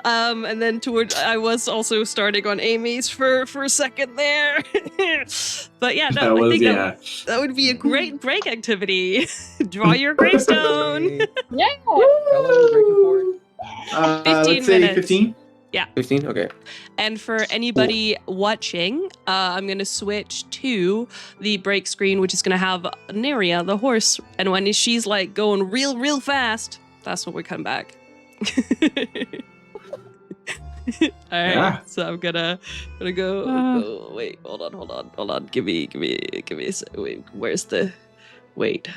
And then I was also starting on Amy's for a second there. But yeah, no, I think that would be a great break activity. Draw your gravestone. Yeah. Hello, breaking forward. 15 let's say minutes. 15. 15. Okay. And for anybody watching, I'm going to switch to the break screen, which is going to have Neria, the horse. And when she's like going real fast, that's when we come back. All right, Yeah. so I'm gonna go. Wait, hold on. Give me. Wait, where's the? Wait,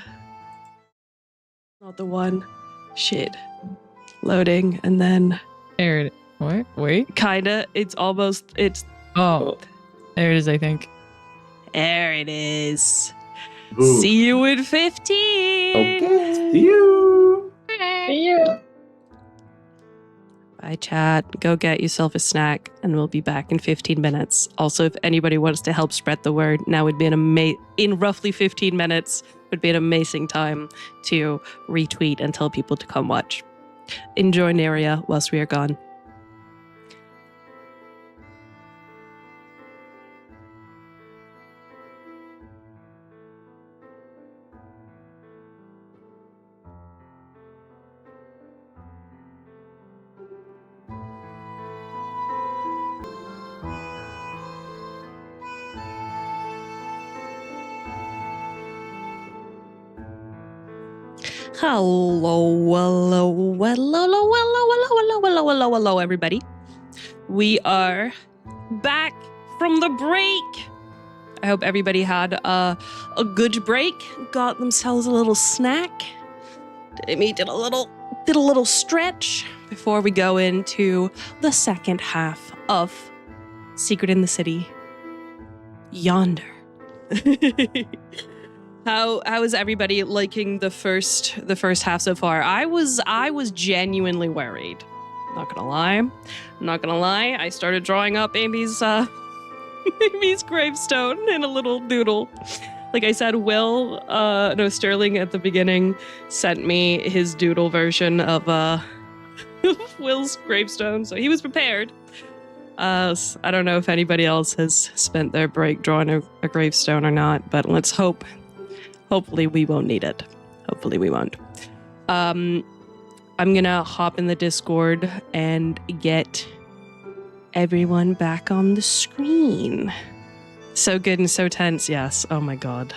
not the one. Shit, loading, and then There it. What? Wait. kinda. It's almost. It's Oh, there it is. I think. there. It is. Ooh. See you in 15. Okay. See you. See you. Bye, chat. Go get yourself a snack, and we'll be back in 15 minutes. Also, if anybody wants to help spread the word, now would be in roughly 15 minutes would be an amazing time to retweet and tell people to come watch. Enjoy Neria whilst we are gone. Hello, everybody. We are back from the break. I hope everybody had a good break, got themselves a little snack. Amy did a little stretch before we go into the second half of Secret in the City, Yonder. How is everybody liking the first half so far? I was genuinely worried. Not gonna lie. I started drawing up Amy's Amy's gravestone in a little doodle. Like I said, Sterling at the beginning sent me his doodle version of Will's gravestone, so he was prepared. I don't know if anybody else has spent their break drawing a gravestone or not, but let's hope. Hopefully we won't need it. Hopefully we won't. I'm gonna hop in the Discord and get everyone back on the screen. So good and so tense, yes. Oh my god.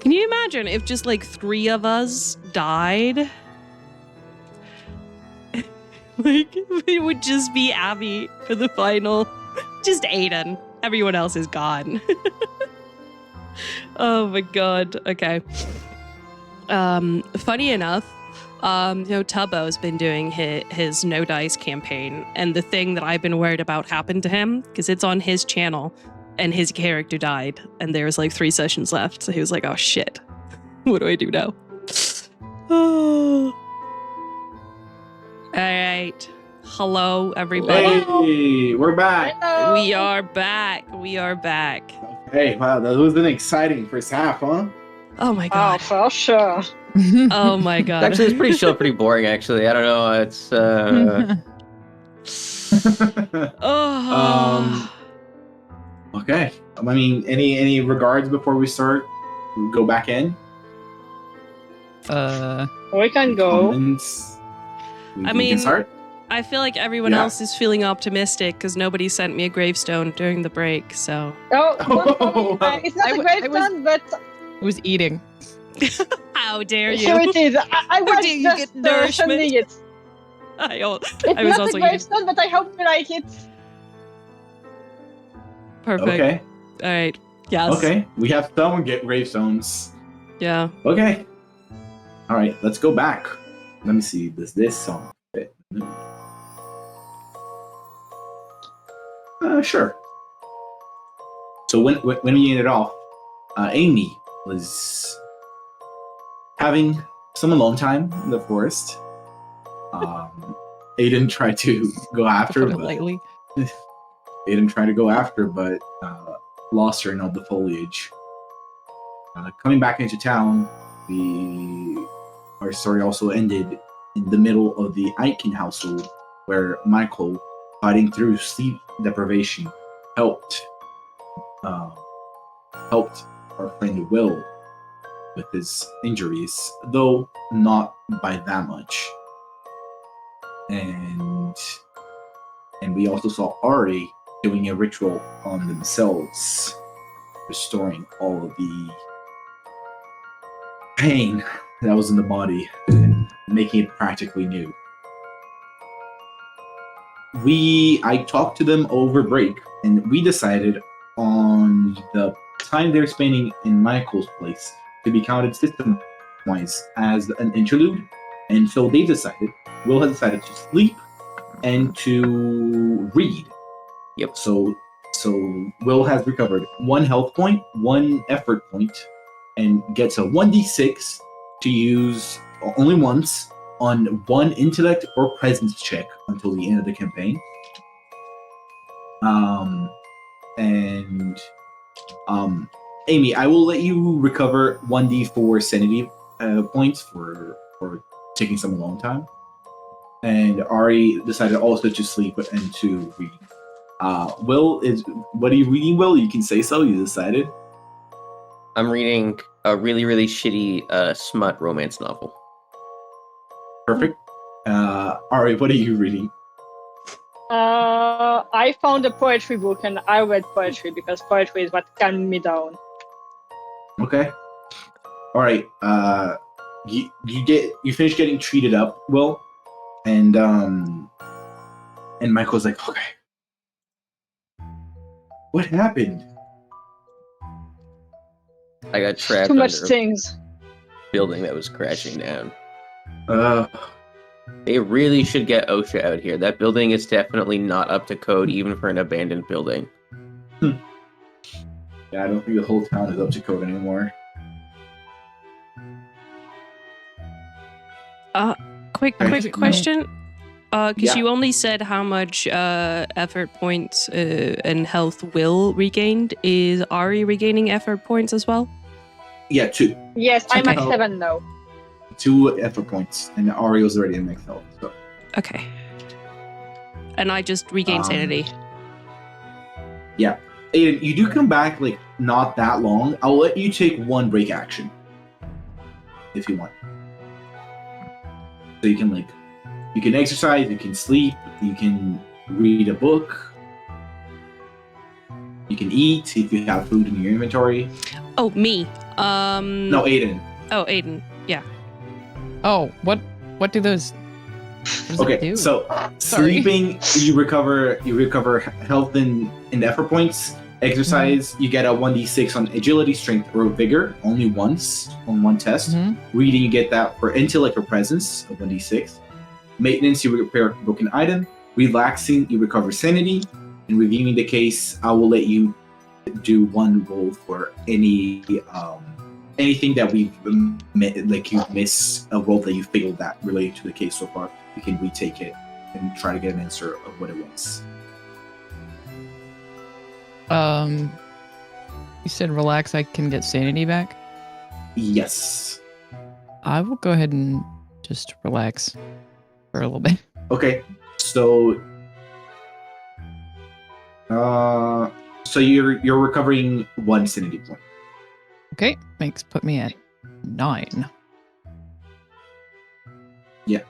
Can you imagine if just like 3 of us died? Like, it would just be Abby for the final. Just Aiden. Everyone else is gone. Oh my god. Okay. Funny enough, Tubbo's been doing his no dice campaign, and the thing that I've been worried about happened to him because it's on his channel, and his character died, and there was like 3 sessions left. So he was like, "Oh shit, what do I do now?" Oh. All right. Hello, everybody. Hey, we're back. Hello. We are back. Hey, wow, that was an exciting first half, huh? Oh my Oh, god. for sure. Oh my god. Actually, it's pretty chill, pretty boring. Actually, I don't know. It's Oh. Okay. I mean, any regards before we start? We go back in. We can go. Comments? I We mean- can start. I feel like everyone Yeah. else is feeling optimistic because nobody sent me a gravestone during the break. So Oh, Oh, wow. it's not I a was- gravestone, but was eating. how dare here you? it is. I was dare you just get nourishment? sending it. I It's was not also a eating. gravestone, but I hope you like it. Perfect. Okay. All right. Yes. Okay. We have someone get gravestones. Yeah. Okay. All right. Let's go back. Let me see. Does this song fit? Sure. So when we ended off, Amy was having some alone time in the forest. Aiden tried to go after, Put it but lightly. lost her in all the foliage. Coming back into town, our story also ended in the middle of the Aitken household, where Michael, fighting through sleep deprivation, helped our friend Will with his injuries, though not by that much. And we also saw Ari doing a ritual on themselves, restoring all of the pain that was in the body and making it practically new. I talked to them over break, and we decided on the time they're spending in Michael's place to be counted system-wise as an interlude. And so they decided, Will has decided to sleep and to read. Yep. So Will has recovered 1 health point, 1 effort point, and gets a 1d6 to use only once on 1 intellect or presence check until the end of the campaign. Amy, I will let you recover 1d4 sanity points for taking some alone time. And Ari decided also to sleep and to read. What are you reading, Will? You can say so. You decided. I'm reading a really, really shitty smut romance novel. Perfect. Ari, what are you reading? I found a poetry book and I read poetry because poetry is what calmed me down. Okay. All right. You finish getting treated up, Will, and Michael's like, okay, what happened? I got trapped Too much under things. a building that was crashing down. Uh, They really should get OSHA out here. That building is definitely not up to code, even for an abandoned building. Yeah, I don't think the whole town is up to code anymore. Quick Right. question. Because Yeah. you only said how much effort points and health Will regained. Is Ari regaining effort points as well? Yeah, 2. Yes, I'm at Okay. 7 now. 2 effort points, and Ariel's already in max health. So. Okay. And I just regained sanity. Yeah. Aiden, you do come back like not that long. I'll let you take 1 break action if you want. So you can exercise, you can sleep, you can read a book, you can eat if you have food in your inventory. Oh, me. No, Aiden. Oh, Aiden. Yeah. Oh, what do those? What does it do? So Sorry. sleeping, you recover health and effort points. Exercise, you get a 1d6 on agility, strength, or vigor, only once on 1 test. Reading, you get that for intellect or presence, a 1d6. Maintenance, you repair a broken item. Relaxing, you recover sanity. And reviewing the case, I will let you do 1 roll for anything that we've like you miss a roll that you failed that related to the case so far. You can retake it and try to get an answer of what it was. You said relax. I can get sanity back. Yes. I will go ahead and just relax for a little bit. Okay. So you're recovering 1 sanity point. Okay, put me at 9. Yeah.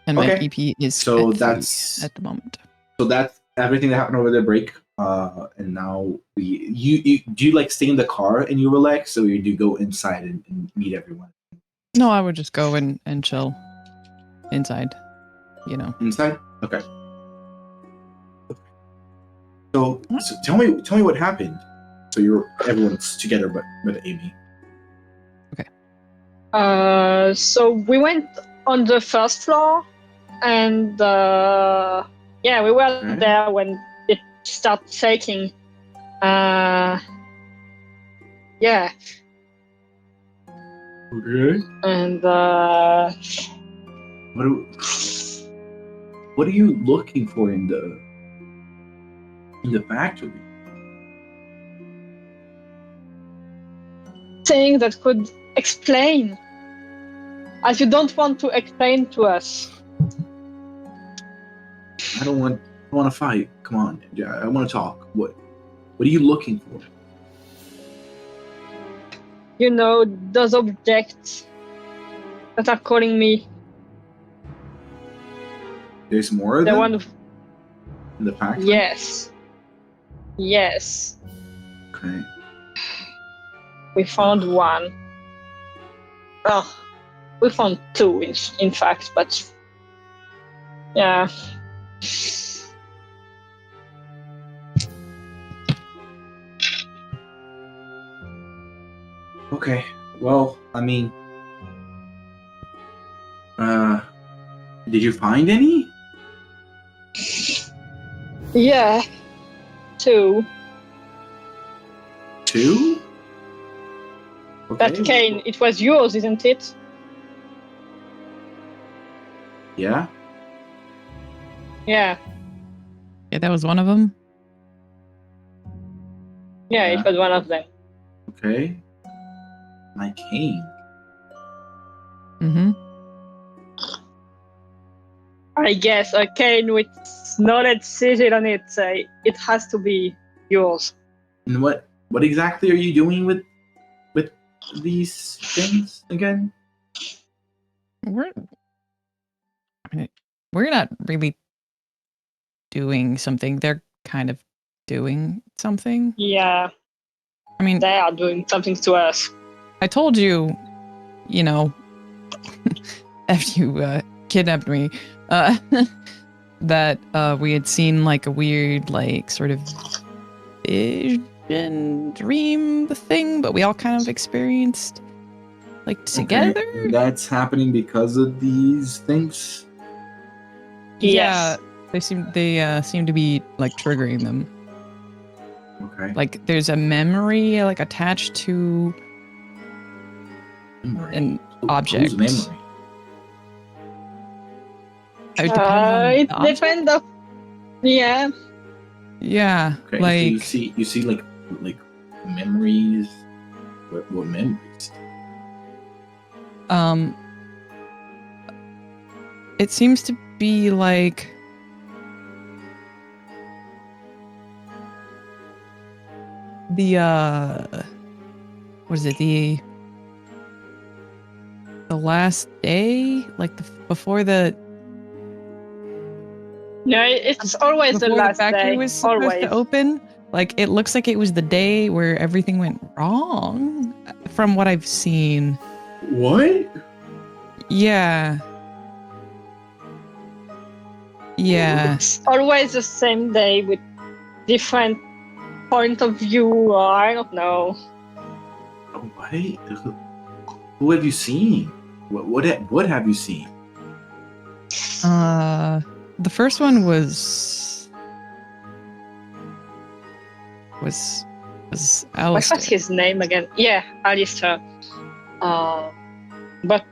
And my Okay. EP is So at 3 that's- at the moment. So that's everything that happened over the break. And now do you like stay in the car and you relax, or you do go inside and meet everyone? No, I would just go and chill inside. You know. Inside? Okay. So tell me what happened. So everyone's together but Amy. So we went on the first floor, and we were Right. there when it started shaking. Yeah. Okay. And What are you looking for in the factory? thing that could explain, as you don't want to explain to us. I don't want to fight. Come on, I want to talk. What are you looking for? You know, those objects that are calling me. There's more of The them one. in the factory. Yes. Yes. Okay. We found one. Oh, we found two, in fact, but yeah. Okay. Well, I mean, did you find any? Yeah. Two. Two? Okay. That cane, it was yours, isn't it? Yeah. Yeah. Yeah, that was one of them. Yeah, Yeah. it was one of them. Okay. My cane. Mm-hmm. I guess a cane with knowledge sigil on it. It has to be yours. And what exactly are you doing with these things again? We're not really doing something. They're kind of doing something. Yeah, I mean, they are doing something to us. I told you, you know, after you kidnapped me, that we had seen like a weird, like sort of vision, dream thing, but we all kind of experienced like together. Okay. That's happening because of these things. Yes. Yeah, they seem to be like triggering them. Okay. Like there's a memory like attached to Memory. an Whose object. memory? It depends on It the object. depends on. Yeah. Yeah, Okay. like So you see like memories. What memories? it seems to be like the what is it, the last day, like before the No, it's always the before last factory day. was supposed Always. to open. Like it looks like it was the day where everything went wrong from what I've seen. What? Yeah. Yeah. It's always the same day with different point of view, or I don't know. What? Who have you seen? What have you seen? The first one was What Alistair. was his name again? Yeah, Alistair. But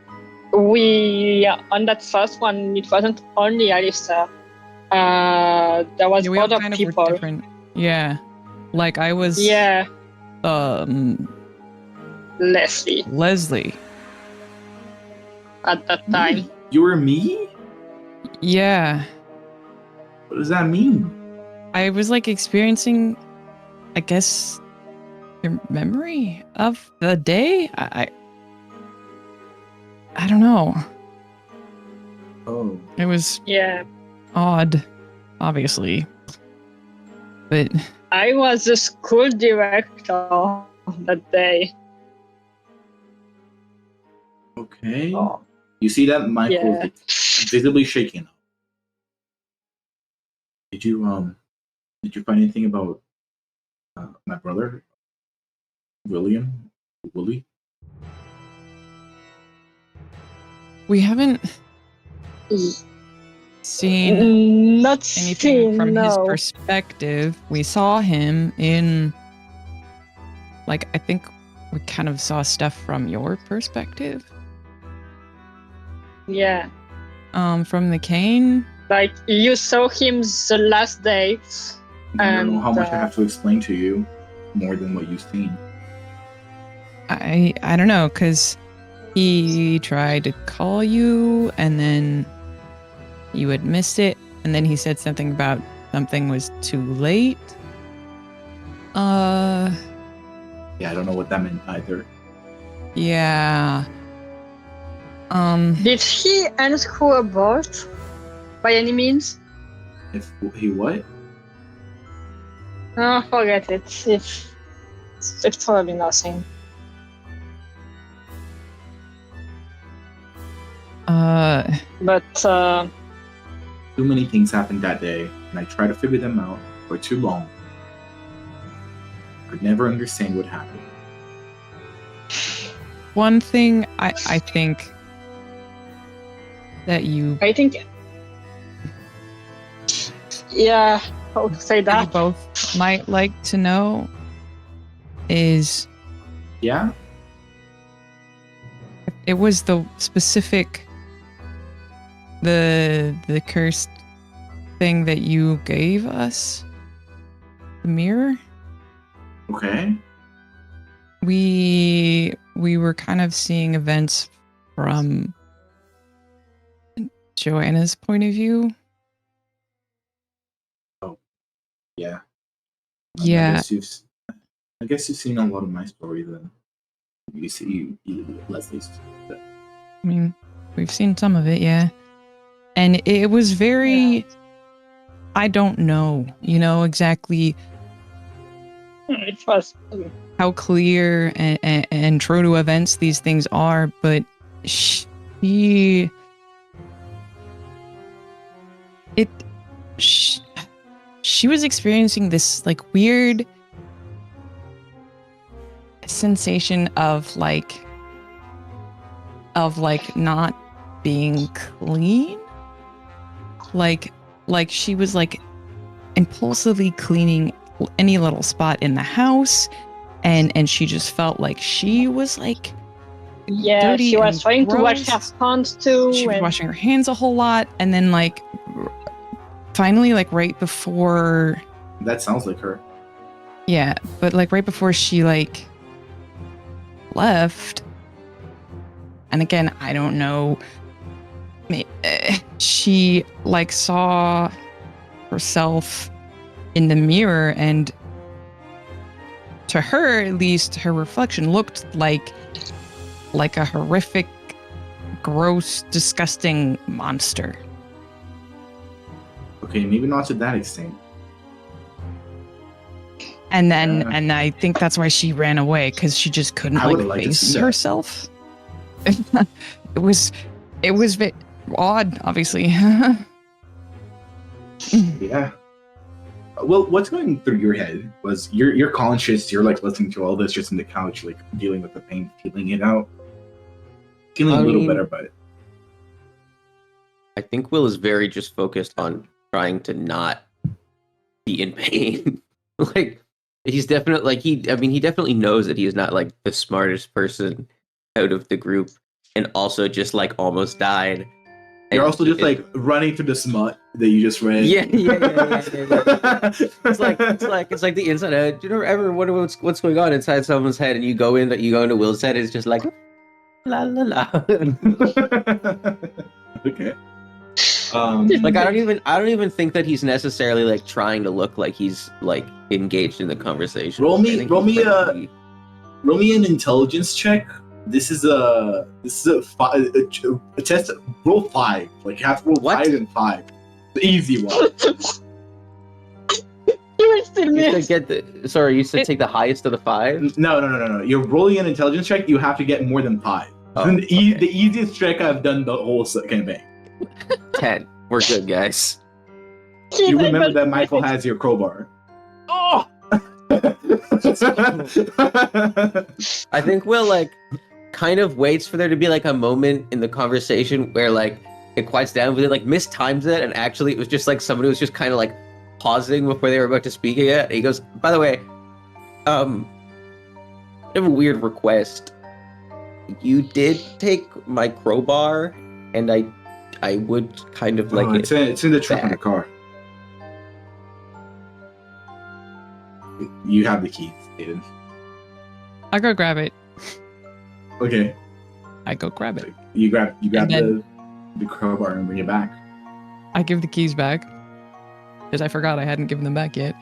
we on that first one, it wasn't only Alistair. There was Yeah, we all other kind of were people. different. Yeah. Like I was Yeah, Leslie. at that time. You were me? Yeah. What does that mean? I was like experiencing, I guess, your memory of the day. I don't know. Oh. It was Yeah, odd, obviously. But I was the school director that day. Okay. Oh. You see that Michael Yeah. is visibly shaking. Did you find anything about my brother, Willie? we haven't seen Not anything seen, from his no. perspective. We saw him in, like, I think we kind of saw stuff from your perspective. Yeah. From the cane. Like, you saw him the last day. I don't know how much I And, have to explain to you more than what you've seen. I don't know, because he tried to call you, and then you had missed it, and then he said something about something was too late. Yeah, I don't know what that meant either. Yeah. did he unscrew a bolt by any means? If he what? Oh, forget it. It's probably nothing. But Too many things happened that day, and I tried to figure them out for too long. I could never understand what happened. One thing I think that you I think, yeah, how to say you that? both might like to know is Yeah? it was the specific the cursed thing that you gave us, the mirror. Okay. We were kind of seeing events from Joanna's point of view. Yeah. Yeah. I guess you've seen a lot of my story then. You see Leslie's. I mean, we've seen some of it, yeah. And it was very, Yeah. I don't know, exactly It was. how clear and true to events these things are, but she was experiencing this like weird sensation of not being clean, like she was like impulsively cleaning any little spot in the house, and she just felt like she was like Yeah, dirty she was and trying to wash her gross. hands too. She was and- washing her hands a whole lot, and then like finally, like right before, That sounds like her. yeah, but like right before she like left, and again, I don't know, she like saw herself in the mirror, and to her at least, her reflection looked like a horrific, gross, disgusting monster. Okay, maybe not to that extent. And then, Yeah. and I think that's why she ran away, because she just couldn't I like would've liked to face see that. herself. it was odd, obviously. Yeah. Well, what's going through your head was you're conscious, you're like listening to all this just on the couch, like dealing with the pain, feeling it out. Feeling a little better about it. I think Will is very just focused on trying to not be in pain. Like he's definitely like he definitely knows that he is not like the smartest person out of the group, and also just like almost died. You're And also just like running through the smut that you just read. yeah. It's like the inside out. Do you ever wonder what's going on inside someone's head, and you go into Will's head, it's just like la la la. Okay. Like I don't even think that he's necessarily like trying to look like he's like engaged in the conversation. Roll me I think he's probably- roll me an intelligence check. This is a test. Roll 5. Like you have to roll What? 5 and 5. The easy one. You will still You miss. said you said take the highest of the 5. No. You're rolling an intelligence check. You have to get more than 5. Oh, the okay. easiest check I've done the whole campaign. 10. We're good, guys. You remember that Michael has your crowbar. Oh, I think Will like kind of waits for there to be like a moment in the conversation where like it quiets down, but it like mistimes it, and actually it was just like somebody was just kind of like pausing before they were about to speak again. And he goes, "By the way, have a weird request. You did take my crowbar, and I would kind of like it. It's in the trunk of the back. car. You have the keys, Aiden. I go grab it. Okay. I go grab it. You grab then- the crowbar and bring it back. I give the keys back because I forgot I hadn't given them back yet.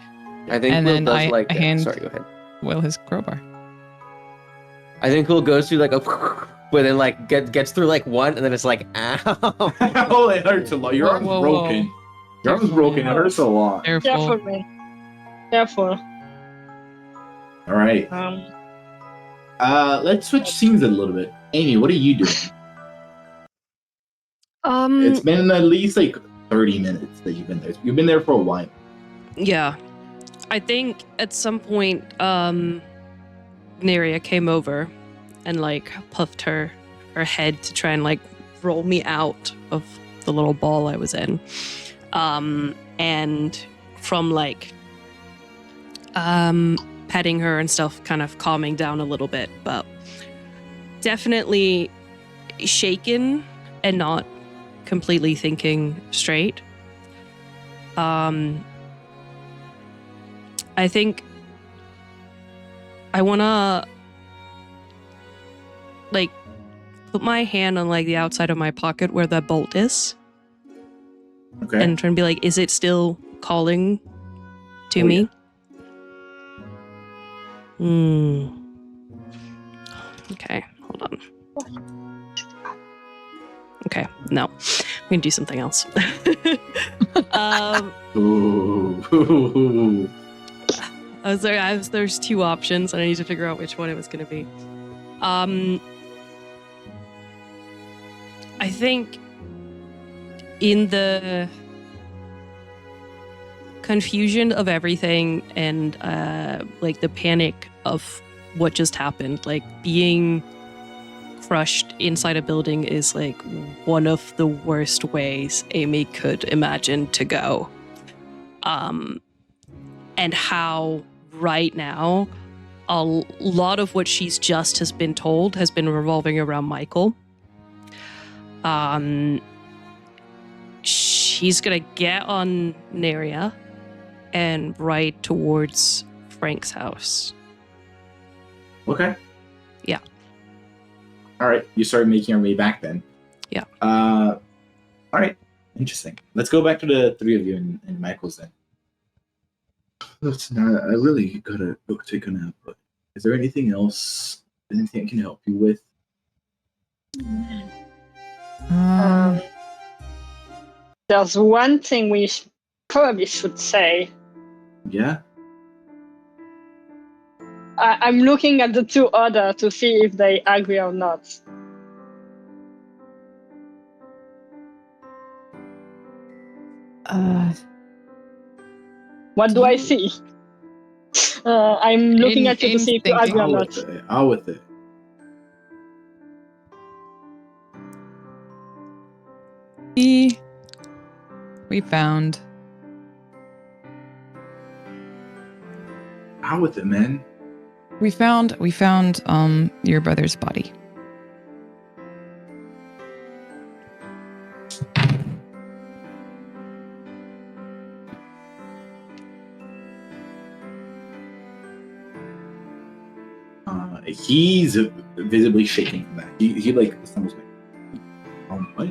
I think And Will then does I like that. hand- Sorry, go ahead. Will his crowbar. I think Will goes through like a, but then like gets through like one, and then it's like, ow. Oh, it hurts a lot. Your arm's Whoa. broken. Your arm's Careful, broken. It man. hurts a lot. Careful. Careful, man. Careful. All right. Let's switch scenes a little bit. Amy, what are you doing? It's been at least like 30 minutes that you've been there. You've been there for a while. Yeah. I think at some point, Neria came over and like puffed her head to try and like roll me out of the little ball I was in. And from like petting her and stuff, kind of calming down a little bit, but definitely shaken and not completely thinking straight. I think I wanna like put my hand on like the outside of my pocket where that bolt is, Okay. and try and be like, is it still calling to Oh, me? Okay, hold on. Okay, no. I'm gonna do something else. Ooh. There's two options, and I need to figure out which one it was gonna be. I think in the confusion of everything and like the panic of what just happened, like being crushed inside a building is like one of the worst ways Amy could imagine to go. And how right now a lot of what she's just has been told has been revolving around Michael. She's gonna get on Neria and ride towards Frank's house. Okay. Yeah. All right. You started making your way back then. Yeah. All right. Interesting. Let's go back to the three of you and Michael's then. Listen, I really gotta go take a nap, but is there anything else? Anything I can help you with? There's one thing we probably should say. Yeah. I'm looking at the two other to see if they agree or not. What do I see? I'm looking at you to see if you agree or not. Out with it. We found. Out with it, man. We found your brother's body. He's visibly shaking from that. He like stumbles back. What?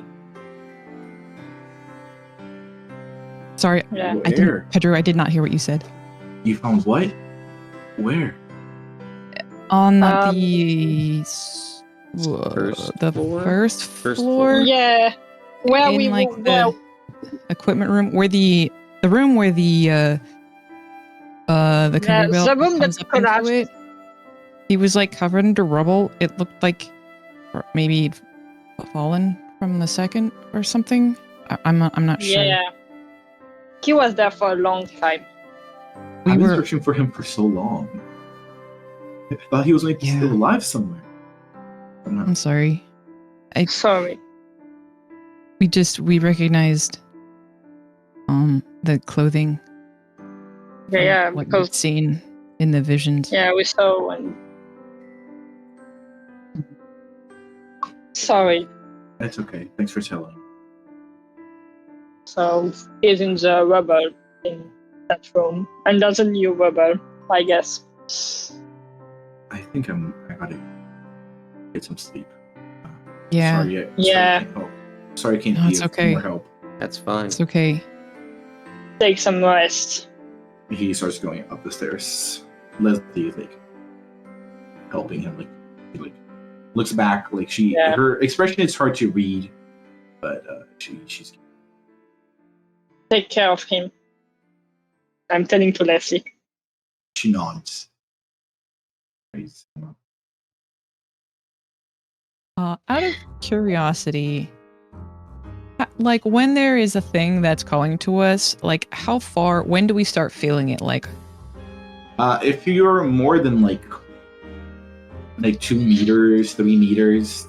Sorry, Yeah. Where? Pedro, I did not hear what you said. You found what? Where? On Um, the floor? first First floor. floor? Yeah, where in we like were. the equipment room, where the room where the conveyor belt the room comes that up into collapsed. it. He was like covered under rubble. It looked like maybe he'd fallen from the second or something. I'm not sure. Yeah, he was there for a long time. We I've been were searching for him for so long. I thought he was maybe Yeah. still alive somewhere. I'm sorry. Sorry. We recognized the clothing. Yeah, what because we'd seen in the visions. yeah, we saw when Sorry. That's okay. Thanks for telling. So he's in the rubble in that room, and there's a new rubble, I guess. I think I gotta get some sleep. Yeah. Sorry, Yeah. I can't help. Sorry, I can't No, be it's of okay. more help. That's fine. It's okay. Take some rest. He starts going up the stairs. Leslie is like helping him, like he like looks back, like Yeah. her expression is hard to read, but she's Take care of him. I'm telling to Leslie. she nods. Out of curiosity, like when there is a thing that's calling to us, like how far, when do we start feeling it? Like, If you're more than like 2 meters, 3 meters,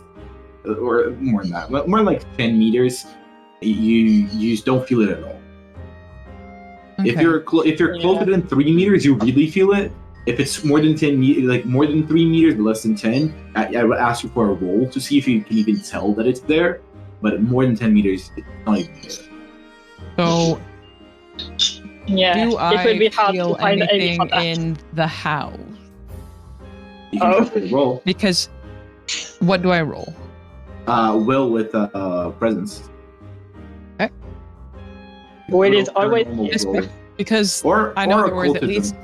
or more than that, more like 10 meters, you just don't feel it at all. If okay. you're closer than 3 meters, you really feel it. If it's more than 10 meters, like more than 3 meters, but less than 10, I would ask you for a roll to see if you can even tell that it's there. But more than 10 meters, it's not even there. So, Yeah. do It will be I hard feel to find any anything for that. in the house? You can try to roll. Because, what do I roll? Will with presence. Will is always Normal Yes, roll. Because Or I know or there was at occultism. least.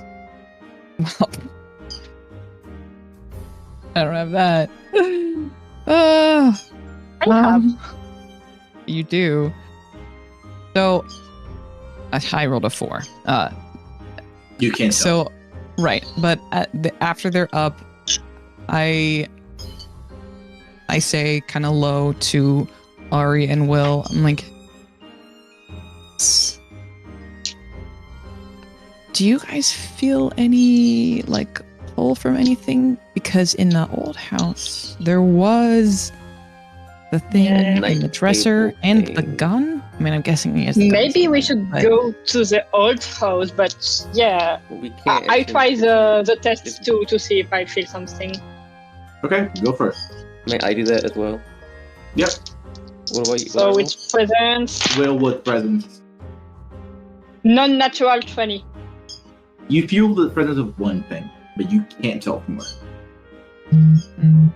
I don't have that. I have. You do. So, I rolled a 4. You can't tell. So, right, but after they're up, I say kind of low to Ari and Will. I'm like, do you guys feel any like pull from anything? Because in the old house there was the thing Yeah. in the dresser Table and the thing. gun. I mean, I'm guessing he has. The Maybe gun, we should but- go to the old house, but yeah, Well, we can't. I try the test too to see if I feel something. Okay, go for it. May I do that as well? Yep. What about you? So it's presence, Will with presence. non-natural 20. You feel the presence of one thing, but you can't tell from where. Mm.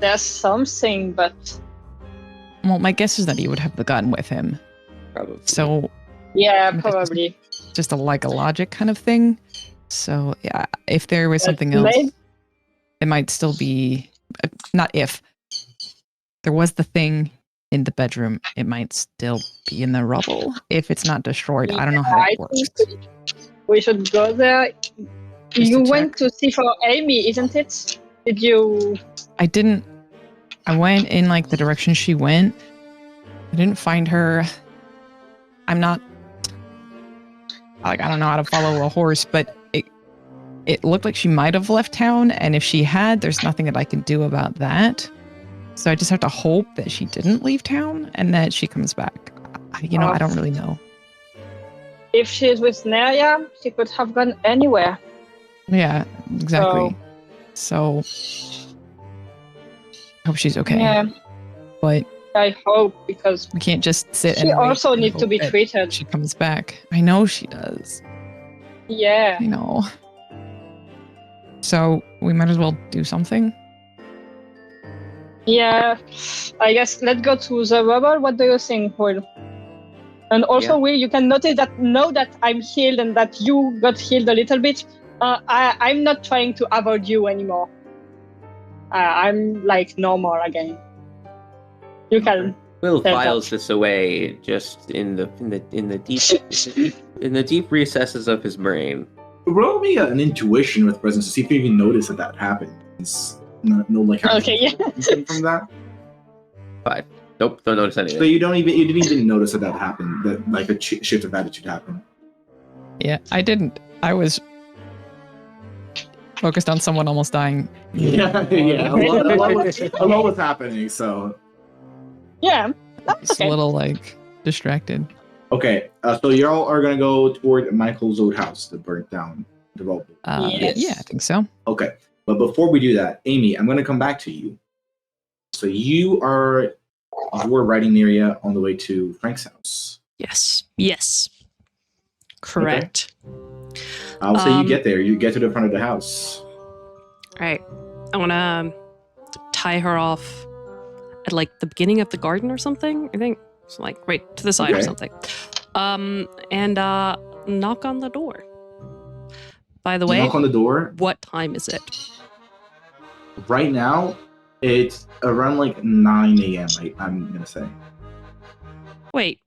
There's something, but Well, my guess is that he would have the gun with him. Probably. So yeah, Because- probably. just a logic kind of thing. So yeah, if there was But something else, maybe- it might still be not if there was the thing in the bedroom, it might still be in the rubble if it's not destroyed. I don't know how I it works. think we should go there. to You check. went to see for Amy, isn't it? Did you? I didn't. I went in like the direction she went. I didn't find her. I'm not like I don't know how to follow a horse, but it looked like she might have left town, and if she had, there's nothing that I can do about that. So I just have to hope that she didn't leave town and that she comes back. I don't really know. If she's with Neria, she could have gone anywhere. Yeah, exactly. So I hope she's okay. Yeah, But I hope, because we can't just sit she and wait also and needs to hope be that treated. she comes back. I know she does. Yeah. I know. So we might as well do something. Yeah, I guess let's go to the rubble. What do you think, Will? And also, Will, you can notice that now that I'm healed and that you got healed a little bit, I'm not trying to avoid you anymore. I'm like normal again. You can. Will Tell files that. this away just in the deep recesses of his brain. Roll me an intuition with presence to see if you even notice that happened. It's no like Okay, yeah. anything from that. 5. Nope, don't notice anything. So you didn't even notice that happened. That like a shift of attitude happened. Yeah, I didn't. I was focused on someone almost dying. Yeah. A lot was happening. So Yeah. Just a little like distracted. okay, so y'all are gonna go toward Michael's old house that burnt down the rubble. Yes. Yeah, I think so. Okay. But before we do that, Amy, I'm going to come back to you. So you were riding area on the way to Frank's house. Yes. Correct. Okay. I'll say you get there. You get to the front of the house. Right. I want to tie her off at like the beginning of the garden or something. I think so, like right to the side or something. And knock on the door. By the way, knock on the door. What time is it? Right now, it's around like 9 a.m. I'm gonna say. Wait.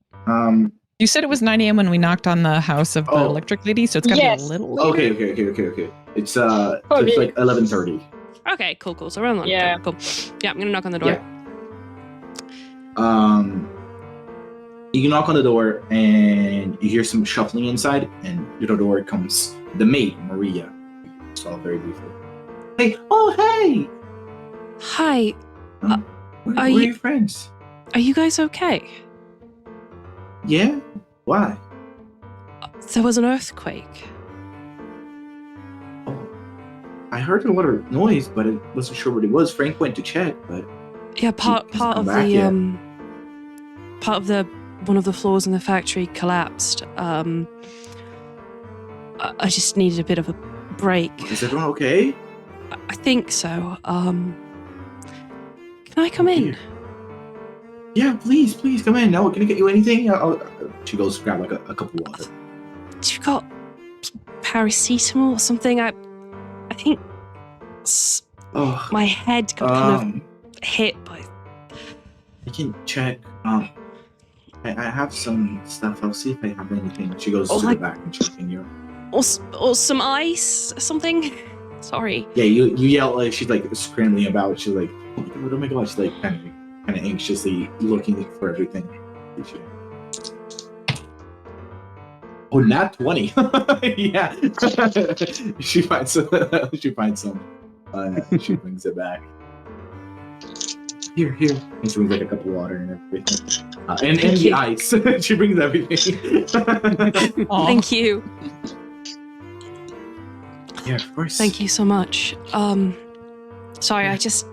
You said it was 9 a.m. when we knocked on the house of the electric lady, so it's gotta be a little later. Okay. It's like 11:30. Okay, cool. So around 11:30. Cool. Yeah, I'm gonna knock on the door. Yeah. You knock on the door and you hear some shuffling inside, and to the door comes the maid, Maria. Saw very briefly. Hey! Oh, hey! Hi. Where are your friends? Are you guys okay? Yeah? Why? There was an earthquake. Oh, I heard a lot of noise, but I wasn't sure what it was. Frank went to check, but yeah, part of the one of the floors in the factory collapsed. I just needed a bit of a break. Is everyone okay? I think so. Can I come in? Yeah, please come in. No, can I get you anything? She goes to grab like a cup of water. You got paracetamol or something? I think my head got kind of hit by. I can check. I have some stuff. I'll see if I have anything. She goes to the back and checking you. Or some ice, something. Sorry. Yeah, you yell. Like, she's like scrambling about. She's like, oh my god. She's like kind of anxiously looking for everything. Oh, not 20. Yeah. She finds some. She brings it back. Here. And she brings like a cup of water and everything. And the ice. She brings everything. Thank you. Yeah, of course. Thank you so much. Sorry, I just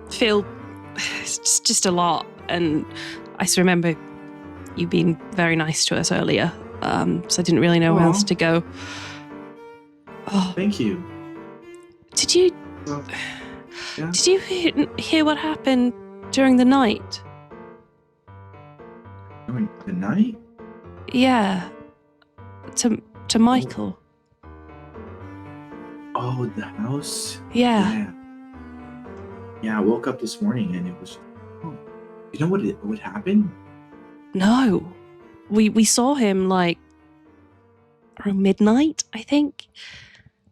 feel it's just a lot, and I just remember you being very nice to us earlier. So I didn't really know where else to go. Oh, thank you. Did you? Yeah. Did you hear what happened during the night? During the night? Yeah. To Michael. Oh, the house? Yeah. Yeah, I woke up this morning and it was... Oh, you know what happened? No. We saw him like around midnight, I think.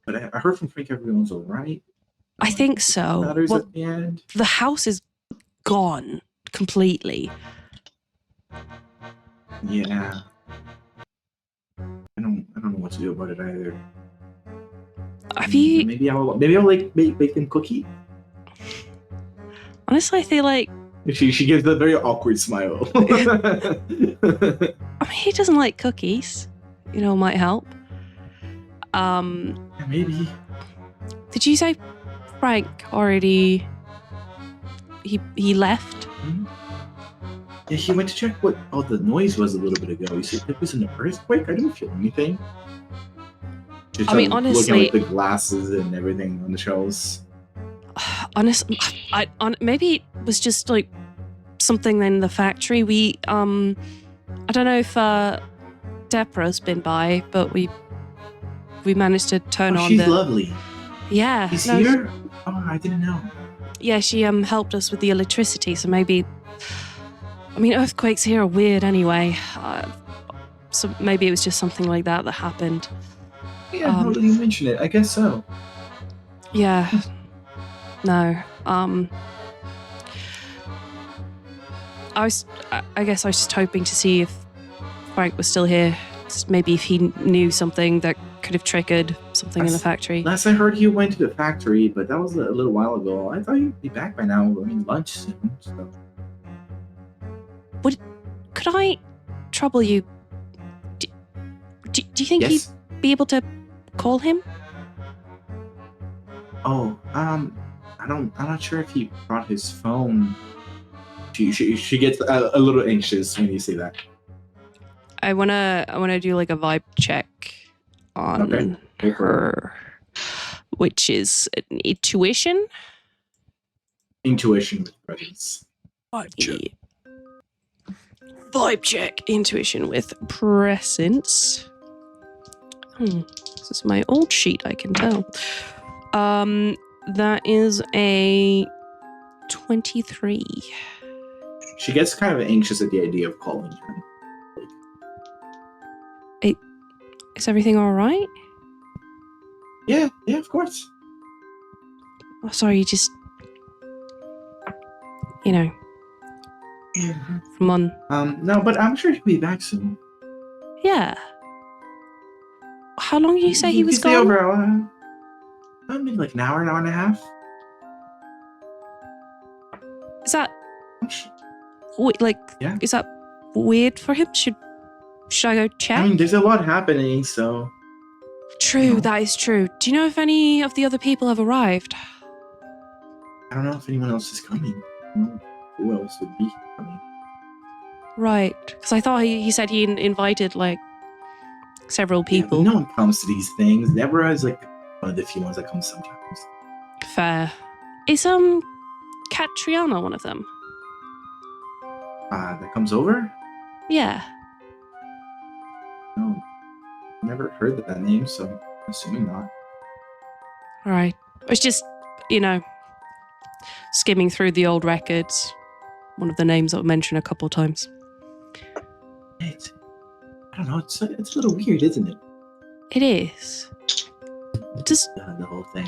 But I heard from Frank everyone's alright. I think so. Matters at the end. The house is gone completely. Yeah. I don't know what to do about it either. Have you? Maybe I'll like bake them cookie. Honestly, I feel like she gives a very awkward smile. I mean, he doesn't like cookies. Might help. Yeah, maybe. Did you say Frank already? He left. Mm-hmm. Yeah, he went to check what the noise was a little bit ago. He said it was an earthquake. I didn't feel anything. Just honestly, looking at the glasses and everything on the shelves. Honestly, maybe it was just like something in the factory. We I don't know if Deborah's been by, but we managed to turn on she's lovely. Yeah. She's here? Oh, I didn't know. Yeah, she helped us with the electricity, so maybe... I mean, earthquakes here are weird anyway. So maybe it was just something like that happened. Yeah, now that you mention it, I guess so. Yeah. No. I guess I was just hoping to see if Frank was still here. Maybe if he knew something that could have triggered something in the factory. Last I heard, he went to the factory, but that was a little while ago. I thought he'd be back by now. I mean, lunch soon, so... Could I trouble you? Do you think Yes? you'd be able to call him? Oh, I'm not sure if he brought his phone. She gets a little anxious when you say that. I wanna do like a vibe check on Okay, go for her, which is an intuition. Intuition with presence. Vibe check. Intuition with presence. This is my old sheet, I can tell. That is a 23. She gets kind of anxious at the idea of calling him. Is everything all right? Yeah, of course. Oh, sorry, just you know, from on. No, but I'm sure he'll be back soon. Yeah. How long did you say he was stay gone? over maybe like an hour and a half. Is that Yeah. Is that weird for him? Should I go check? I mean, there's a lot happening, so. True, No. that is true. Do you know if any of the other people have arrived? I don't know if anyone else is coming. I don't know who else would be coming. Right, because I thought he said he invited like several Yeah, but people. no one comes to these things. Deborah is like one of the few ones that comes sometimes. Fair. Is Catriona one of them? That comes over? Yeah. No, never heard that name, so I'm assuming not. All right. It's just, skimming through the old records. One of the names I've mentioned a couple times. I don't know. It's a little weird, isn't it? It is. Does The whole thing.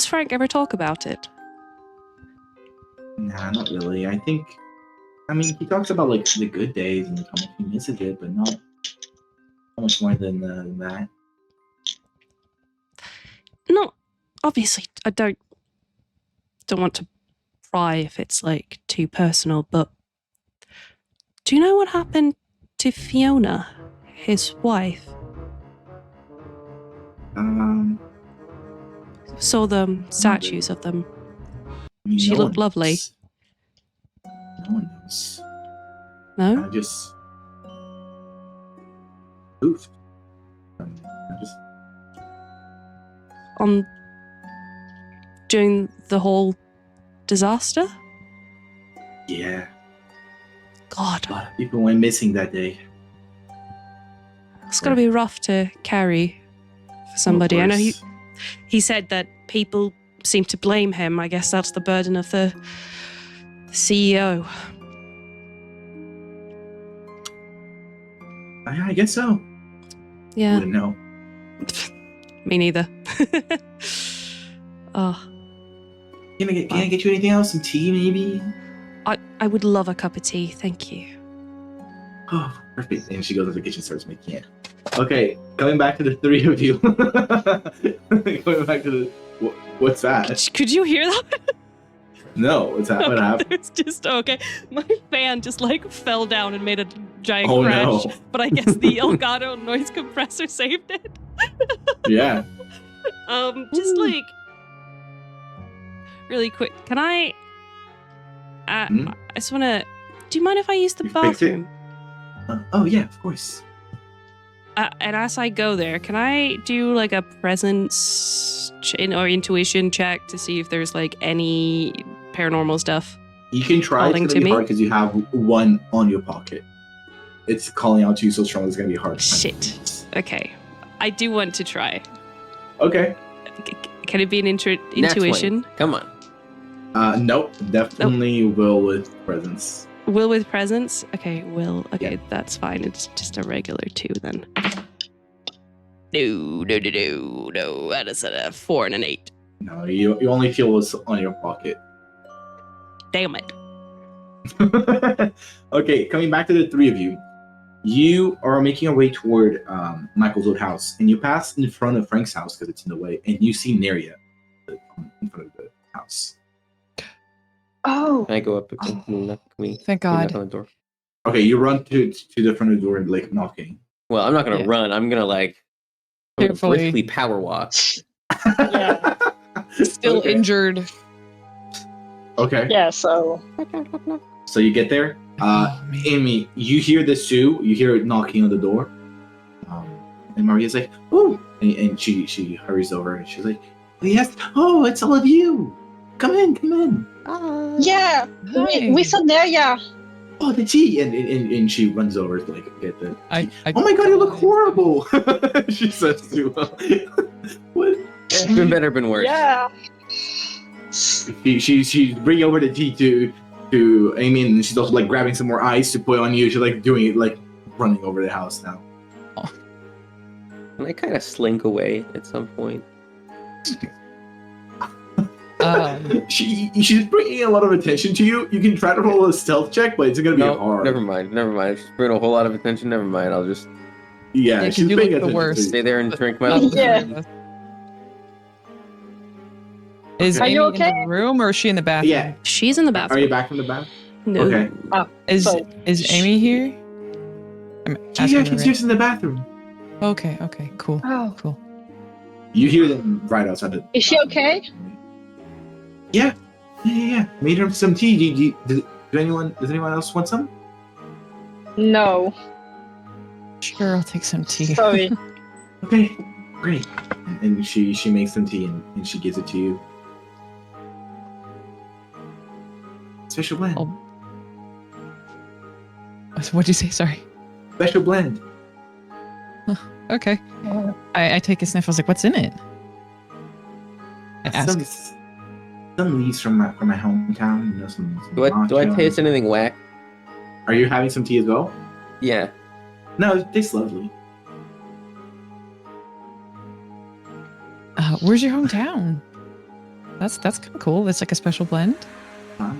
Frank ever talk about it? Nah, not really. I mean, he talks about like the good days and how much he misses it, but not how much more than that. No, obviously, I don't want to pry if it's like too personal, but do you know what happened to Fiona, his wife? Saw the statues of them. I mean, She no looked one lovely. knows. No one knows. No? I just moved. I just During the whole disaster? yeah. God, A lot of people went missing that day. it's gotta be rough to carry for somebody. I know he said that people seem to blame him. I guess that's the burden of the CEO. I guess so. Yeah, Wouldn't know. me neither. Oh, Can I get you anything else? Some tea, maybe? I would love a cup of tea, thank you. Oh, perfect. And she goes to the kitchen, starts making it. Okay, coming back to the three of you. Going back to the what's that? Could you hear that? No, what's that? What happened? It's just okay. My fan just like fell down and made a giant Oh, crash. no. But I guess the Elgato noise compressor saved it. Yeah. Just like really quick. Can I? I just wanna. Do you mind if I use the You fixed it? bathroom? Oh yeah, of course. And as I go there, can I do like a presence or intuition check to see if there's like any paranormal stuff? You can try. Calling It's to gonna be me? hard because you have one on your pocket. It's calling out to you so strong. It's gonna be hard. Shit. Okay, I do want to try. Okay. Can it be an Nat 20. intuition? Come on. Nope. Definitely will with presence. Will with presence? Okay, will. Okay, Yeah. that's fine. It's just a regular 2 then. No. That is a 4 and an 8. No, you only feel what's on your pocket. Damn it. Okay, coming back to the three of you. You are making your way toward Michael's old house, and you pass in front of Frank's house because it's in the way, and you see Neria in front of the house. Oh, Can I go up? Can we Thank knock God. on the door? Okay, you run to the front of the door and like knocking. Well, I'm not gonna Yeah. run. I'm gonna like Carefully. briskly power walk Yeah. Still Okay. injured. Okay. Yeah, so So you get there. Oh, man. Amy, you hear this too. You hear it knocking on the door. And Maria's like, "Oh!" And she hurries over and she's like, "Yes, oh, it's all of you. Come in, come in. yeah, we Hi. saw there, yeah. Oh, the tea!" And she runs over to like get the. I Oh my god, you look horrible! She says to what? It's been better, been worse. Yeah. She bringing over the tea to Amy, and she's also like grabbing some more ice to put on you. She's like doing it like running over the house now. And I kind of slink away at some point. She's bringing a lot of attention to you. You can try to roll a stealth check, but it's gonna be hard. Never mind. She's bringing a whole lot of attention. Never mind. I'll just Yeah, she's you paying look the attention worst. to you. stay there and drink my. Yeah. Is Are Amy you in okay? the room or is she in the bathroom? Yeah. She's in the Are bathroom. you back from the bath? No. Okay. Is So- Amy here? I'm asking Yeah, her, she's right? just in the bathroom. Okay, cool. Oh, Cool. You hear them right outside the. is she okay? Yeah. Made her some tea. Does anyone else want some? No, Sure, I'll take some tea. sorry. Okay, great. And she makes some tea and she gives it to you. Special blend. Oh. What'd you say? Sorry. Special blend. Okay. I take a sniff. I was like, what's in it? I ask. Some leaves from my hometown. You know, some Do I matcha. taste anything whack? Are you having some tea as well? Yeah. No, it tastes lovely. Where's your hometown? That's kind of cool. That's like a special blend.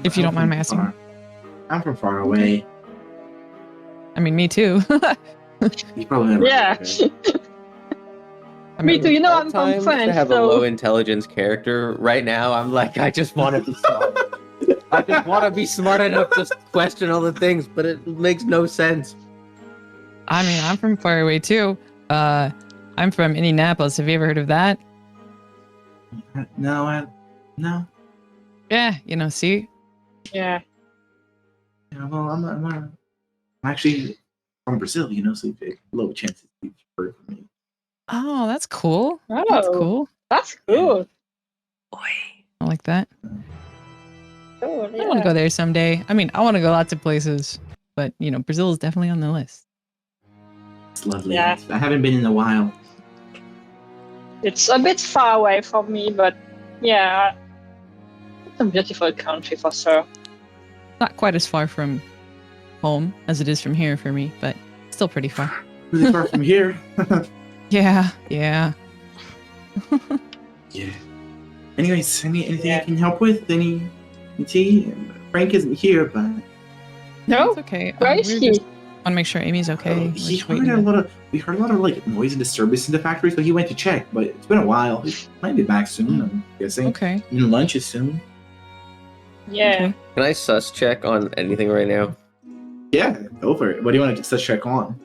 If you don't mind my asking. I'm from far away. I mean, me too. You probably never. Yeah. I Me mean, too. You know, All I'm from times France, to have a so low intelligence character. Right now, I'm like, I just want to be smart. I just want to be smart enough to question all the things, but it makes no sense. I mean, I'm from far away too. I'm from Indianapolis. Have you ever heard of that? No. Yeah, see? yeah. Yeah, well, I'm actually from Brazil, so you have low chances to heard from me. Oh, that's cool. Oh, That's cool. That's cool. I like that. Cool. I want to go there someday. I mean, I want to go lots of places, but Brazil is definitely on the list. It's lovely. Yeah. I haven't been in a while. It's a bit far away from me, but yeah, it's a beautiful country for sure. Not quite as far from home as it is from here for me, but still pretty far. Really far from here. Yeah. Yeah. Anyways, anything I can help with? Any tea? Frank isn't here, but No, It's okay. where We is were he? just want to make sure Amy's okay. We're he just heard waiting a to- lot of. We heard a lot of like noise and disturbance in the factory, so he went to check. But it's been a while. He might be back soon. I'm guessing. Okay. And lunch is soon. Yeah. Okay. Can I sus check on anything right now? Yeah, go for it. What do you want to just check on?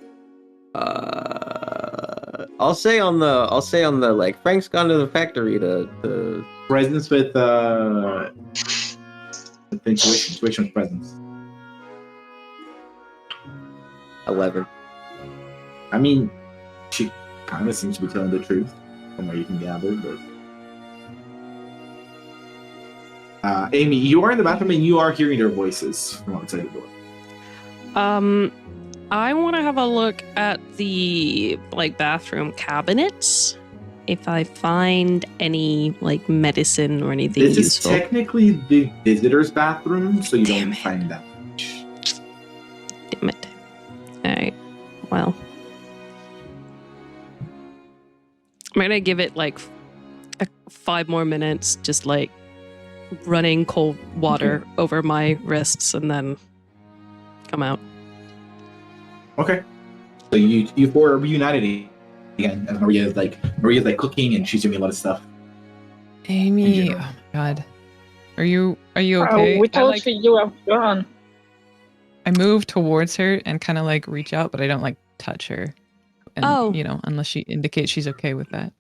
I'll say on the like Frank's gone to the factory to Presence with intuition with presence. 11. I mean, she kind of seems to be telling the truth from what you can gather, but. Amy, you are in the bathroom and you are hearing their voices from outside the door. I want to have a look at the bathroom cabinets. If I find any medicine or anything This is useful. technically the visitor's bathroom, so you Damn don't it. find that much. Damn it. Alright. Well. I'm gonna give it 5 more minutes, just running cold water over my wrists and then come out. Okay. So you four are reunited again, and Maria's cooking and she's doing a lot of stuff. Amy, general. oh my god. Are you okay? We I, told you were gone. I move towards her and kind of reach out, but I don't touch her. And, Oh. unless she indicates she's okay with that.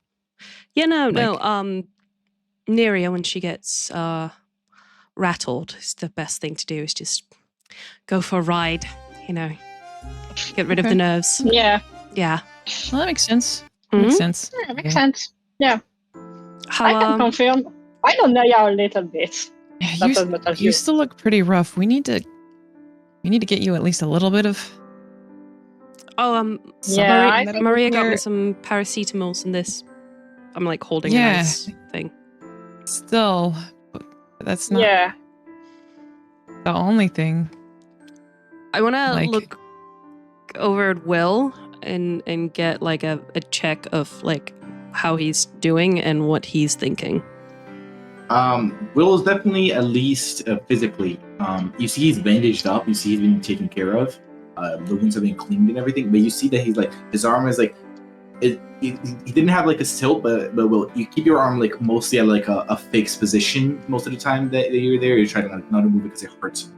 Yeah, no. Like- Neria, when she gets rattled, is the best thing to do is just go for a ride, get rid of the Okay. nerves. Yeah, Yeah. Well, that makes sense. Mhm. Makes sense. yeah, makes sense. Yeah, How, I can confirm. I know Naya a little bit. Yeah, Not as much as you you. still look pretty rough. We need to get you at least a little bit of. Yeah, I think Maria got me we're- some paracetamols in this. I'm like holding Yeah. a nice thing. Still, but that's not yeah. the only thing. I want to Like- look over at Will and get like a check of like how he's doing and what he's thinking. Will is definitely at least physically. You see he's bandaged up. You see he's been taken care of. The wounds have been cleaned and everything. But you see that he's like his arm is like he didn't have like a tilt, but Will, you keep your arm like mostly at like a fixed position most of the time that you're there. You're trying to like not to move it because it hurts.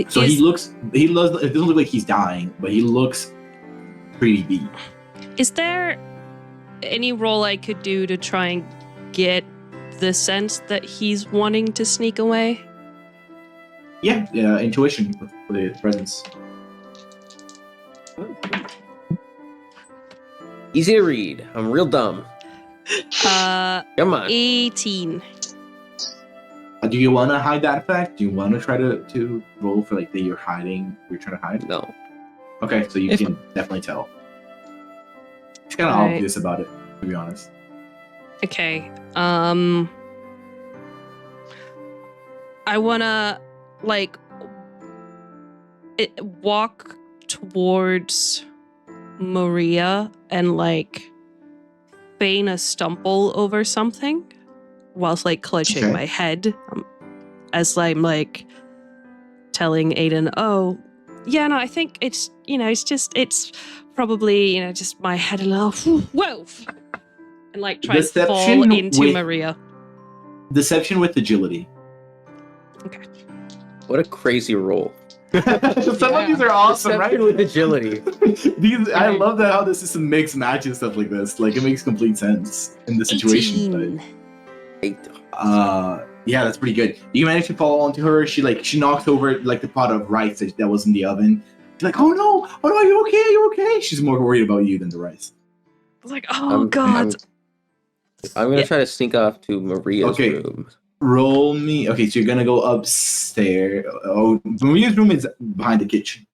So he doesn't look like he's dying, but he looks pretty beat. Is there any role I could do to try and get the sense that he's wanting to sneak away? Yeah, intuition with the presence. Easy to read. I'm real dumb. Come on. 18. Do you want to hide that fact? Do you want to try to roll for like that you're hiding? You're trying to hide? No. Okay, so you If- can definitely tell. It's kind of Right. obvious about it, to be honest. Okay. I wanna like walk towards Maria and like feign a stumble over something whilst like clutching Okay. my head as I'm like telling Aiden, oh yeah, no, I think it's it's probably just my head a little whoa, and like try to fall Deception into with- Maria. Deception with agility. What a crazy roll. Some of these are awesome, right? Deception with agility. I love that how the system makes matches stuff like this. Like it makes complete sense in the situation. 18. But, yeah, that's pretty good. You manage to fall onto her. She knocks over like the pot of rice that was in the oven. She's like, oh no, are you okay? Are you okay? She's more worried about you than the rice. I was like, oh god. I'm gonna Yeah. try to sneak off to Maria's Okay. room. Roll me. Okay, so you're gonna go upstairs. Oh, Maria's room is behind the kitchen.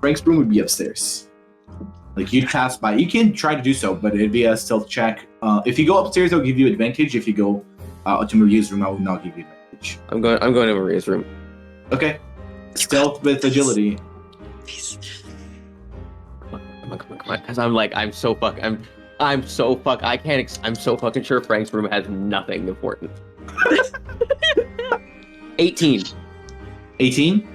Frank's room would be upstairs. Like you'd pass by. You can try to do so, but it'd be a stealth check. If you go upstairs, I'll give you advantage. If you go to Maria's room, I will not give you advantage. I'm going to Maria's room. Okay. Stealth with agility. Come on. Because I'm so fucking sure Frank's room has nothing important. 18. 18.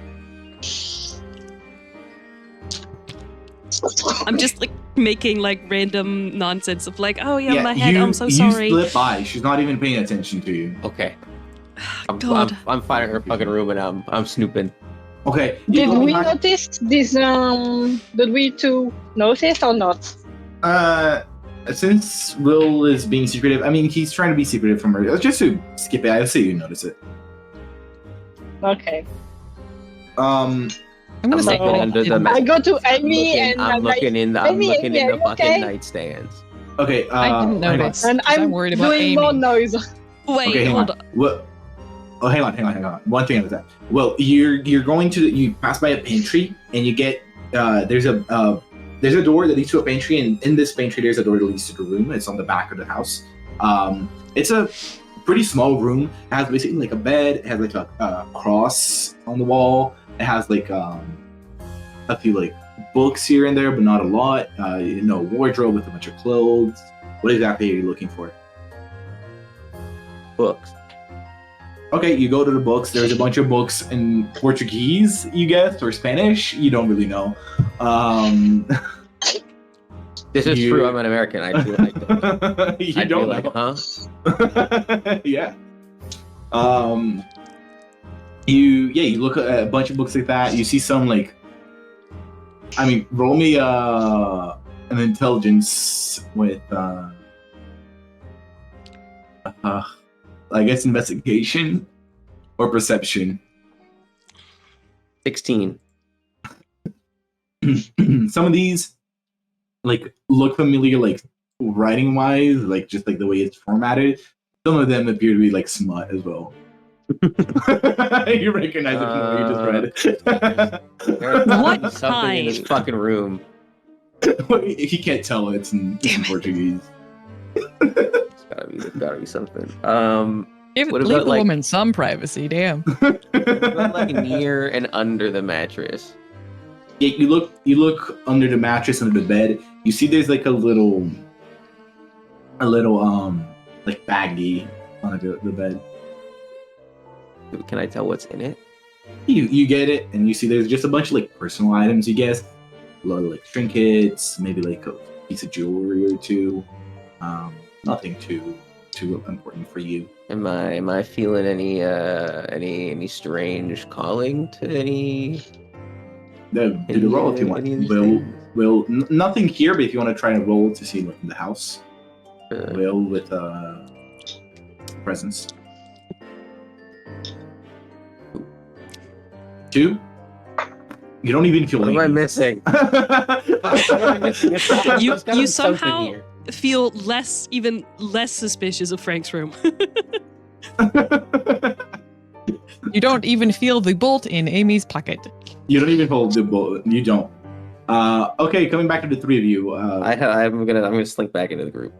I'm just like making like random nonsense of like, oh yeah, my head, I'm so sorry. You slip by. She's not even paying attention to you. Okay. God. I'm finding her fucking room and I'm snooping. Okay. Did we notice this? Did we two notice or not? Since Will is being secretive, I mean, he's trying to be secretive from her. Let's just skip it. I'll see you notice it. Okay. I'm gonna I'm say looking under the I go to Amy and I'm I'm like, looking in the Amy, fucking okay? nightstands. Okay. I didn't hang on. notice. and 'cause I'm worried about doing Amy. more noise. Wait, Okay, hang hold on. What? Oh, hang on. One thing at a time. Well, you're going to you pass by a pantry and you get there's a door that leads to a pantry, and in this pantry there's a door that leads to the room. It's on the back of the house. It's a pretty small room. It has basically like a bed. It has like a cross on the wall. It has like a few like books here and there, but not a lot. Wardrobe with a bunch of clothes. What exactly are you looking for? Books. Okay, you go to the books. There's a bunch of books in Portuguese, you guess, or Spanish. You don't really know. This is You- true. I'm an American. I'd be like, you I'd don't be like, know. huh? Yeah. You look at a bunch of books like that. You see some roll me an an intelligence with, I guess investigation or perception. 16. Some of these, like, look familiar, like, writing-wise, like, just, like, the way it's formatted. Some of them appear to be, like, smut as well. You recognize it from what you just read. There's What something in this kind? fucking room. He can't tell it's in Portuguese. There's gotta be something. Leave What the about, like- woman some privacy, damn. What about, like, near and under the mattress? Yeah, you look under the mattress, under the bed. You see there's like a little like baggie under the bed. Can I tell what's in it? You get it, and you see there's just a bunch of like personal items. You guess a lot of like trinkets, maybe like a piece of jewelry or two. Nothing too important for you. Am I feeling any strange calling to any? Do the roll if you want. Will nothing here, but if you want to try to roll to see like in the house, will with presence. 2. You don't even feel What am I anything. missing? What am I missing? There's gotta You be something somehow here. feel even less suspicious of Frank's room. You don't even feel the bolt in Amy's pocket. You don't even hold the bullet. You don't. Okay, coming back to the 3 of you. I'm gonna slink back into the group.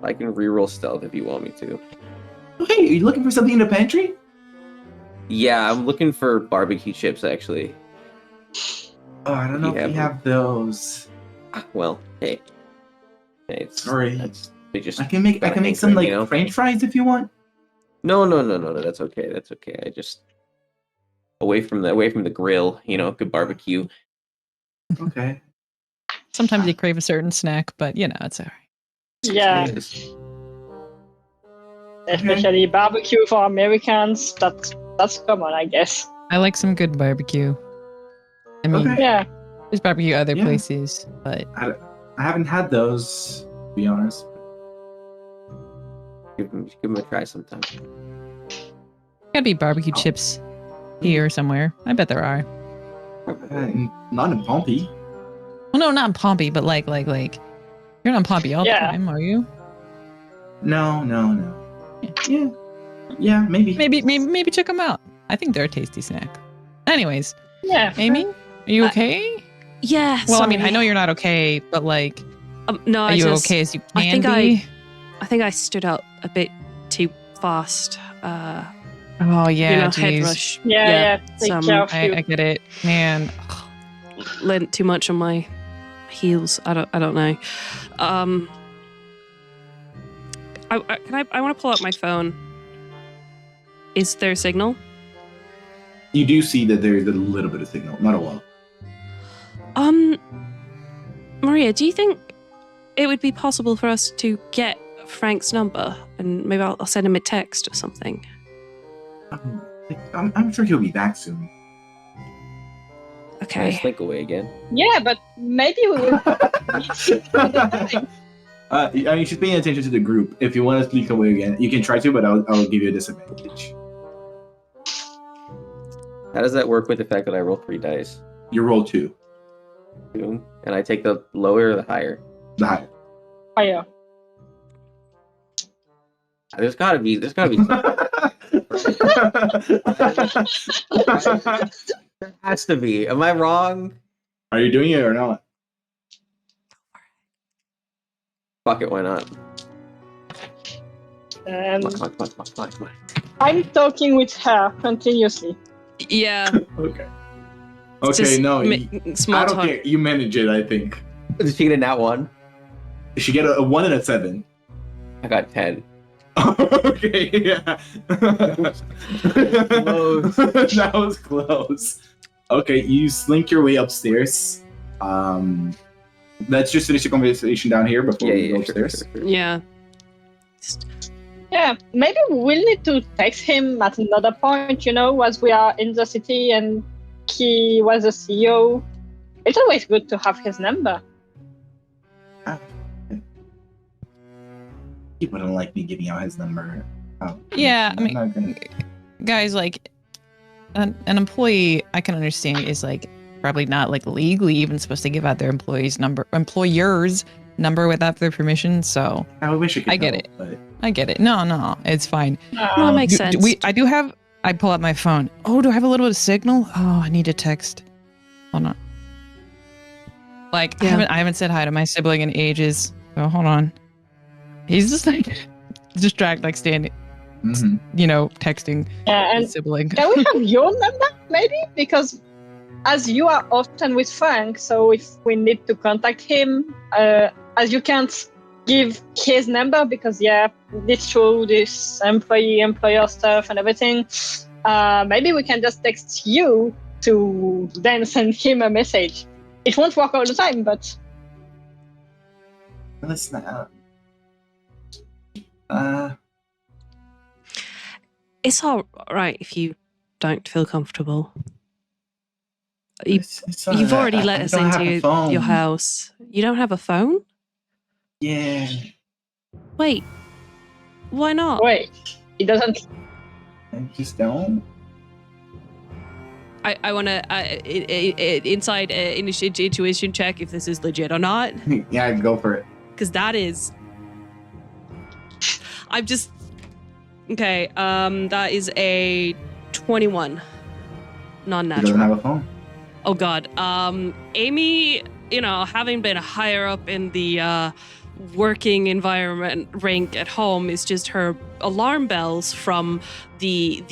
I can reroll stealth if you want me to. Hey, are you looking for something in the pantry? Yeah, I'm looking for barbecue chips actually. Oh, I don't know if we have those. Well, hey, it's Sorry. they just. I can make some like French fries if you want. No. That's okay. That's okay. I just away from the grill. Good barbecue. Okay. Sometimes you crave a certain snack, but it's alright. Yeah, especially barbecue for Americans. That's common, I guess. I like some good barbecue. I mean, Okay. Yeah. there's barbecue other Yeah. places, but I haven't had those, to be honest. Give them a try sometime. gotta be barbecue chips here somewhere. I bet there are. Not in Pompey. Well, no, not in Pompey, but like you're not in Pompey all the Yeah. time, are you? No. Yeah, maybe. Maybe check them out. I think they're a tasty snack. Anyways, Yeah. Amy, are you okay? Yeah. Well, I mean, I sorry. know you're not okay, but like, No, are you okay as you I can think be? I think I stood up a bit too fast. Oh yeah, head geez. rush. Yeah. Take some- care of you. I get it, man. Lent too much on my heels. I don't know. I want to pull up my phone. Is there a signal? You do see that there's a little bit of signal, not a lot. Maria, do you think it would be possible for us to get Frank's number and maybe I'll send him a text or something? I'm sure he'll be back soon. Can I Okay. slink away again? Yeah, but maybe we will. I mean, she's paying attention to the group. If you want to sneak away again, you can try to, but I'll give you a disadvantage. How does that work with the fact that I roll 3 dice? You roll 2. And I take the lower or the higher? The higher. Fire. There's gotta be. There has to be. Am I wrong? Are you doing it or not? Fuck it, why not? And Come on. I'm talking with her continuously. Yeah. Okay. It's Okay, just no. small I don't talk. care. You manage it, I think. Did she get a nat 1? She get a 1 and a 7. I got 10. Okay, yeah. Close. That was close. Okay, you slink your way upstairs. Let's just finish the conversation down here before we go upstairs. Sure. Yeah. Yeah, maybe we'll need to text him at another point, as we are in the city and he was a CEO. It's always good to have his number. He wouldn't like me giving out his number. Yeah, I I'm mean, not gonna... guys, like an employee, I can understand is like probably not like legally even supposed to give out their employer's number without their permission. So I wish I could. I get help, it. but I get it. No, it's fine. No, it makes sense. I pull out my phone. Oh, do I have a little bit of signal? Oh, I need to text. Hold on. Like Yeah. I haven't said hi to my sibling in ages. So hold on. He's just like distracted, like standing, texting Yeah, and his sibling. can we have your number, maybe? Because as you are often with Frank, so if we need to contact him, as you can't give his number because, it's true, this employer stuff and everything, maybe we can just text you to then send him a message. It won't work all the time, but... listen, It's all right if you don't feel comfortable. You've already let us into your house. You don't have a phone? Yeah. Wait. Why not? Wait, he doesn't... I just don't. I want to inside intuition check if this is legit or not. Yeah, go for it. Because that is... I'm just... Okay, that is a 21. Non-natural. He doesn't have a phone. Oh God. Amy, having been higher up in the working environment rank at home, is just her alarm bells from the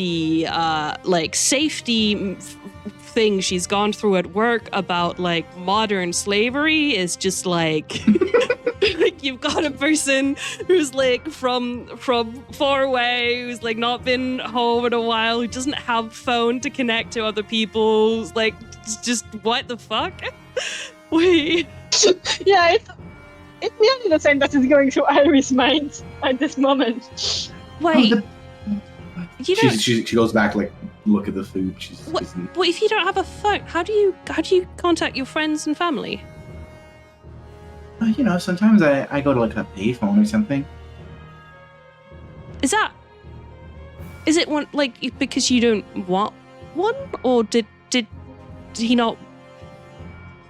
safety thing she's gone through at work about like modern slavery is just like like you've got a person who's like from far away, who's like not been home in a while, who doesn't have phone to connect to other people, like just what the fuck? Wait. Yeah, it's nearly the same that is going through Iris' mind at this moment. Wait. She goes back, like, look at the food. What if you don't have a phone? How do you contact your friends and family? Sometimes I go to like a payphone or something. Is it one like because you don't want one, or did he not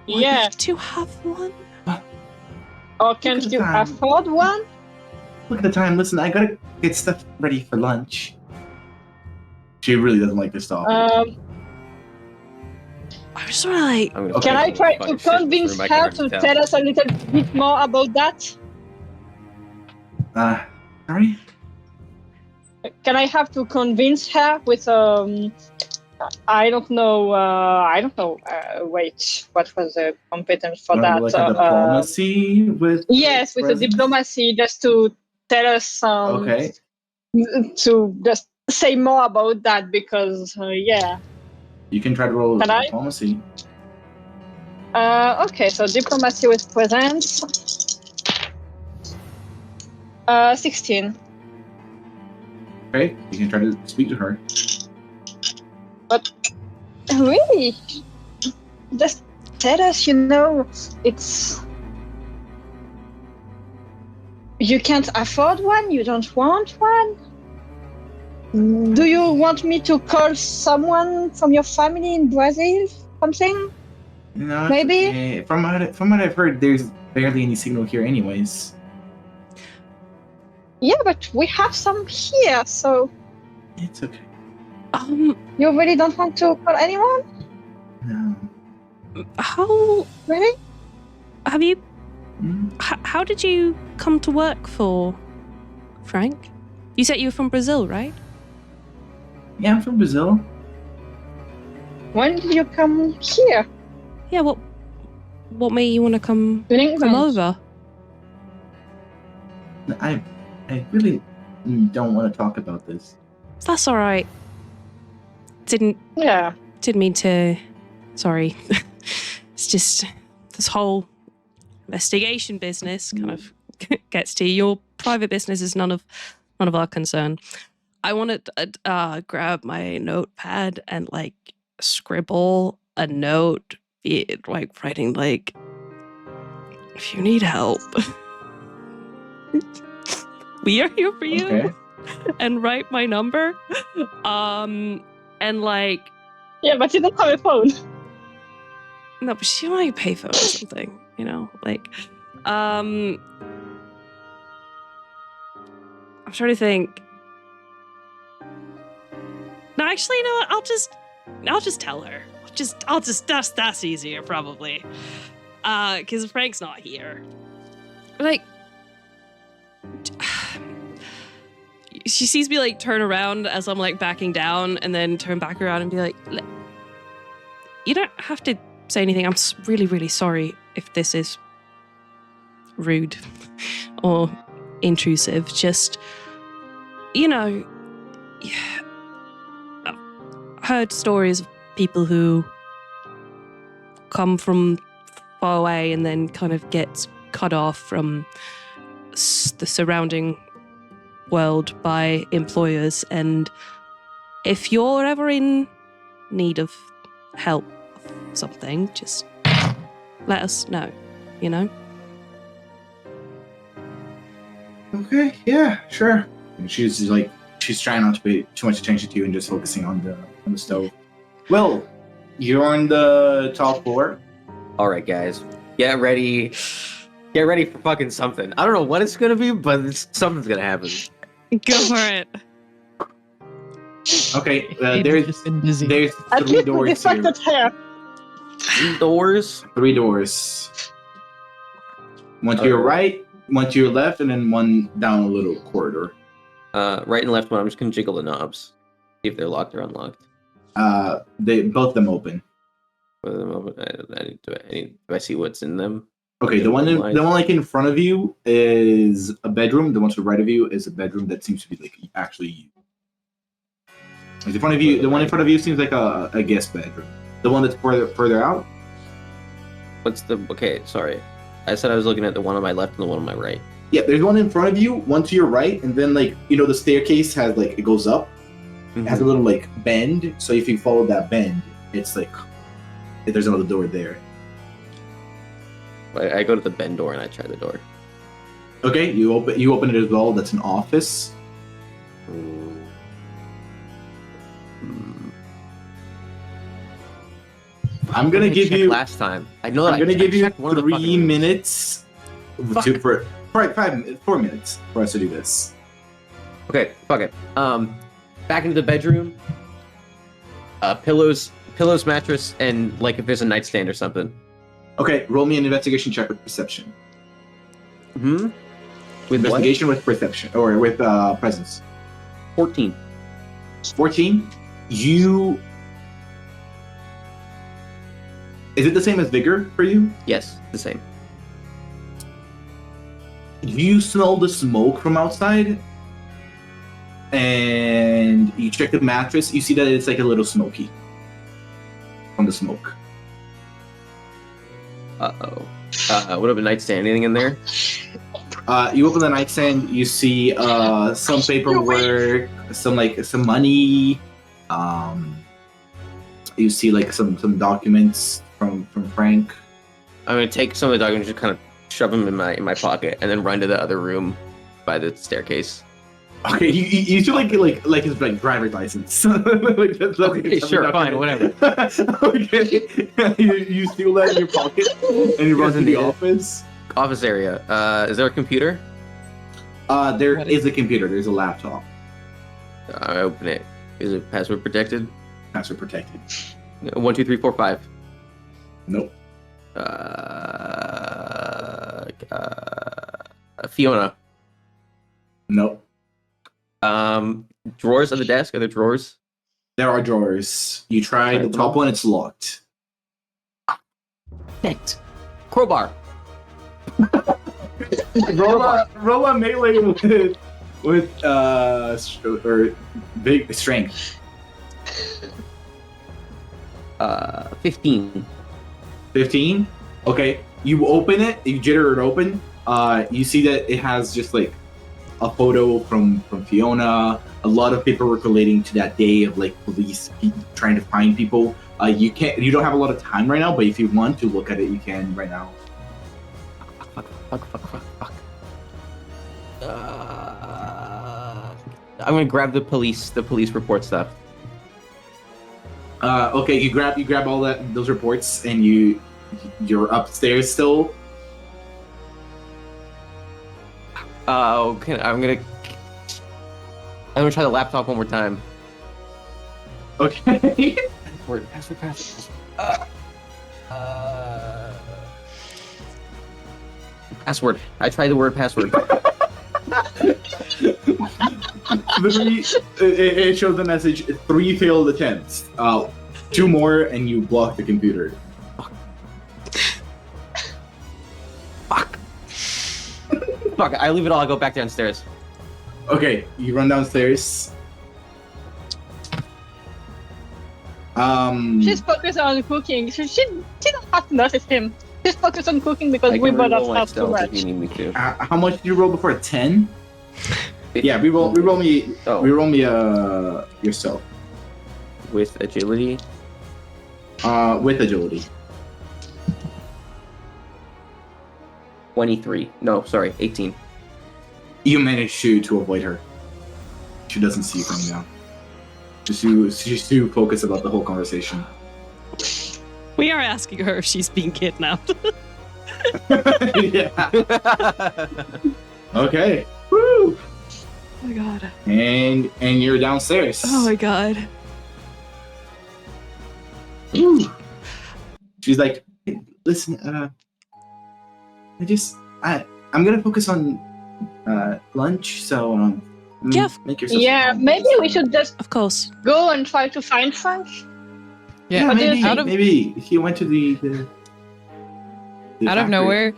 want to have one? Or can't you afford one? Look at the time. Listen, I gotta get stuff ready for lunch. She really doesn't like this talk. I was sort of like... Can I try to convince her to tell us a little bit more about that? Sorry? Can I have to convince her with I don't know. Wait, what was the competence for that? Like a diplomacy with... Yes, with a diplomacy, just to tell us okay. To just say more about that, because you can try to roll diplomacy. Okay, so diplomacy with presence. 16. Okay, you can try to speak to her. But really, just tell us, it's... You can't afford one? You don't want one? Do you want me to call someone from your family in Brazil? Something? No, maybe? Okay. From what I've heard, there's barely any signal here anyways. Yeah, but we have some here, so... It's okay. You really don't want to call anyone? No. How... Really? Have you... How did you come to work for Frank? You said you were from Brazil, right? Yeah, I'm from Brazil. When did you come here? Yeah, what made you want to come over? I really don't want to talk about this. That's all right. Didn't mean to. Sorry. It's just this whole investigation business kind of gets to you. Your private business is none of our concern. I want to grab my notepad and like scribble a note like writing like, if you need help, we are here for you. Okay. And write my number. And like, Yeah, but you don't have a phone. no, but she might pay for it or something, you know, like, I'm trying to think. No, actually, you know what? I'll just tell her. That's easier probably. Because Frank's not here. Like, she sees me like turn around as I'm like backing down, and then turn back around and be like, you don't have to say anything. I'm really, really sorry if this is rude or intrusive. Just, you know, I've heard stories of people who come from far away and then kind of get cut off from the surrounding world by employers, and if you're ever in need of help of something, just let us know, you know? Okay, yeah, sure. And she's trying not to pay too much attention to you and just focusing on the stove. Well, you're on the top floor. All right, guys, get ready for fucking something. I don't know what it's gonna be, but something's gonna happen. Go for it. Okay, Aiden's just been busy. there's At three least with doors the fact here. that hair. 3 doors. 3 doors. One to your right, one to your left, and then one down a little corridor. Right and left one. I'm just gonna jiggle the knobs, see if they're locked or unlocked. Both of them open. Both of them open. Do I see what's in them? Okay, the one like in front of you is a bedroom. The one to the right of you is a bedroom that seems to be like actually you. Like the one in front of you seems like a guest bedroom. The one that's further out. What's the? Okay, sorry. I said I was looking at the one on my left and the one on my right. Yeah, there's one in front of you, one to your right, and then like the staircase has like it goes up. It has a little like bend. So if you follow that bend, it's like there's another door there. I go to the bend door and I try the door. Okay, you open it as well. That's an office. I'm gonna give you last time. I know that. I'm gonna give you 3 minutes. minutes. For 4 minutes for us to do this. Okay, fuck it. Back into the bedroom. Pillows, mattress, and like if there's a nightstand or something. Okay, roll me an investigation check with perception. With Investigation with perception or with presence. 14. 14. Is it the same as vigor for you? Yes, the same. You smell the smoke from outside, and you check the mattress. You see that it's like a little smoky from the smoke. Uh-oh. What about a nightstand? Anything in there? You open the nightstand. You see some paperwork, some money. You see like some documents from Frank. I'm gonna take some of the documents and just kind of shove them in my pocket, and then run to the other room by the staircase. Okay, you feel like his like driver's license. That's Okay, sure, fine, whatever. Okay, you steal that in your pocket and you run to the office. Office area. Is there a computer? There is a computer. There's a laptop. I open it. Is it password protected? Password protected. 1, 2, 3, 4, 5. Nope. Fiona. Nope. Drawers on the desk. Are there drawers? There are drawers. You try the top one. It's locked. Next. Crowbar. roll a melee with or big strength. 15. 15. Okay. You open it. You jitter it open. You see that it has just like a photo from Fiona. A lot of paperwork relating to that day of like police trying to find people. You can't. You don't have a lot of time right now, but if you want to look at it, you can right now. Fuck. I'm gonna grab the police report stuff. Okay, you grab all those reports, and you're upstairs still. Okay, I'm gonna try the laptop one more time. Okay. Password. Password. I tried the word password. It shows the message: 3 failed attempts. 2 more, and you block the computer. Fuck! I leave it all. I go back downstairs. Okay, you run downstairs. She's focused on cooking. She don't have to notice him. She's focused on cooking because we both have too much. If you need me to. How much did you roll before? 10? Yeah, reroll me yourself. With agility? With agility. 23. No, sorry, 18. You manage to avoid her. She doesn't see you coming down. She's too focused about the whole conversation. We are asking her if she's being kidnapped. Yeah. Okay. Woo! Oh my god. And you're downstairs. Oh my god. Woo. She's like, hey, listen, I'm gonna focus on lunch, so Yeah. make yourself. Yeah, maybe we should just Of course. go and try to find Frank. Yeah, What do you think? maybe he went to the out of factory.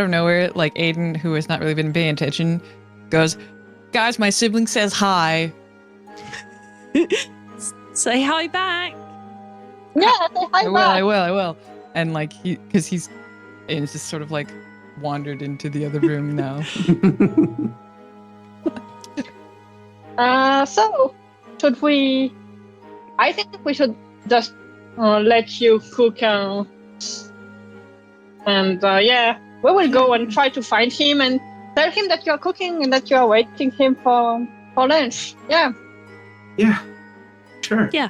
nowhere, like Aiden, who has not really been paying attention, goes, "Guys, my sibling says hi." Say hi back. Yeah, say hi I back. will. And like Aiden's just sort of like wandered into the other room now. So, should we? I think we should just let you cook, and yeah, we will go and try to find him and tell him that you're cooking and that you're waiting him for lunch. Yeah. Yeah. Sure. Yeah.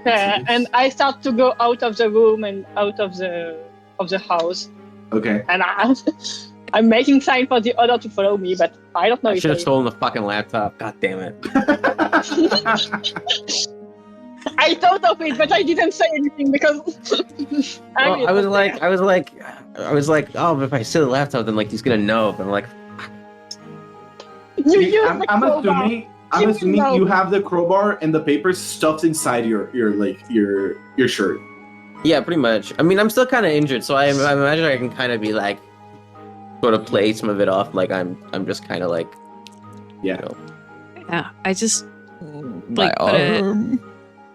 Yeah, and I start to go out of the room and out of the house, Okay. and I'm making sign for the other to follow me, but I don't know I if should have they- stolen the fucking laptop. God damn it. I thought of it, but I didn't say anything because Well, I was like, oh, but if I steal the laptop, then like he's gonna know. But I'm like, you use the I'm crowbar. I'm assuming No. you have the crowbar and the papers stuffed inside your shirt. yeah, pretty much. I mean, I'm still kind of injured, so I imagine I can kind of be like, sort of play some of it off, like I'm just kind of like, Yeah. you know. Yeah. I just My Like, put it- arm.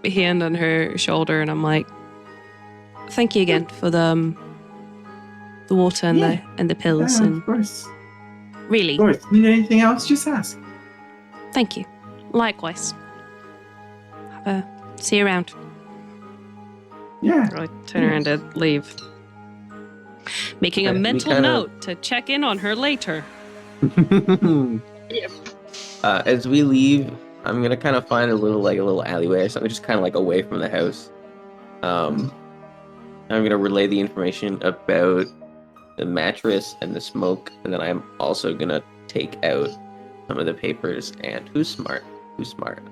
hand on her shoulder and I'm like, thank you again for the water and the pills, Yeah, and of course. really, Of course. Need anything else? Just ask. thank you. Likewise. See you around. Yeah. I turn around to leave. Making a Okay, we mental kinda- note to check in on her later. Yep. As we leave, I'm gonna kind of find a little alleyway or something, just kind of like away from the house. I'm gonna relay the information about the mattress and the smoke, and then I'm also gonna take out some of the papers. And who's smart? Who's smart?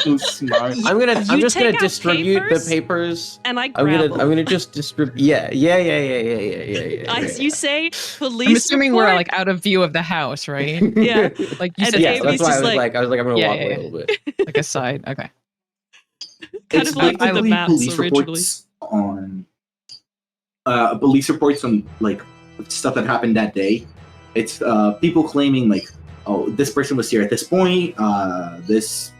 Too smart. I'm You just take gonna out distribute papers? the papers. And I I'm grab them. gonna just distribute. Yeah. As you say, police I'm assuming we're report? like out of view of the house, right? Yeah. Like you And said, Yeah, Avery's that's why just I was like- I'm gonna Yeah, walk yeah, away yeah. a little bit. like a side. Okay. Kind It's of like with the basically maps police originally. reports on like stuff that happened that day. It's people claiming like, oh, this person was here at this point. There's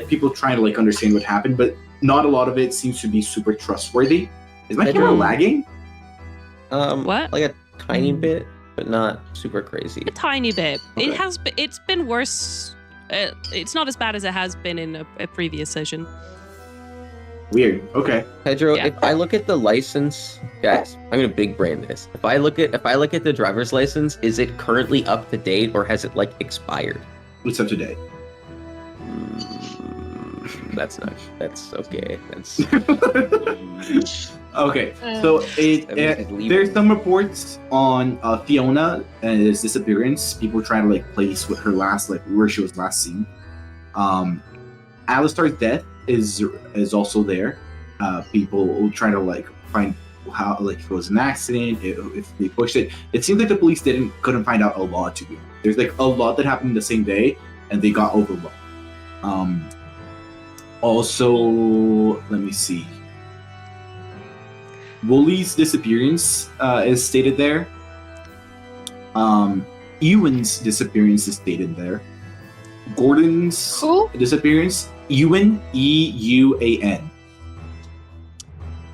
people trying to like understand what happened, but not a lot of it seems to be super trustworthy. Is my camera Pedro. lagging? What? Like a tiny bit, but not super crazy. A tiny bit. Okay. It's been worse It's not as bad as it has been in a previous session. Weird. Okay. Pedro, Yeah. if I look at the license, guys, I'm gonna big brain this. If I look at the driver's license, is it currently up to date or has it like expired? It's up to date. That's okay. That's Okay. So there's some reports on Fiona and his disappearance. People trying to like place with her last, like where she was last seen. Alistar's death is also there. People trying to like find how, like, if it was an accident, if they pushed it. It seems like the police couldn't find out a lot to do. There's like a lot that happened the same day, and they got overwhelmed. Also, let me see. Wooly's disappearance is stated there. Ewan's disappearance is stated there. Gordon's disappearance, Ewan, E-U-A-N.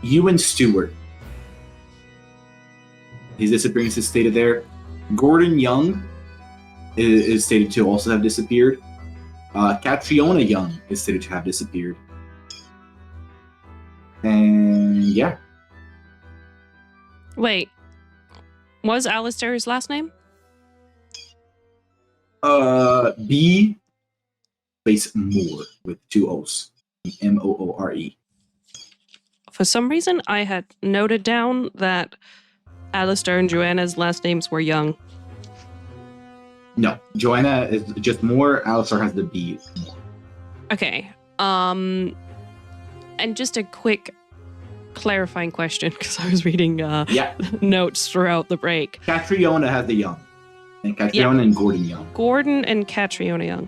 Ewan Stewart. His disappearance is stated there. Gordon Young is stated to also have disappeared. Catriona Young is stated to have disappeared. And yeah. Wait, was Alistair his last name? B space Moore with 2 O's. M-O-O-R-E. For some reason, I had noted down that Alistair and Joanna's last names were Young. No, Joanna is just Moore. Alistair has the B. Moore. Okay. And just a quick clarifying question, because I was reading notes throughout the break. Catriona has the Young. And Catriona and Gordon Young. Gordon and Catriona Young.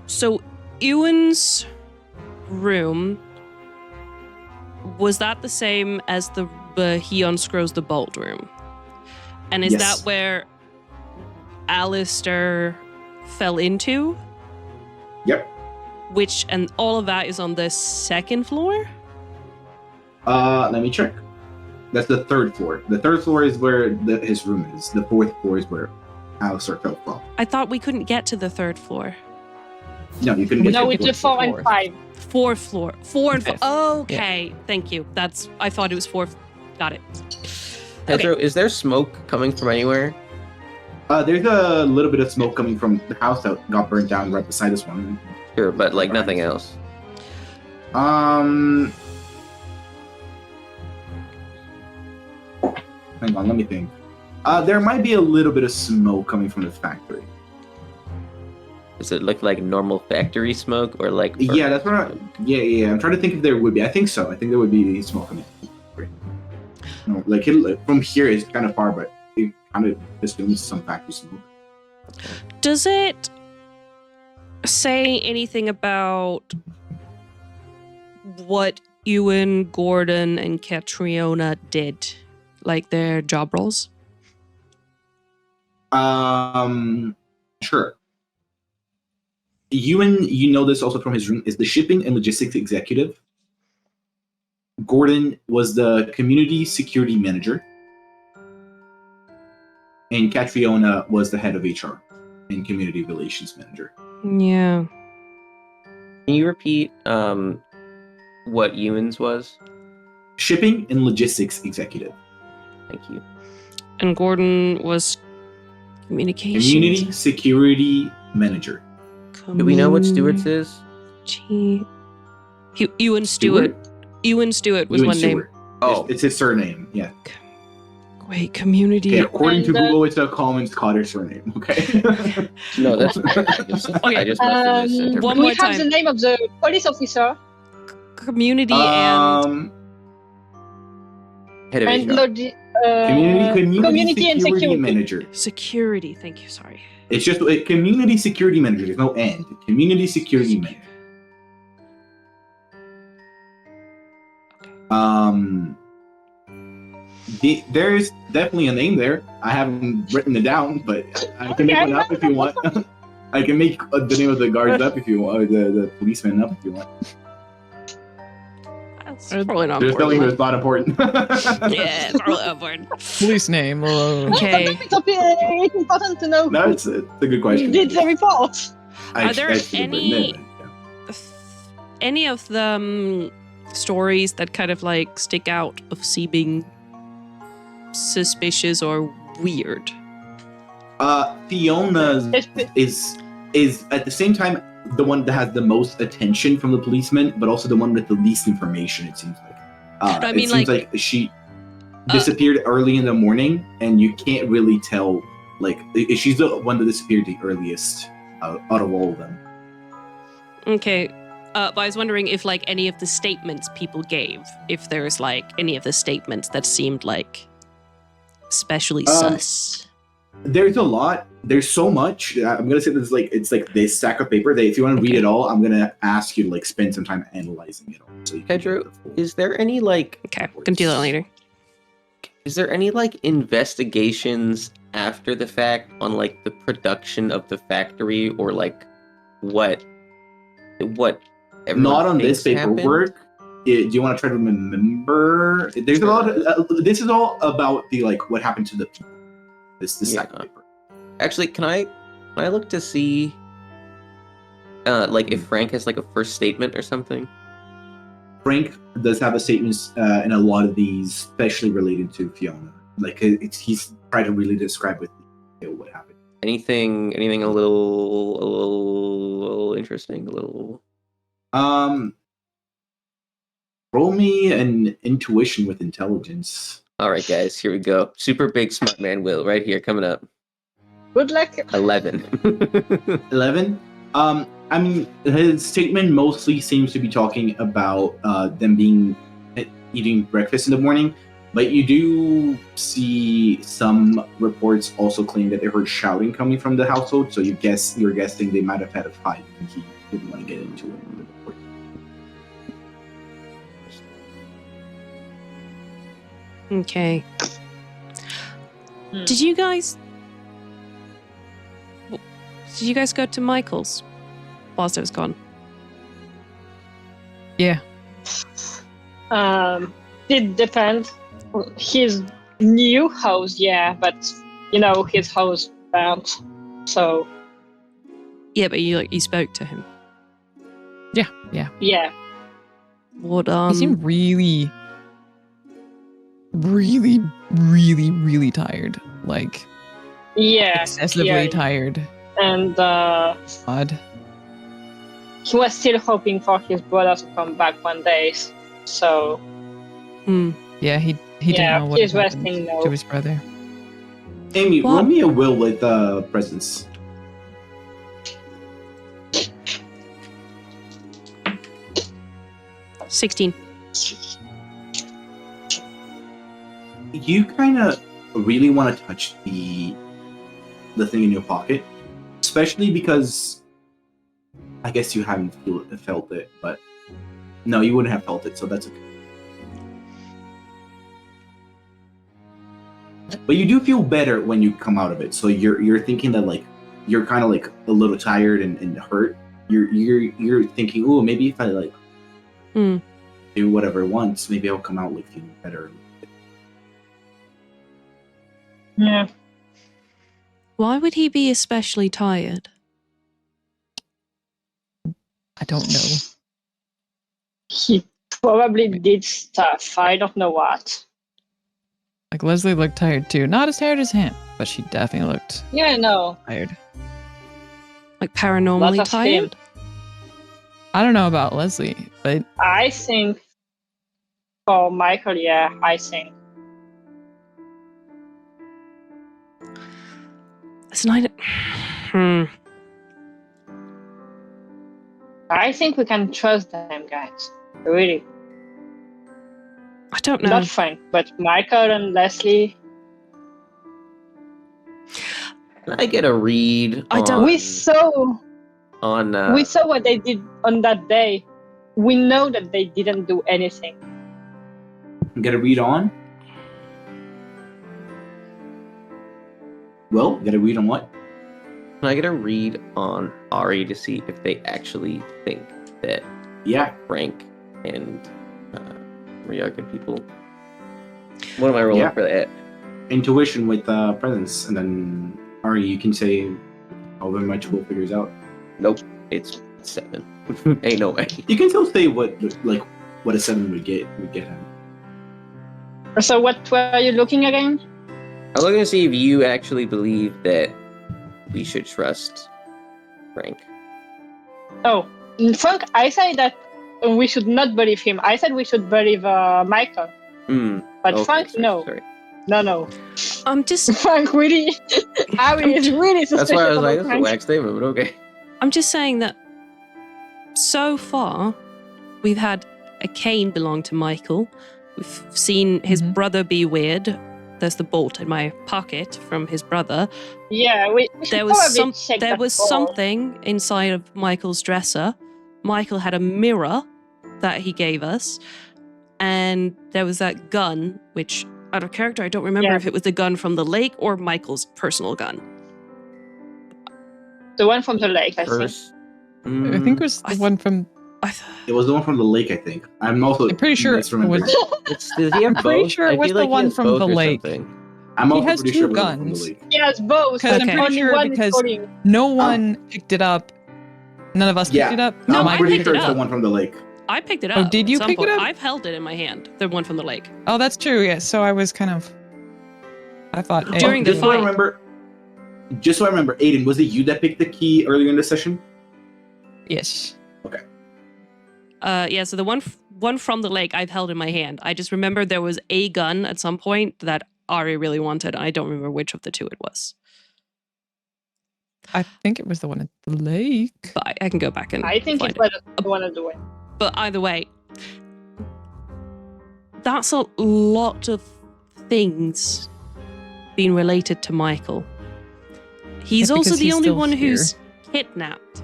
So Ewan's room, was that the same as the he unscrews the bolt room? And is that where Alistair fell into? Yep. And all of that is on the second floor? Let me check. That's the 3rd floor. The 3rd floor is where his room is. The 4th floor is where Alistair fell from. I thought we couldn't get to the 3rd floor. No, you couldn't get No, to it's the 4 and 5. 4th floor. 4 and 5. Fifth. Okay, thank you. I thought it was 4th. Got it. Pedro, is there smoke coming from anywhere? There's a little bit of smoke coming from the house that got burnt down right beside this one. Sure, but like nothing else. Hang on, let me think. There might be a little bit of smoke coming from the factory. Does it look like normal factory smoke or like? Yeah, that's what I'm trying to think if there would be. I think so. I think there would be smoke coming from the factory. No, like from here is kind of far, but it kind of assumes some factory smoke. Does it say anything about what Ewan, Gordon, and Catriona did? Like their job roles? Sure. Ewan, you know this also from his room, is the shipping and logistics executive. Gordon was the community security manager. And Catriona was the head of HR and community relations manager. Yeah. Can you repeat what Ewan's was? Shipping and logistics executive. Thank you. And Gordon was communications. Community security manager. Do we know what Stewart's is? Ewan Stewart. Ewan Stewart was Ewan one Stewart. name. Oh, it's his surname. Yeah. Wait, community. Okay, according to And, Google, it's a common Scottish surname. Okay. No, that's I just must have misinterpreted. One Do more we have time. the name of the police officer Community and Head of and HR. community and security security manager. security. Thank you. Sorry. It's just a community security manager. There's no end. Community security manager. There's definitely a name there. I haven't written it down, but I can make one up if you want. I can make the name of the guards up if you want, or the policeman up if you want. It's probably not There's nothing important. that's not important. Yeah, it's probably not important. Police name. Okay. It's important to know No, who it's a good question. did the report. Are there I should have written any- it, yeah. Any of the stories that kind of like stick out of seeming suspicious or weird? Fiona's is at the same time the one that has the most attention from the policeman, but also the one with the least information. It seems like. No, I mean, it seems like she disappeared early in the morning, and you can't really tell. Like, she's the one that disappeared the earliest out of all of them. Okay. But I was wondering if like any of the statements people gave, if there's like any of the statements that seemed like especially sus. There's a lot. There's so much. I'm gonna say there's like it's like this stack of paper that if you want to read it all, I'm gonna ask you to like spend some time analyzing it all. So you can Pedro, get the full- is there any like Okay, can do that later. Is there any like investigations after the fact on like the production of the factory or like what everyone Not on this thinks happened? paperwork. Do you want to try to remember? There's a lot of. This is all about the like what happened to the people. This stack of paper. Actually, can I look to see like if Frank has like a first statement or something? Frank does have a statement in a lot of these, especially related to Fiona. Like he's trying to really describe with detail what happened. Anything a little interesting, a little. Roll me an intuition with intelligence. All right, guys, here we go. Super big smart man Will right here coming up. Good luck. 11. 11. I mean, his statement mostly seems to be talking about them eating breakfast in the morning, but you do see some reports also claim that they heard shouting coming from the household. So you're guessing they might have had a fight, and he didn't want to get into it. In the report. Okay. Did you guys go to Michael's whilst I was gone? Yeah. It depends. His new house, yeah, but his house burnt. So Yeah, but you spoke to him. Yeah. yeah. What He seemed really tired. Like excessively tired. And Odd. he was still hoping for his brother to come back one day. So Yeah, he didn't know what he's had happened resting now. to his brother. Amy, Well- roll me a will with presence. $16. You kind of really want to touch the thing in your pocket, especially because I guess you haven't felt it, but no, you wouldn't have felt it, so that's okay. But you do feel better when you come out of it, so you're thinking that like you're kind of like a little tired and hurt. You're thinking, oh, maybe if I like do whatever once, maybe I'll come out like feeling better. Yeah. Why would he be especially tired? I don't know. He probably did stuff. I don't know what. Like Leslie looked tired too. Not as tired as him, but she definitely looked Yeah, no. tired. Like paranormally Lots of tired? I don't know about Leslie, but I think for Michael, yeah, I think. It's not. I think we can trust them, guys. Really. I don't know. Not Frank, but Michael and Leslie. Can I get a read? I don't- We saw what they did on that day. We know that they didn't do anything. Get a read on? Well, get a read on what? Can I get a read on Ari to see if they actually think that Yeah. Frank and We are good people. What am I rolling for that? Intuition with presence, and then Ari, you can say however much Will figures out. Nope, it's 7. Ain't no way. You can still say what a 7 would get him. So what were you looking again? I'm looking to see if you actually believe that we should trust Frank. Oh, Frank, I said that we should not believe him. I said we should believe Michael. But Okay, Frank, sorry, no. Sorry. No. I'm just Frank really, Ari is really suspicious. That's why I was like, about that's a Frank. whack statement, but okay. I'm just saying that so far we've had a cane belong to Michael. We've seen his brother be weird. There's the bolt in my pocket from his brother. Yeah, we should There was probably check there that was bolt. something inside of Michael's dresser. Michael had a mirror that he gave us, and there was that gun, which out of character I don't remember if it was the gun from the lake or Michael's personal gun. The one from the lake, I think. First, I think it was the one from. It was the one from the lake, I think. I'm pretty sure it was. Does he have I'm pretty both? sure it I was feel the like he one has from both the or lake. something. I'm He also has pretty two sure it was the one from guns. the lake. Yes, both. Because I'm Okay. pretty Only sure one is because holding. no one picked it up. None of us picked Yeah. it up. No, I'm I pretty picked sure it it's the up. one from the lake. I picked it Oh, up. did you at some pick it point. up? I've held it in my hand. The one from the lake. Oh, that's true. Yeah. So I was kind of. I thought During the just so I fight. remember, Aiden, was it you that picked the key earlier in the session? Yes. Yeah, so the one from the lake I've held in my hand. I just remember there was a gun at some point that Ari really wanted. I don't remember which of the two it was. I think it was the one at the lake. But I can go back and I think find it was the one of the way. But either way, that's a lot of things being related to Michael. He's Yeah, also because the he's only still one here. who's kidnapped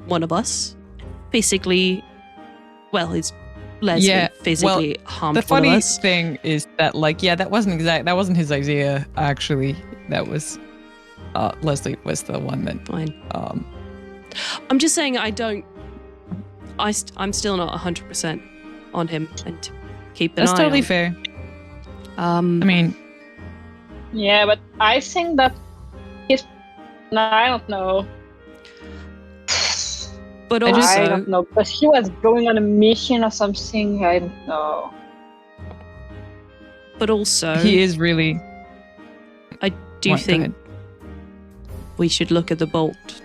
one of us. Physically, well, he's Yeah, physically harmed The one of funny us. thing is that, like, yeah, that wasn't his idea. Actually, that was Leslie was the one that. Fine. I'm just saying I'm still not 100% on him and to keep an That's eye totally on. fair. I I mean, Yeah, but I think that no, I don't know. but I just- I also, don't know, because he was going on a mission or something. I don't know. he is really. I do What, go think ahead. we should look at the bolt.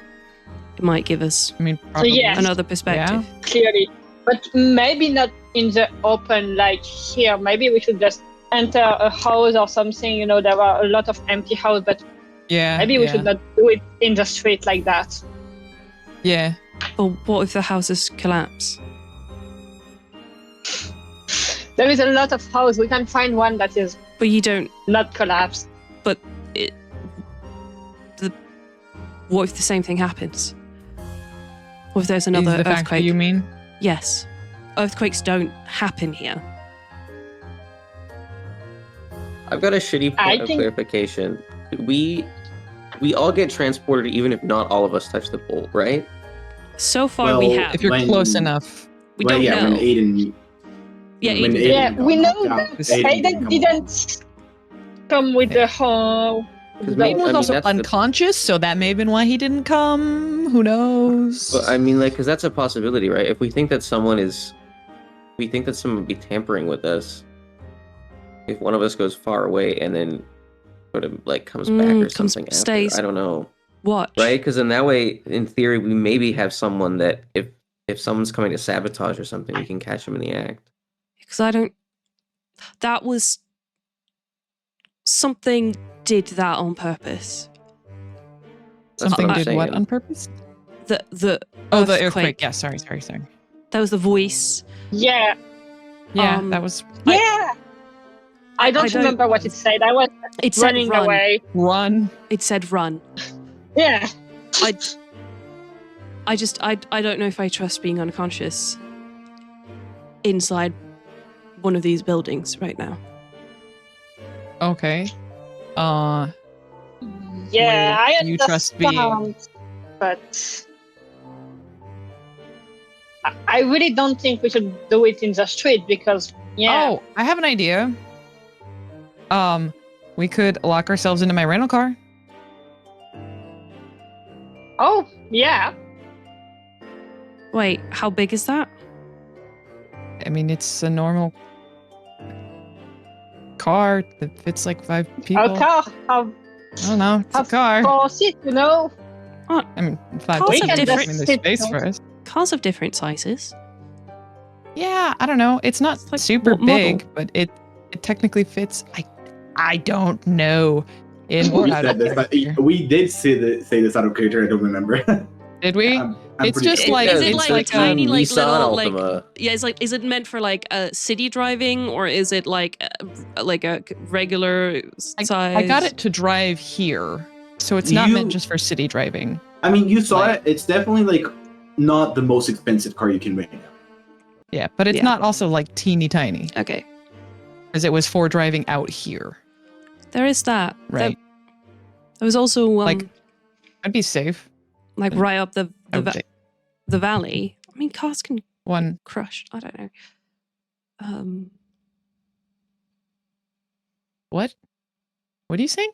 It might give us I mean, probably. yes. another perspective. Clearly, but maybe not in the open like here. Maybe we should just enter a house or something. You know, there are a lot of empty houses, but Yeah. maybe we should not do it in the street like that. Yeah. Or what if the houses collapse? There is a lot of houses. We can find one that is But you don't. not collapsed. What if the same thing happens? What if there's Is another the factory, earthquake? you mean? Yes. Earthquakes don't happen here. I've got a shitty I point of think- clarification. We all get transported even if not all of us touch the bolt, right? So far we Well, have. If you're When- close enough. We don't yeah, know. when Aiden. Yeah, when Aiden Aiden Yeah, got we know knocked out, that Aiden Aiden come didn't come with the whole. Because Aiden was I mean, also that's the- unconscious, so that may have been why he didn't come. Who knows? But I mean, like, because that's a possibility, right? If we think that someone would be tampering with us, if one of us goes far away and then sort of like comes back or something after, stays. I don't know, Watch. right? Because in that way, in theory, we maybe have someone that if someone's coming to sabotage or something, we can catch them in the act. Because I don't. That was. Something did that on purpose. That's Something what I'm did what saying. on purpose? The The earthquake. Yeah, sorry. There was the voice. Yeah, Yeah, Um, that was yeah. I don't don't- remember what it said. I was It said running run. away. run. It said run. Yeah. I don't know if I trust being unconscious inside one of these buildings right now. Okay. Yeah, Where I do you trust understand, but I really don't think we should do it in the street because Yeah. Oh, I have an idea. We could lock ourselves into my rental car. Oh, yeah. Wait, how big is that? I mean, it's a normal car that fits like 5 people. Our car have I don't know. It's a car. 4 seats, you know. I mean, 5 Cars people. have I different- mean, there's sit space close. for us. Cars of different sizes. Yeah, I don't know. It's not like super what model? big, but it technically fits. I don't know. In or We out said of this, but character. we did say this out of character. I don't remember. Did we? I'm It's pretty just sure. like Is it it's like like tiny, like, Nissan little, like- Altima. Yeah, is it meant for like city driving, or is it like a regular size? I got it to drive here, so it's not meant You- just for city driving. I mean, you saw Like- it. It's definitely like not the most expensive car you can rent. Yeah, but it's Yeah. not also like teeny tiny, Okay, because it was for driving out here, there is that. right? There was also Like, I'd be safe. like right up I would say. the valley. I mean, cars can One. crush. I don't know. What? What are you saying?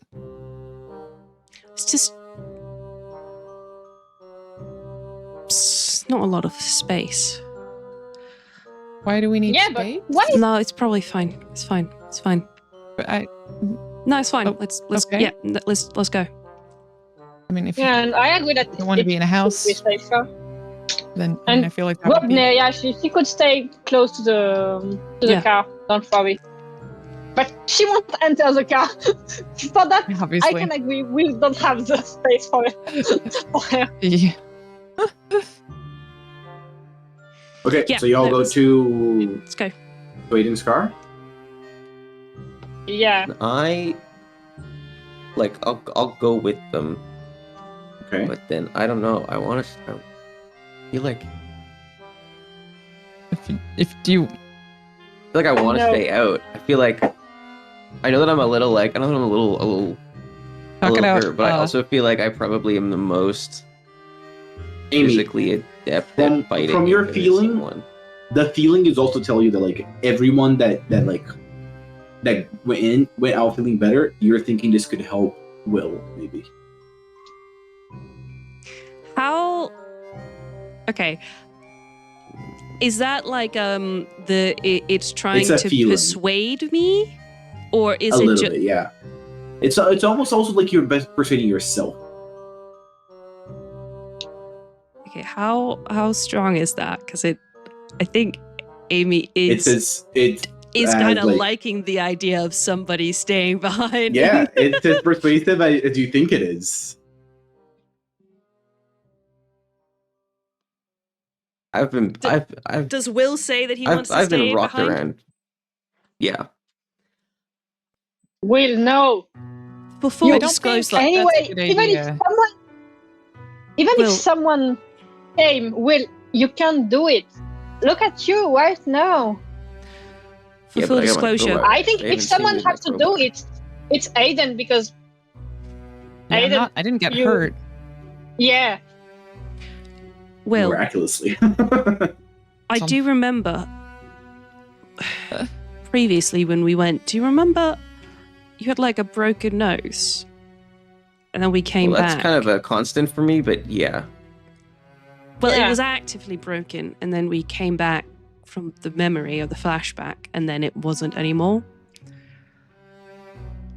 It's just not a lot of space. Why do we need Yeah, but space? what? No, it's probably fine. It's fine. It's fine. No, it's fine. Oh, Let's okay. yeah, let's go. I mean, if Yeah, and I agree that you want to be in a house, it's safer. then I, mean, I feel like that would be. Rodney, yeah, she could stay close to the Yeah. car. Don't worry. But she won't enter the car. For that, Obviously. I can agree. We don't have the space for her. Yeah. Okay, Yeah, so y'all go let's- to Let's go. Aiden's car. Yeah. I'll go with them, Okay. but then I don't know. I feel like If you I want to No. stay out. I feel like I know that I'm a little I know that I'm a little talk it out, hurt, but I also feel like I probably am the most Amy, physically adept From- at fighting. from your if there is feeling- someone. the feeling is also tell you that like everyone that went out feeling better, you're thinking this could help Will maybe. How? Okay. Is that like it's trying It's a to feeling. persuade me, or is A it little just bit, yeah. It's almost also like you're best persuading yourself. okay? How strong is that? Because I think Amy is It's kind of like- liking the idea of somebody staying behind. yeah, it's as persuasive as you think it is. I've Does Will say that he wants to I've stay been rocked behind? around. Yeah. Will no. Before I we don't disclose think- that. Anyway, that's a good even idea. if Will. someone came, Will, you can't do it. Look at you right now. For Yeah, full but I got my disclosure, crowbar. I think They haven't if seen someone me with my has to do crowbar. it, it's Aiden because Yeah, Aiden, I didn't get you- hurt. yeah. Will, Miraculously. I Some- do remember previously when we went. Do you remember you had like a broken nose, and then we came Well, that's back. kind of a constant for me, but yeah. Well, it Yeah. was actively broken, and then we came back from the memory of the flashback, and then it wasn't anymore.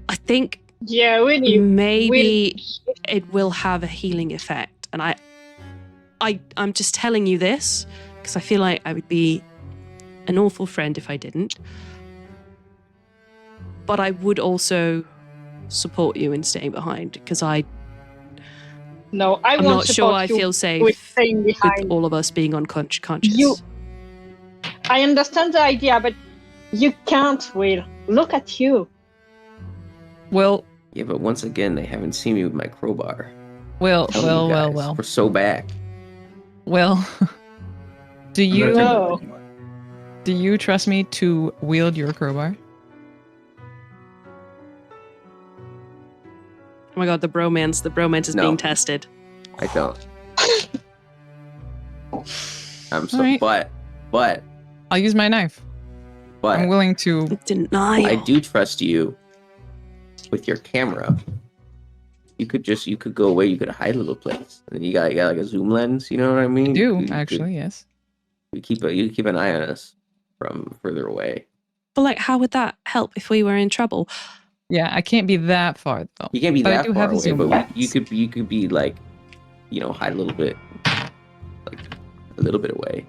I think Yeah, really. maybe it will have a healing effect, and I'm just telling you this because I feel like I would be an awful friend if I didn't. But I would also support you in staying behind because No, I I'm won't not sure support I you feel with safe staying with behind. all of us being unconscious. You- I understand the idea, but you can't, Will. Look at you. Will, Yeah, but once again, they haven't seen me with my crowbar. Will, Tell you guys, Will. We're so back. Will, do I'm gonna you take No. that anymore. do you trust me to wield your crowbar? Oh my god, the bromance is No. being tested. I don't. I'm so, Alright. but I'll use my knife. But I'm willing to. Denial. I do trust you with your camera. You could go away. You could hide a little place, and then you got like a zoom lens. You know what I mean? Do You could- actually, yes. you keep an eye on us from further away. But like, how would that help if we were in trouble? Yeah, I can't be that far though. You can't be But I that do far have a away, zoom but lens. you could be like, hide a little bit, like a little bit away.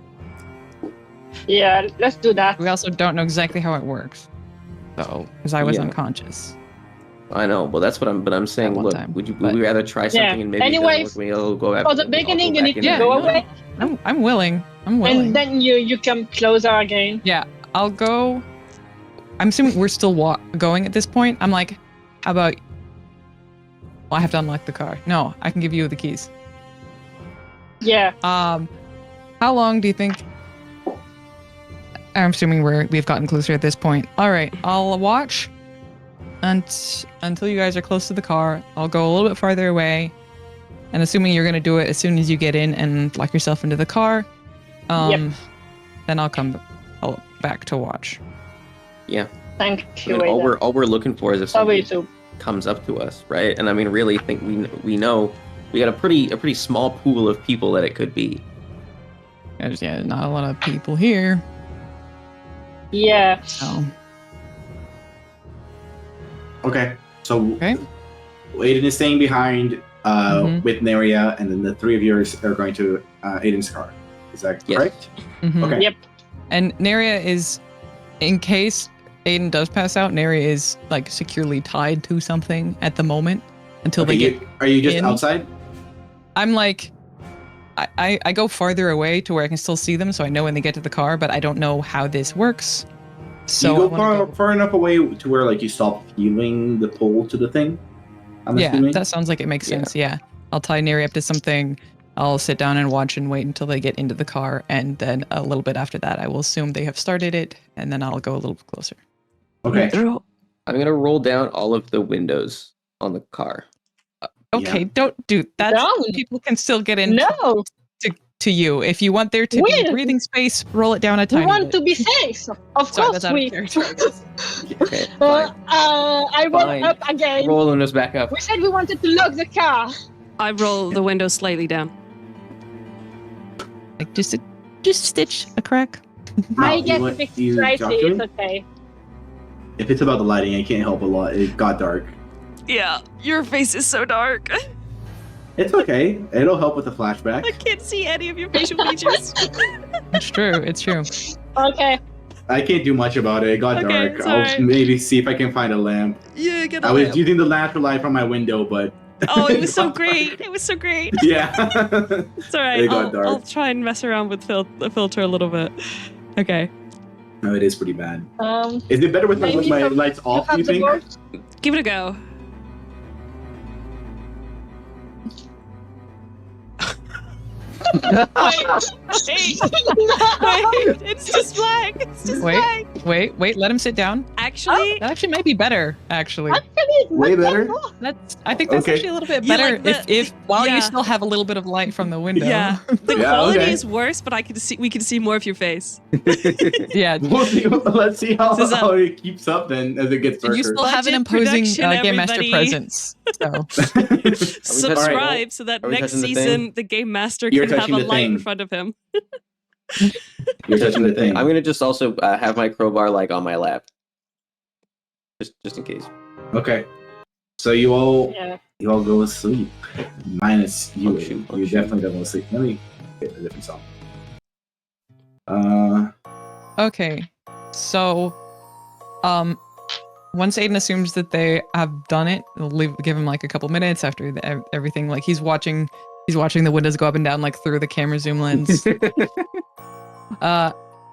Yeah, let's do that. We also don't know exactly how it works. So, because I was Yeah. unconscious. I know, but that's what I'm saying. one Look, time, would but- we rather try something and maybe Anyway, it doesn't work, we'll go For the beginning, you need to go away, I'm willing. I'm willing. and then you come closer again. Yeah, I'll go. I'm assuming we're still going at this point. I'm like, how about? Well, I have to unlock the car. No, I can give you the keys. Yeah. How long do you think? I'm assuming we've gotten closer at this point. All right, I'll watch until you guys are close to the car. I'll go a little bit farther away, and assuming you're gonna do it as soon as you get in and lock yourself into the car, Yep. then I'll come back to watch. Yeah. Thank I you. mean, Aiden. all we're looking for is if Sorry somebody too. comes up to us, right? And I mean, really think we know we got a pretty small pool of people that it could be. There's not a lot of people here. Yeah. So Okay, so Okay. Aiden is staying behind Mhm. with Neria, and then the three of yours are going to Aiden's car. Is that Yes. correct? mhm. Okay. Yep. And Neria is, in case Aiden does pass out, Neria is like securely tied to something at the moment until Okay, they get. are you just in. outside? I'm like, I go farther away to where I can still see them, so I know when they get to the car, but I don't know how this works. So you I go wanna far enough away to where like you stop feeling the pull to the thing. I'm yeah, assuming. that sounds like it makes Yeah. sense. Yeah, I'll tie Neria up to something. I'll sit down and watch and wait until they get into the car, and then a little bit after that, I will assume they have started it, and then I'll go a little bit closer. Okay. Pedro, I'm gonna roll down all of the windows on the car. Okay, don't do that. Down. People can still get in No, to you. If you want there to be Will. breathing space, roll it down a we tiny want bit. to be safe. Of Sorry, course that's out of we. character. Okay, fine. I roll Fine. up again. Roll the windows back up. We said we wanted to lock the car. I roll the window slightly down. Like just stitch a crack. No, I you get want- fixed you slightly. talk to It's him? okay. If it's about the lighting, I can't help a lot. It got dark. Yeah, your face is so dark. It's okay. It'll help with the flashback. I can't see any of your facial features. It's true. It's true. Okay. I can't do much about it. It got Okay, dark. it's I'll alright. maybe see if I can find a lamp. Yeah, get I was using the natural light from my window, but Oh, it was so great. It was so great. yeah. It's all right. It got dark. I'll try and mess around with the filter a little bit. Okay. No, it is pretty bad. Um, Is it better with Maybe my you lights off? Do have you the think? board? Give it a go. Wait, it's just black. It's just black. Wait. Let him sit down. Actually, That actually might be better. Actually, Actually, it's Way much better? I think that's Okay. actually a little bit You better like the- if while yeah. you still have a little bit of light from the window. yeah, the Yeah, quality okay. is worse, but we can see more of your face. Yeah. We'll see, let's see how, This is, how it keeps up then as it gets darker. You still have an Budget imposing production, Game Master everybody. presence. So Subscribe so that Are we next touching the season the game master You're can have touching a the light in thing. front of him. You're touching the thing. I'm gonna just also have my crowbar like on my lap, just in case. Okay. So you all Yeah. go to sleep. Minus you. Oh, shoot. Oh, you shoot. definitely don't go to sleep. Let me get a different song. okay, so once Aiden assumes that they have done it, they'll give him like a couple minutes after everything. Like he's watching the windows go up and down like through the camera zoom lens.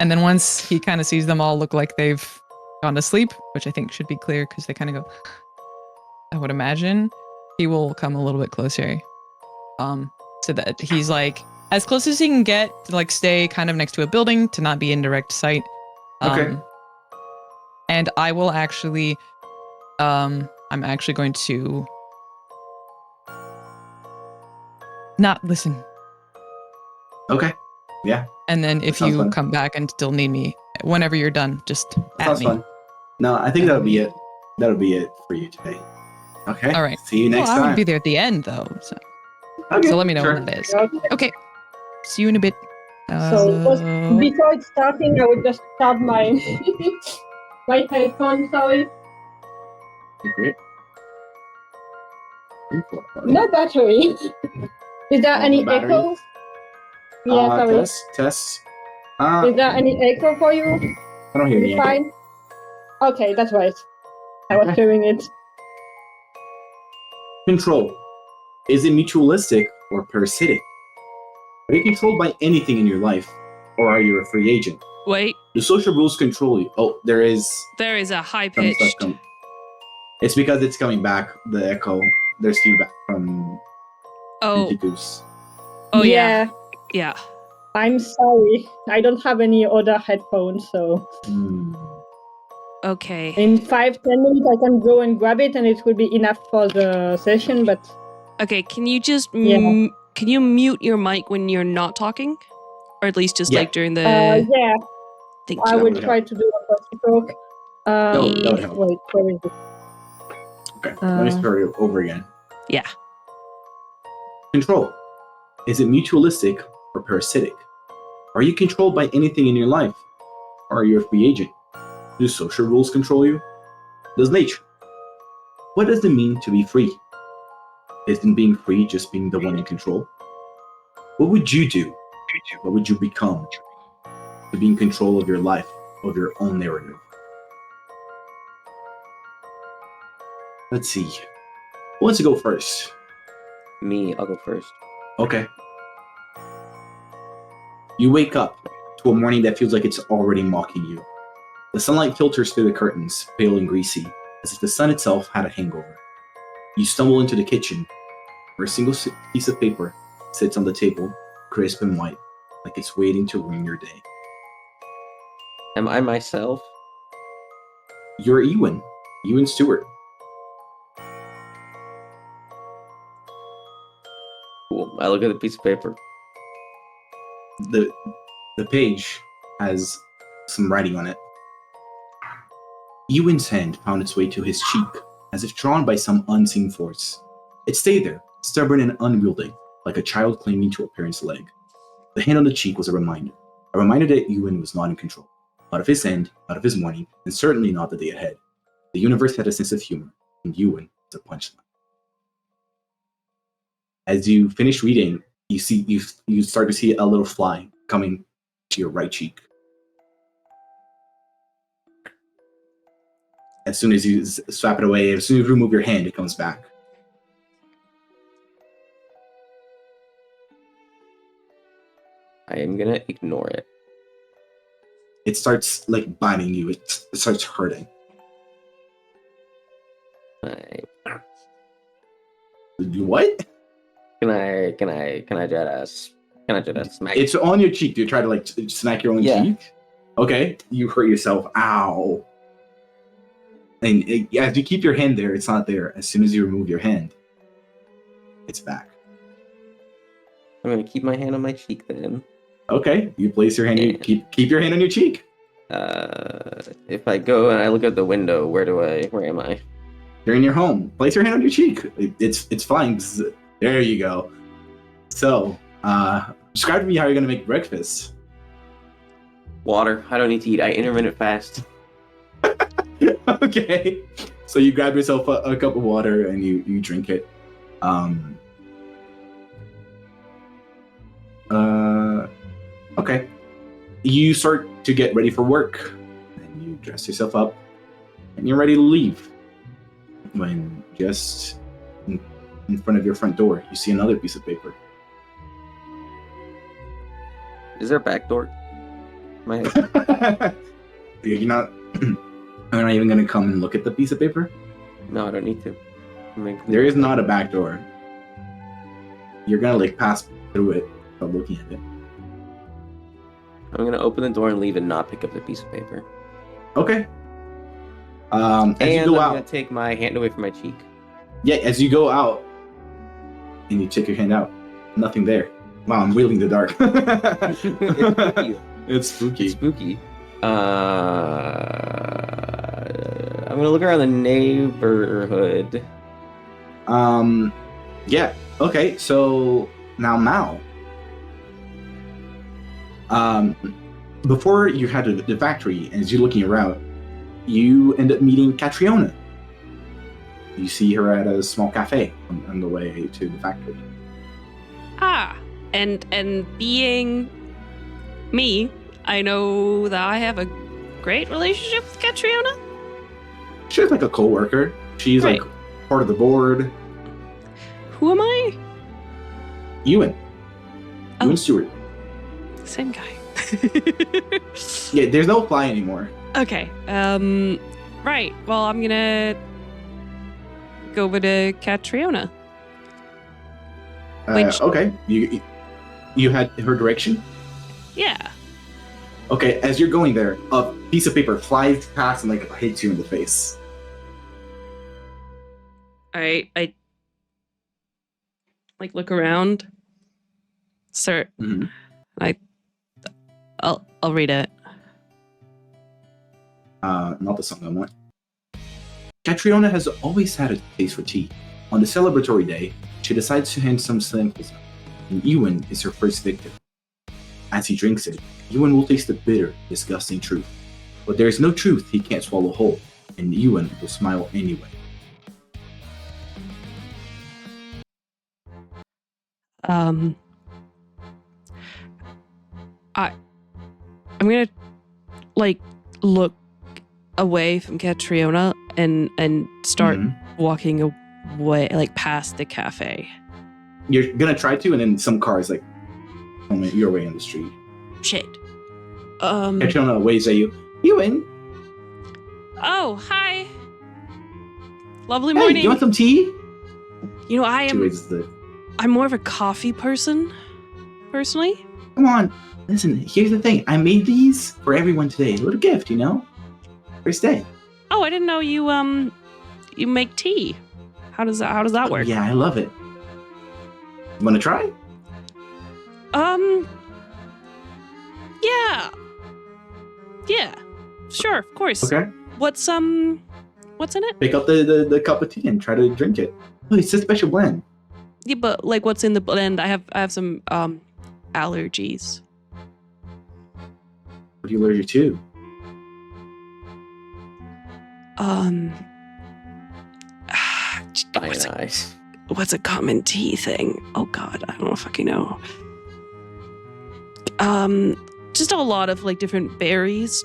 And then once he kind of sees them all look like they've gone to sleep, which I think should be clear because they kind of go, I would imagine, he will come a little bit closer. So that he's like as close as he can get to like stay kind of next to a building to not be in direct sight. Okay. And I will actually, I'm actually going to not listen. okay. Yeah. And then if Sounds you fun. come back and still need me, whenever you're done, just at Sounds me. fun. No, I think that'll be it. That'll be it for you today. Okay. All right. See you next I would time. be there at the end though. So, Okay, so let me know sure. when that is. Okay. Okay. See you in a bit. So before it's starting, I will just start my my headphone. Sorry. Great. No battery. Is there Oh, any no battery? echo? Yeah, sorry. Test. Is there any echo for you? I don't hear Is any it echo. fine? Okay, that's right. I was Okay. hearing it. Control. Is it mutualistic or parasitic? Are you controlled by anything in your life, or are you a free agent? Wait, Do social rules control you? Oh, there is there is a high some stuff pitched. coming. It's because it's coming back, the echo. There's feedback from Oh, Ticus. oh yeah, yeah. I'm sorry. I don't have any other headphones, so Okay. in 5-10 minutes I can go and grab it and it will be enough for the session, but Okay, can you just Yeah. can you mute your mic when you're not talking, or at least just Yeah. like during the? yeah, Thank I you. will would try to do a first talk. That would help. Wait, where is it? Okay, let me start it over again. Yeah. Control. Is it mutualistic or parasitic? Are you controlled by anything in your life? Or are you a free agent? Do social rules control you? Does nature? What does it mean to be free? Isn't being free just being the one in control? What would you do? What would you become to be in control of your life, of your own narrative? Let's see. Who wants to go first? Me, I'll go first. Okay. You wake up to a morning that feels like it's already mocking you. The sunlight filters through the curtains, pale and greasy, as if the sun itself had a hangover. You stumble into the kitchen, where a single piece of paper sits on the table, crisp and white, like it's waiting to ruin your day. Am I myself? You're Ewan Stewart. Cool. I look at the piece of paper. The page has some writing on it. Ewan's hand found its way to his cheek, as if drawn by some unseen force. It stayed there, stubborn and unwieldy, like a child clinging to a parent's leg. The hand on the cheek was a reminder that Ewan was not in control. Not of his end, not of his morning, and certainly not the day ahead. The universe had a sense of humor, and Ewan was a punchline. As you finish reading, you start to see a little fly coming to your right cheek. As soon as you swap it away, as soon as you remove your hand, it comes back. I am gonna ignore it. It starts like biting you. It starts hurting. What? Can I try to smack? It's on your cheek. Do you try to like smack your own cheek? Okay, you hurt yourself. Ow. And as you keep your hand there, it's not there. As soon as you remove your hand, it's back. I'm gonna keep my hand on my cheek then. Okay, you place your hand. You keep your hand on your cheek. If I go and I look out the window, where am I? You're in your home. Place your hand on your cheek. It's fine. There you go. So, describe to me how you're gonna make breakfast. Water. I don't need to eat. I intermittent fast. Okay. So you grab yourself a cup of water and you drink it. Okay. You start to get ready for work, and you dress yourself up, and you're ready to leave. When just in front of your front door, you see another piece of paper. Is there a back door? You're not even gonna come and look at the piece of paper? No, I don't need to. There is not a back door. You're gonna like pass through it without looking at it. I'm gonna open the door and leave and not pick up the piece of paper. Okay. As And you go I'm out, gonna take my hand away from my cheek. yeah, as you go out and you take your hand out, nothing there. Wow, I'm wielding the dark. It's spooky. It's spooky. It's spooky. I'm gonna look around the neighborhood. Yeah. Okay. So now Mal. Before you had the factory, and as you're looking around, you end up meeting Catriona. You see her at a small cafe on the way to the factory. And being me, I know that I have a great relationship with Catriona. She's like a co-worker. She's Right. like part of the board. Who am I? Ewan. Oh. Ewan Stewart. Same guy. Yeah, there's no fly anymore. Okay. Right. Well, I'm gonna go over to Catriona. Which- Okay. You had her direction? Yeah. Okay, as you're going there, a piece of paper flies past and like hits you in the face. I like look around. Sir, Mhm. I'll read it. Not the song I want. Catriona has always had a taste for tea. On the celebratory day, she decides to hand some samples out, and Ewan is her first victim. As he drinks it, Ewan will taste the bitter, disgusting truth. But there is no truth he can't swallow whole, and Ewan will smile anyway. I'm gonna like look away from Catriona and start Mhm. walking away, like past the cafe. You're gonna try to, and then some cars like coming your way on the street. Shit. Catriona waves at you. Ewan, Oh, hi. Lovely hey, morning. you want some tea? You know, She raises I'm more of a coffee person, personally. Come on. Listen, here's the thing. I made these for everyone today. A little gift, First day. Oh, I didn't know you you make tea. How does that work? Yeah, I love it. You want to try? Yeah. Sure, of course. Okay. What's in it? Pick up the cup of tea and try to drink it. Oh, it's a special blend. Yeah, but like what's in the blend? I have some allergies. What are you allergic to? Nice. What's a common tea thing? Oh god, I don't know if I can know. Just a lot of like different berries.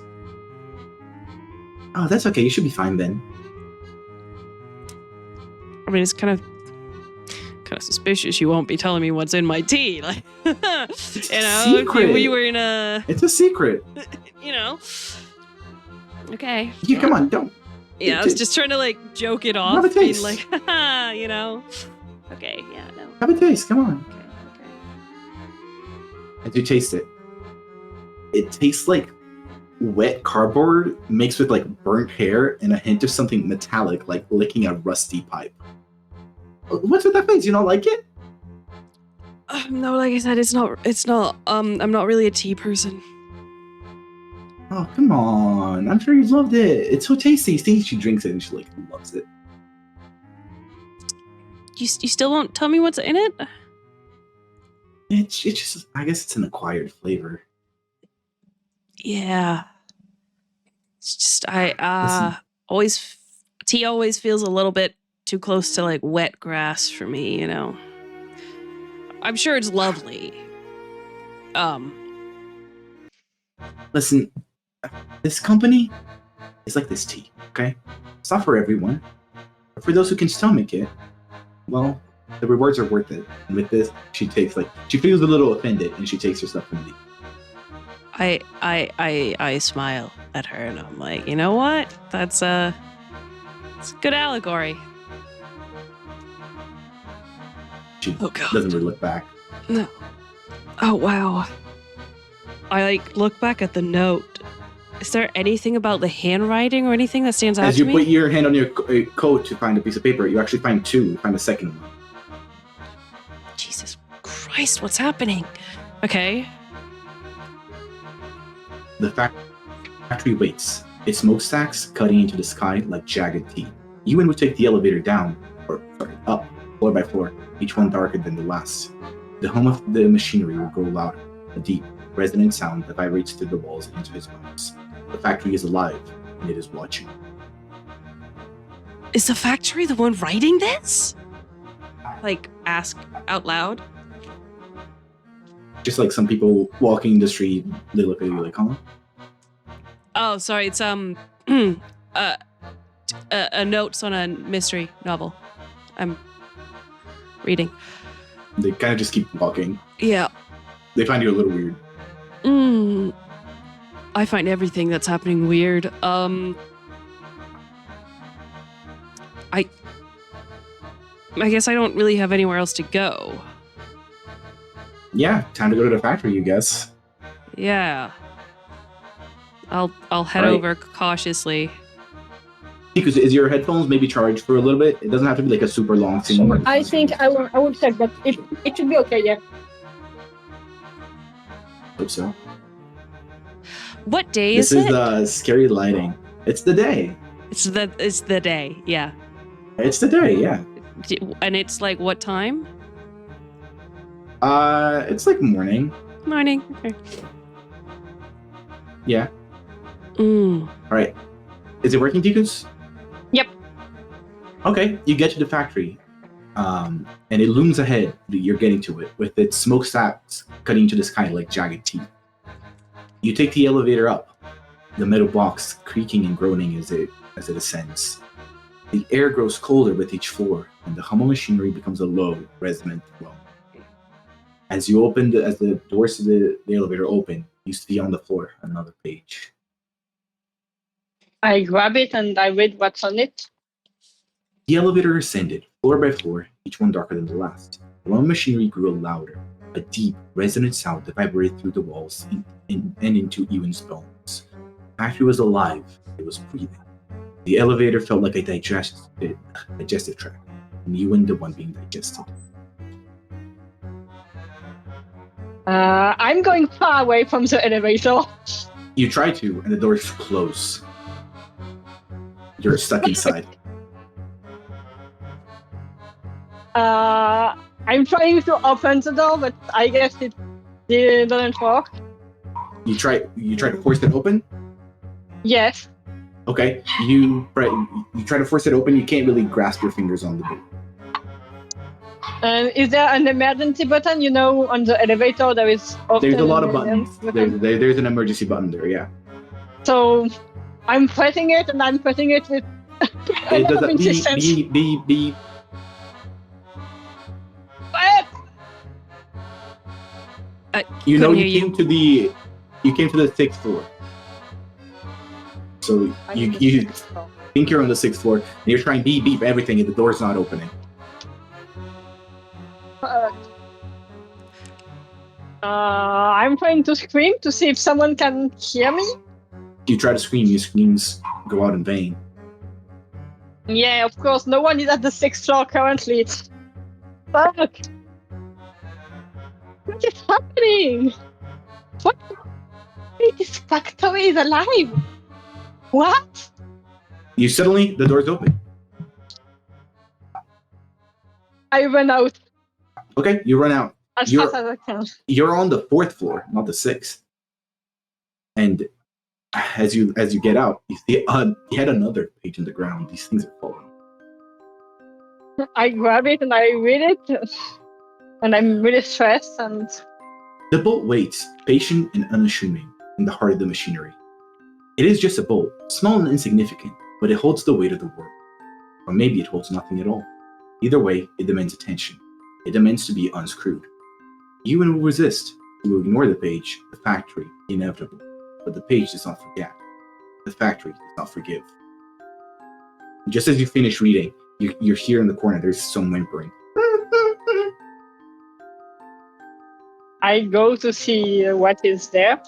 Oh, that's okay. You should be fine then. I mean, it's kind of suspicious you won't be telling me what's in my tea. Like, secret. if we were in a, It's a secret. Okay. You come on, don't. Yeah, I was just trying to like joke it off, Have a being taste. like, Okay, yeah, no. Have a taste. Come on. Okay. As you taste it, it tastes like wet cardboard mixed with like burnt hair and a hint of something metallic, like licking a rusty pipe. What's with that face? You don't like it? No, like I said, it's not. I'm not really a tea person. Oh, come on. I'm sure you loved it. It's so tasty. She drinks it and she like loves it. You still won't tell me what's in it? It's just, I guess it's an acquired flavor. Yeah. It's just Listen. tea always feels a little bit too close to like wet grass for me, I'm sure it's lovely. Listen, this company is like this tea, okay? It's not for everyone. But for those who can stomach it, well, the rewards are worth it. And with this, she feels a little offended and she takes her stuff from me. I smile at her and I'm like, you know what? It's a good allegory. She Oh, God. doesn't really look back. No. Oh, wow. I like look back at the note. Is there anything about the handwriting or anything that stands out As to you me? put your hand on your coat to find a piece of paper, you actually find two. You find a second one. Jesus Christ. Christ, what's happening? Okay. The factory waits, its smokestacks cutting into the sky like jagged teeth. Ewan would take the elevator down, up, floor by floor, each one darker than the last. The hum of the machinery will grow louder, a deep, resonant sound that vibrates through the walls into his bones. The factory is alive, and it is watching. Is the factory the one writing this? Like, ask out loud? Just like some people walking the street, they look at you like, huh? Oh, sorry, it's a notes on a mystery novel. I'm reading. They kind of just keep walking. Yeah. They find you a little weird. I find everything that's happening weird. I guess I don't really have anywhere else to go. Yeah, time to go to the factory, you guess. Yeah. I'll head All right. over cautiously. Because is your headphones maybe charged for a little bit? It doesn't have to be like a super long thing. I think I will check, but it should be okay. Yeah. Hope so. What day This is is it? scary lighting. It's the day. It's the day. Yeah. It's the day, yeah. And it's like what time? It's like morning. Morning. Okay. Yeah. Mm. All right. Is it working, Ticus? Yep. Okay, you get to the factory, and it looms ahead. You're getting to it with its smokestacks cutting into the sky like jagged teeth. You take the elevator up, the metal box creaking and groaning as it ascends. The air grows colder with each floor, and the hum of machinery becomes a low, resonant rumble. As the doors to the elevator open, you see on the floor another page. I grab it and I read what's on it. The elevator ascended, floor by floor, each one darker than the last. The hum of machinery grew louder, a deep, resonant sound that vibrated through the walls and into Ewan's bones. The factory was alive. It was breathing. The elevator felt like a digestive tract, and Ewan the one being digested. I'm going far away from the elevator. You try to, and the doors close. You're stuck inside. I'm trying to open the door, but I guess it doesn't work. You try to force it open? Yes. Okay. You try to force it open, you can't really grasp your fingers on the door. Is there an emergency button? You know, on the elevator there is often There's a lot of an buttons. emergency button. There's an emergency button there, yeah. So I'm pressing it and I'm pressing it with a It lot does of a insistence. beep. You know, Couldn't you hear came to the 6th floor. So you think you're on the 6th floor, and you're trying beep everything, and the door's not opening. I'm trying to scream to see if someone can hear me. You try to scream, your screams go out in vain. Yeah, of course, no one is at the 6th floor currently. Fuck! What is happening? What? This factory is alive! What? The door's open. I run out Okay, you run out. as You're- fast as I can. You're on the 4th floor, not the 6th. And as you get out, you see yet another page in the ground. These things are falling. I grab it and I read it, and I'm really stressed. And The bolt waits, patient and unassuming, in the heart of the machinery. It is just a bolt, small and insignificant, but it holds the weight of the world. Or maybe it holds nothing at all. Either way, it demands attention. It demands to be unscrewed. Ewan will resist. He will ignore the page, the factory, the inevitable. But the page does not forget. The factory does not forgive. Just as you finish reading, you're here in the corner. There's some whimpering. I go to see what is there.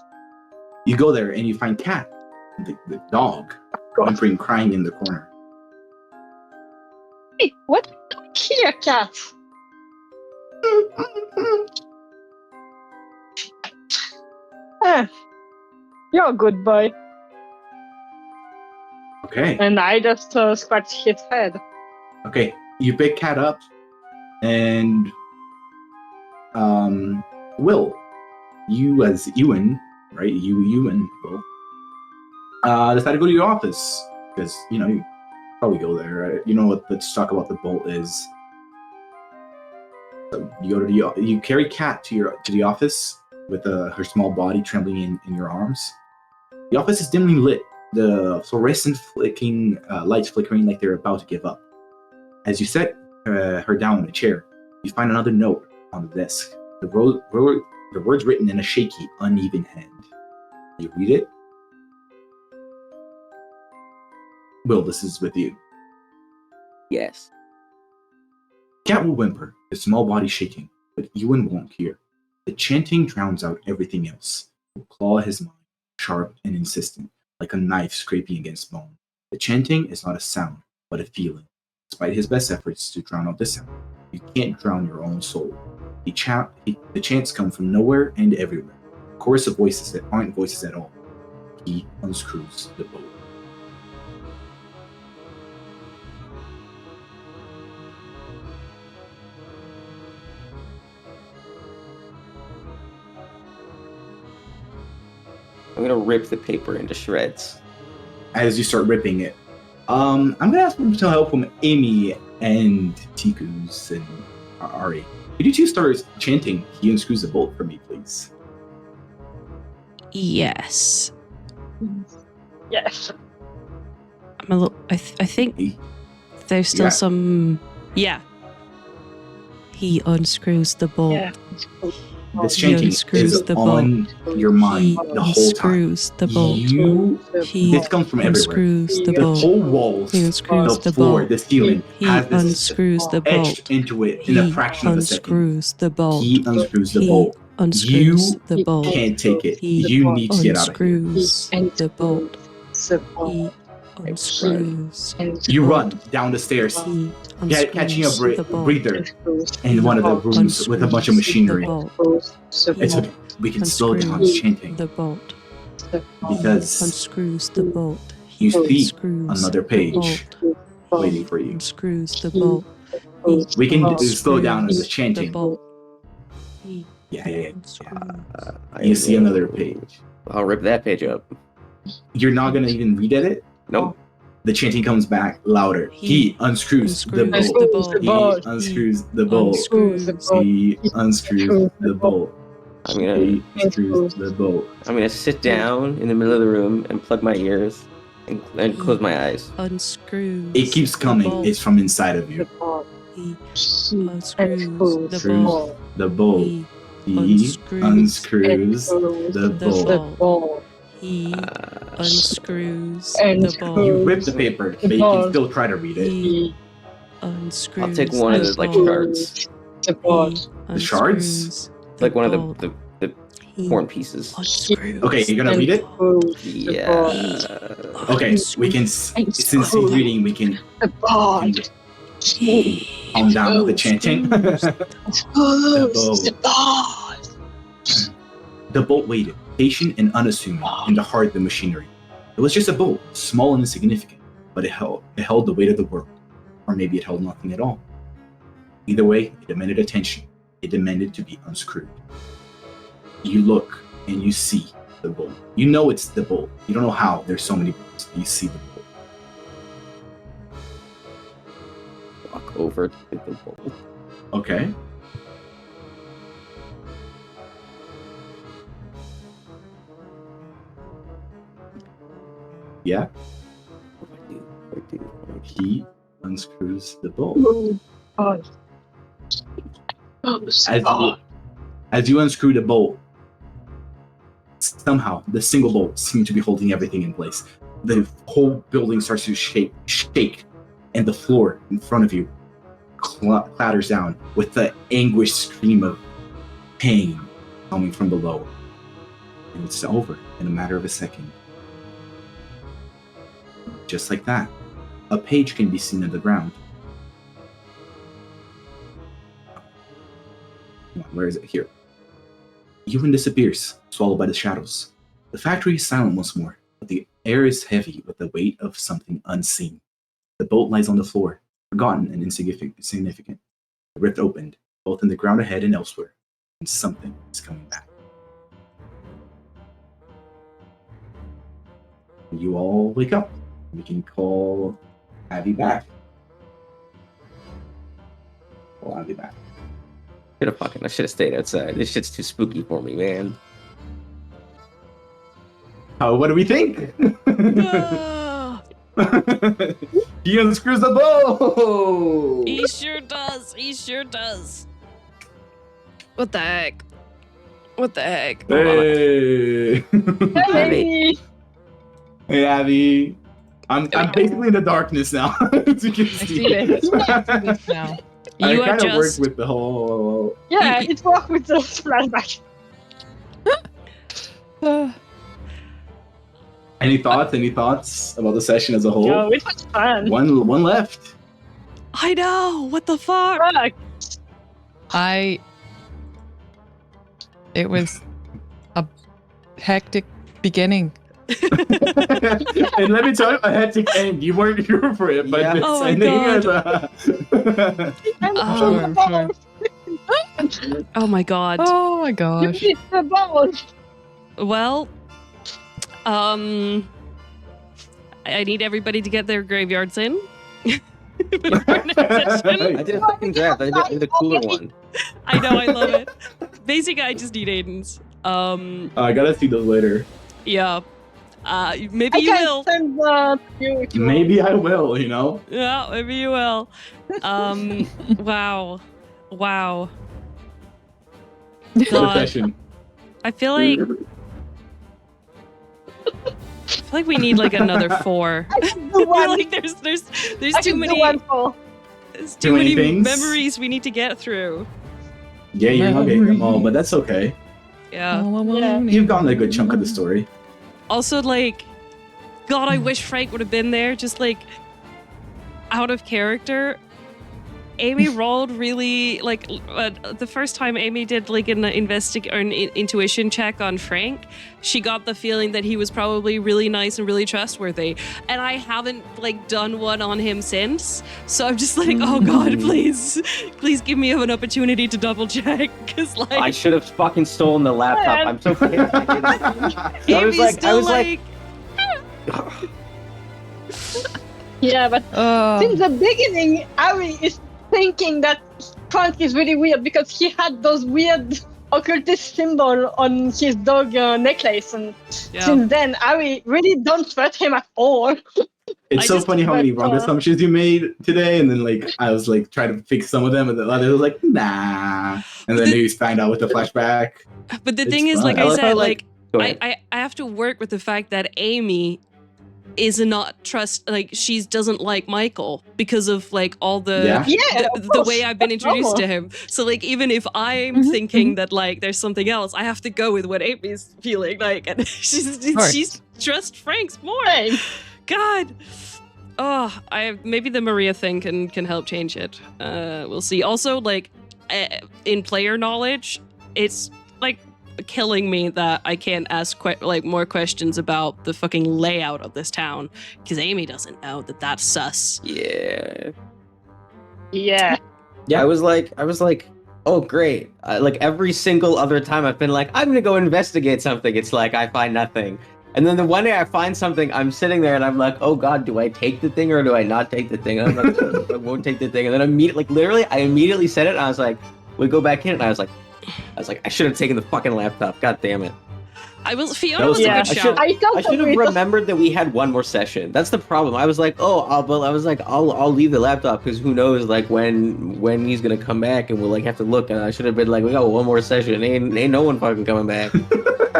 You go there and you find Cat, the dog, whimpering, crying in the corner. Hey, what are you doing here, cat? Yeah, you're a good boy. Okay. And I just scratch his head. Okay. You pick Cat up, and Will, you as Ewan, right? You and Will, decide to go to your office because you probably go there. Right? You know what? Let's talk about the bolt is. So you go to you carry Cat to the office with her small body trembling in your arms. The office is dimly lit, the fluorescent lights flickering like they're about to give up. As you set her down in a chair, you find another note on the desk. The words written in a shaky, uneven hand. You read it. Will, this is with you. Yes. Cat will whimper, his small body shaking, but Ewan won't hear. The chanting drowns out everything else. It will claw his mind, sharp and insistent, like a knife scraping against bone. The chanting is not a sound, but a feeling. Despite his best efforts to drown out the sound, you can't drown your own soul. The chants come from nowhere and everywhere. A chorus of voices that aren't voices at all. He unscrews the bolt. I'm gonna rip the paper into shreds. As you start ripping it, I'm gonna ask for some help from Amy and Ticus and Ari. Could you two start chanting "He unscrews the bolt" for me, please? Yes. Yes. I'm a little. I think there's still some. Yeah. He unscrews the bolt. Yeah. This chanting is on your mind the whole time. Unscrews the bolt. This comes from everywhere. Unscrews the The bolt. whole walls, He unscrews the the floor, bolt. the ceiling He has this unscrews the etched bolt. into it in a He fraction of a second. unscrews the bolt. He unscrews the He bolt. unscrews You the bolt. can't take it. He You need to get out of here. unscrews the bolt. He unscrews. You run down the stairs, He catching a unscrews the bolt. breather in one of the rooms with a bunch of machinery. The bolt. It's okay. We can slow down Unscrews chanting the bolt. because Unscrews the bolt. you He see unscrews another the page bolt. waiting for you. Unscrews the bolt. He We can unscrews slow down the the chanting. bolt. He Yeah. unscrews. You see another page. I'll rip that page up. You're not gonna even read at it? Nope. The chanting comes back louder. He unscrews the unscrews bolt. the bolt. He unscrews the bolt. Unscrews. He unscrews the bolt. I'm gonna He unscrews the bolt. sit down in the middle of the room and plug my ears and close my eyes. Unscrews. It keeps coming. the bolt. It's from inside of you. He unscrews the bolt. The bolt. He unscrews the bolt. He unscrews and the bolt. You rip the paper, but you can still try to read it. He unscrews. I'll take one of the bolt. shards, The shards? Unscrews like one bolt. of the He horn pieces. unscrews Okay, you're gonna read it? Yeah. Okay, we can. Since he's reading, we can calm down with the chanting. The bolt waited, patient and unassuming, in the heart of the machinery. It was just a bolt, small and insignificant, but it held the weight of the world. Or maybe it held nothing at all. Either way, it demanded attention. It demanded to be unscrewed. You look and you see the bolt. You know it's the bolt. You don't know how. There's so many bolts. You see the bolt. Walk over to the bolt. Okay. Yeah. What do? He unscrews the bolt. As you unscrew the bolt, somehow the single bolt seems to be holding everything in place. The whole building starts to shake, and the floor in front of you clatters down with the anguished scream of pain coming from below. And it's over in a matter of a second. Just like that, a page can be seen on the ground. Where is it? Here. human disappears, swallowed by the shadows. The factory is silent once more, but the air is heavy with the weight of something unseen. The boat lies on the floor, forgotten and insignificant. The rift opened, both in the ground ahead and elsewhere, and something is coming back. You all wake up. We can call Abby back. Call Abby back. I should have stayed outside. This shit's too spooky for me, man. What do we think? No. He unscrews the bow. He sure does. He sure does. What the heck? What the heck? Hey. Hey. Hey, Abby. I'm basically in the darkness now. As you can I see. see this. I see this now. I You are kind of worked just. with the whole. Yeah, it worked with the flashback. Any thoughts about the session as a whole? No, it was fun. One left. I know. What the fuck? Fuck. It was a hectic beginning. And let me tell you, a hectic end. You weren't here for it, but Yeah. this Oh my ending God. And Oh my god. Oh my you gosh. hit the ball. Well, I need everybody to get their graveyards in. Before next session. I did a fucking draft. I did the cooler one. I know, I love it. Basically, I just need Aiden's. I gotta see those later. Yeah. Maybe I you can will. send you if you want. Maybe I will. You know. Yeah, maybe you will. Wow. Wow. What a God. session. I feel like we need like another 4. I can do I feel one. like there's I too can many do one for. there's Too too many many things? memories we need to get through. Yeah, you're not getting them all, but that's okay. Yeah. Yeah. You've gotten a good chunk of the story. Also, like, God, I wish Frank would have been there. Just like out of character. Amy rolled really like the first time Amy did like an intuition check on Frank, she got the feeling that he was probably really nice and really trustworthy, and I haven't like done one on him since. So I'm just like, oh God, please give me an opportunity to double check, because like I should have fucking stolen the laptop. I'm so pissed. I didn't. Amy's still like Yeah, but since the beginning, Ari is thinking that Frank is really weird because he had those weird occultist symbol on his dog necklace, and yeah. since then, Ari really don't trust him at all. It's I so just- funny how many wrong but, assumptions you made today, and then like I was like trying to fix some of them, and the others was like nah, and then you find out with the flashback. But the It's thing is, fun. like I I love said, how, like Go ahead. I have to work with the fact that Amy is not she doesn't like Michael because of like all the Yeah. Yeah, the way I've been introduced to him. So like even if I'm Mhm, thinking that like there's something else, I have to go with what Amy's feeling like, and course. she's trust Frank's more. Same. God. Oh, maybe the Maria thing can help change it. We'll see. Also, like in player knowledge, it's like killing me that I can't ask more questions about the fucking layout of this town because Amy doesn't know that that's sus. Yeah. Yeah. Yeah, I was like, oh great. Like every single other time I've been like, I'm gonna go investigate something. It's like I find nothing. And then the one day I find something, I'm sitting there and I'm like, oh God, do I take the thing or do I not take the thing? And I'm like, I won't take the thing. And then I immediately said it and I was like, we go back in and I was like, I should have taken the fucking laptop. God damn it. Fiona That was was- a Yeah. good I shout. should- I I thought should have remembered that we had one more session. That's the problem. I was like, I'll leave the laptop because who knows like when he's gonna come back and we'll like have to look. And I should have been like, we got one more session. Ain't no one fucking coming back.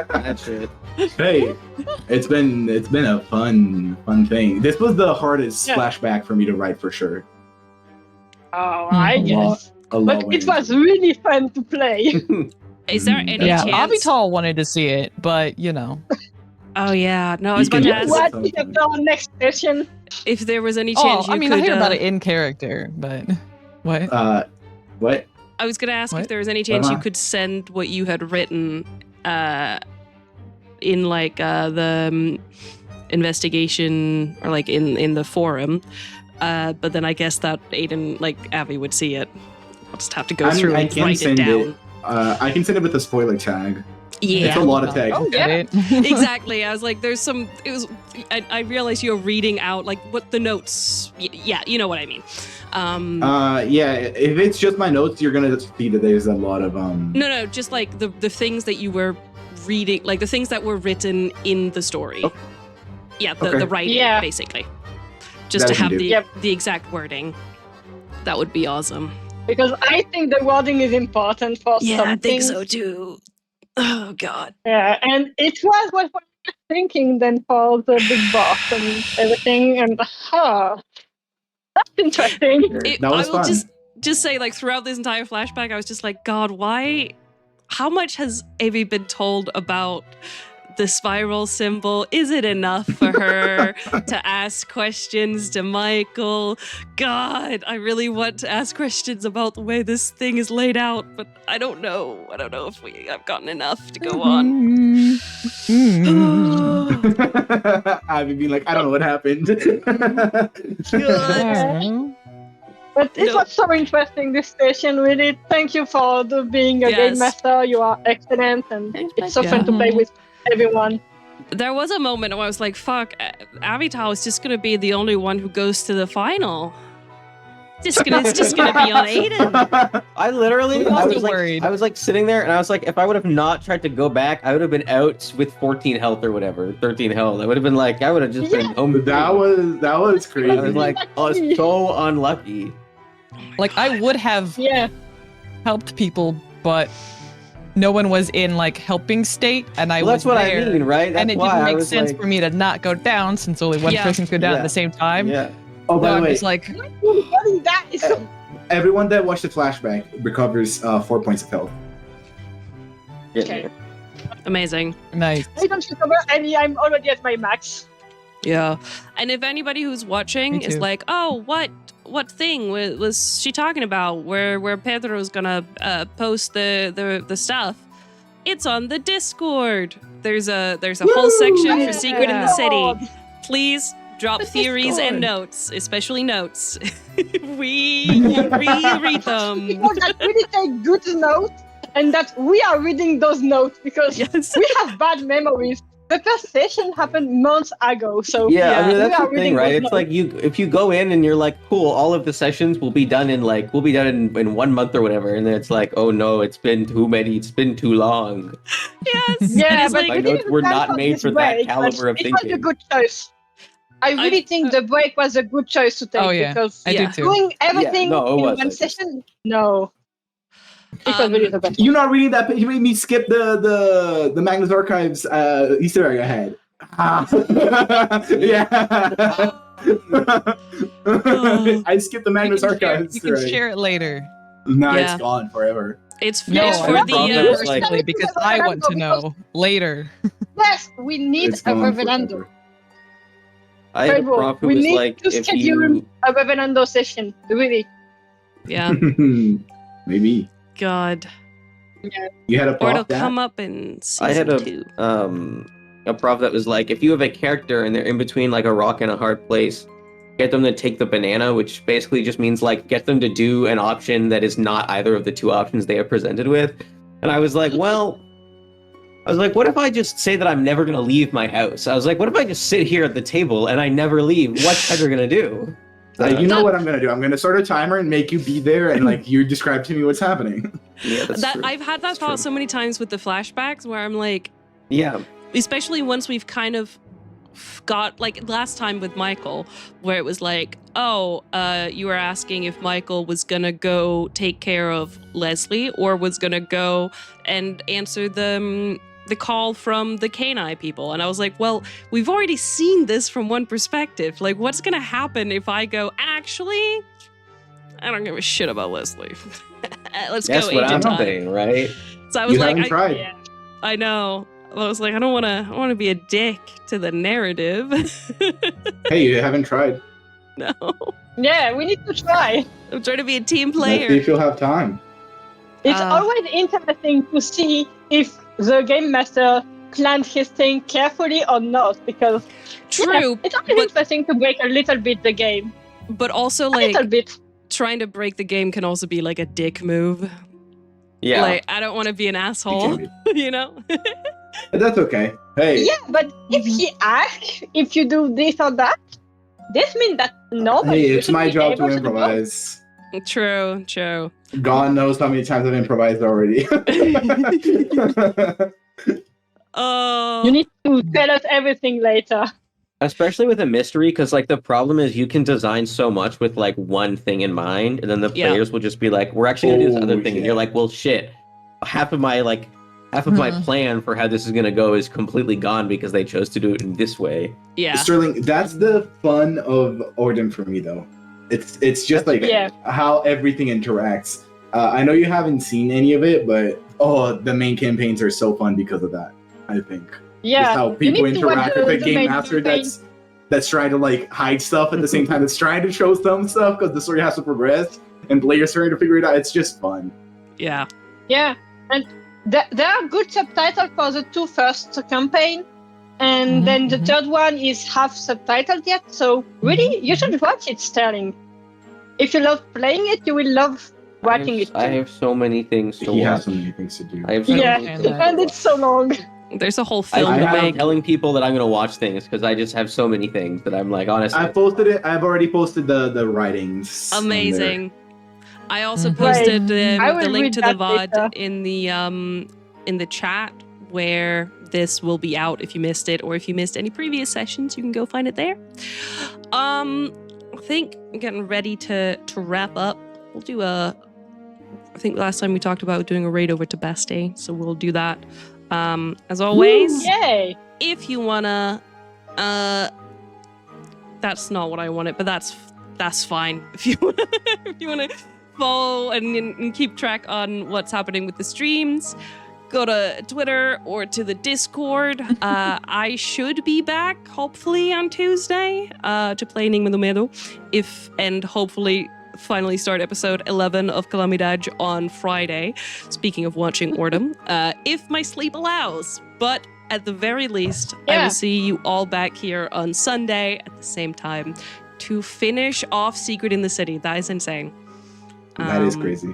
That shit. Hey, it's been a fun thing. This was the hardest Yeah. flashback for me to write for sure. Oh, I A lot- guess. a lot But went it into was really fun to play. Is there any Yeah, chance? Avital wanted to see it, but you know. Oh yeah, no, I was You about to can- ask What something. we have done next session? if there was any Oh, chance you I mean, could. I hear about it in character, but what? What? I was gonna ask if What? there was any chance you Uh-huh. could send what you had written in like the investigation or like in the forum. But then I guess that Aiden, like Avi, would see it. I'll just have to go through I and can write it send down. it. I can send it with a spoiler tag. Yeah. It's a lot of text. Oh, yeah. Exactly. I was like, there's some. It was. I realized you're reading out like what the notes. Yeah, you know what I mean. Yeah. If it's just my notes, you're gonna see that there's a lot of No, just like the things that you were reading, like the things that were written in the story. Oh. Yeah, the Okay. writing, Yeah. basically. Just That to I can have do. Yep. the exact wording. That would be awesome. Because I think the wording is important for something. too. Oh God. Yeah, and it was what I was thinking then for the big boss and everything, and that's interesting. That was I will fun. just say, like, throughout this entire flashback, I was just like, God, why? How much has Avi been told about the spiral symbol? Is it enough for her to ask questions to Michael? God, I really want to ask questions about the way this thing is laid out, but I don't know. I don't know if I've gotten enough to go on. I've been like, I don't know what happened. But it No. was so interesting, this session, really. Thank you for being a game Yes. master. You are excellent, and it's so fun to play with everyone. There was a moment where I was like, fuck, Avital is just going to be the only one who goes to the final. It's just gonna be on Aiden. I literally, I'm I also was like, worried. I was like sitting there, and I was like, if I would have not tried to go back, I would have been out with 14 health or whatever, 13 health. I would have been like, I would have just been home. That was crazy. I was like, oh, it's so unlucky. Like, I would have Yeah. helped people, but no one was in like helping state, and I Well, was that's what there, I mean, right? That's and it why didn't I make was sense like, for me to not go down since only one Yeah. person could go down Yeah. at the same time. yeah. Oh, by So the I'm way, just like, What is that? It's so everyone that watched the flashback recovers 4 points of health. Yeah. Okay. Amazing. nice. I don't recover any. I'm already at my max. Yeah. And if anybody who's watching Me is too. like, oh, what thing was she talking about? Where Pedro's gonna post the stuff? It's on the Discord. There's a whole section for Secret in the City. Please drop The theories and Discord. notes, especially notes. we read them. People that really take good notes, and that we are reading those notes because Yes. we have bad memories. The first session happened months ago, so Yeah, I Yeah. mean that's we are the thing, reading right? those It's like if you go in and you're like, cool, all of the sessions will be done in 1 month or whatever, and then it's like, oh no, it's been too long. Yes. Yeah, And it's but like, My we notes didn't were plan not for made this for that break, caliber but of it was a thinking. good choice. I really think the break was a good choice to take Oh, yeah. because I Yeah. do too. doing everything no, it in was, one I just- session, no. It was really the best. You're not reading that. You made me skip the Magnus Archives Easter egg ahead. Yeah. I skipped the Magnus Archives You can Easter egg. share it later. No, Yeah. it's gone forever. it's No, it's I for would the love that it was like- personally because I want to know later. Yes, we need It's a gone Revenando. forever. I had a Pedro, prof who we was need like, to if schedule you, a Revenando session, really. yeah. Maybe God. you had a Or it'll prop that. come up in I had season 2. a prof that was like, if you have a character and they're in between like a rock and a hard place, get them to take the banana, which basically just means like get them to do an option that is not either of the two options they are presented with. And I was like, well, what if I just say that I'm never gonna leave my house? I was like, what if I just sit here at the table and I never leave? What's Pedro gonna do? You know what I'm gonna do? I'm gonna start a timer and make you be there, and like you describe to me what's happening. Yeah, that's true. I've had that That's thought true. so many times with the flashbacks where I'm like, Yeah, especially once we've kind of got like last time with Michael, where it was like, oh, you were asking if Michael was gonna go take care of Leslie or was gonna go and answer the call from the canine people. And I was like, well, we've already seen this from one perspective. Like, what's gonna happen if I go, actually, I don't give a shit about Leslie. Let's that's go what agent I'm time. saying, right? So I was You like, haven't tried. Yeah. I know. I was like, I don't want to be a dick to the narrative. Hey, you haven't tried. No, Yeah, we need to try. I'm trying to be a team Let's see player. if you'll have time. It's always interesting to see if the game master plans his thing carefully or not, because True, it's always interesting to break a little bit the game. but also A little like bit. trying to break the game can also be like a dick move. Yeah. Like I don't want to be an asshole, you know. But that's okay. Hey, Yeah, but if he asks if you do this or that, this means that normally hey, you it's should my be job able to do both. improvise. True. God knows how many times I've improvised already. Oh, You need to tell us everything later. Especially with a mystery, because like the problem is you can design so much with like one thing in mind, and then the Yeah. players will just be like, "We're actually gonna do this other Oh, thing," and yeah. you're like, "Well, shit, half of my plan for how this is gonna go is completely gone because they chose to do it in this way." yeah. Sterling, that's the fun of Ordem for me, though. It's just like how everything interacts. I know you haven't seen any of it, but the main campaigns are so fun because of that. I think. Yeah, Just how people you need to watch interact with the game main master campaign. that's trying to like hide stuff at the same time that's trying to show some stuff because the story has to progress and players trying to figure it out. It's just fun. Yeah. Yeah, and there are good subtitles for the two first campaign, and then the third one is half subtitled yet. So really, you should watch it, Sterling. If you love playing it, you will love watching it too. I have so many things to He watch. has so many things to do. I have so Yeah, many things to and watch. it's so long. There's a whole I film to have make. telling people that I'm gonna watch things because I just have so many things that I'm like, honestly. I posted it. I've already posted the writings. on there. Amazing. I also Mhm. posted I will the link read to the that VOD later. in the chat where this will be out if you missed it, or if you missed any previous sessions, you can go find it there. I think I'm getting ready to wrap up. We'll do I think last time we talked about doing a raid over to Basti, so we'll do that. As always, Yay! if you wanna, that's not what I wanted, but that's fine. If you wanna follow and keep track on what's happening with the streams, go to Twitter or to the Discord. I should be back hopefully on Tuesday to play Enigma do Medo, and hopefully finally start episode 11 of Calamidad on Friday. Speaking of watching Ordem, if my sleep allows. But at the very least, I will see you all back here on Sunday at the same time to finish off Secret in the City. That is insane. That is crazy.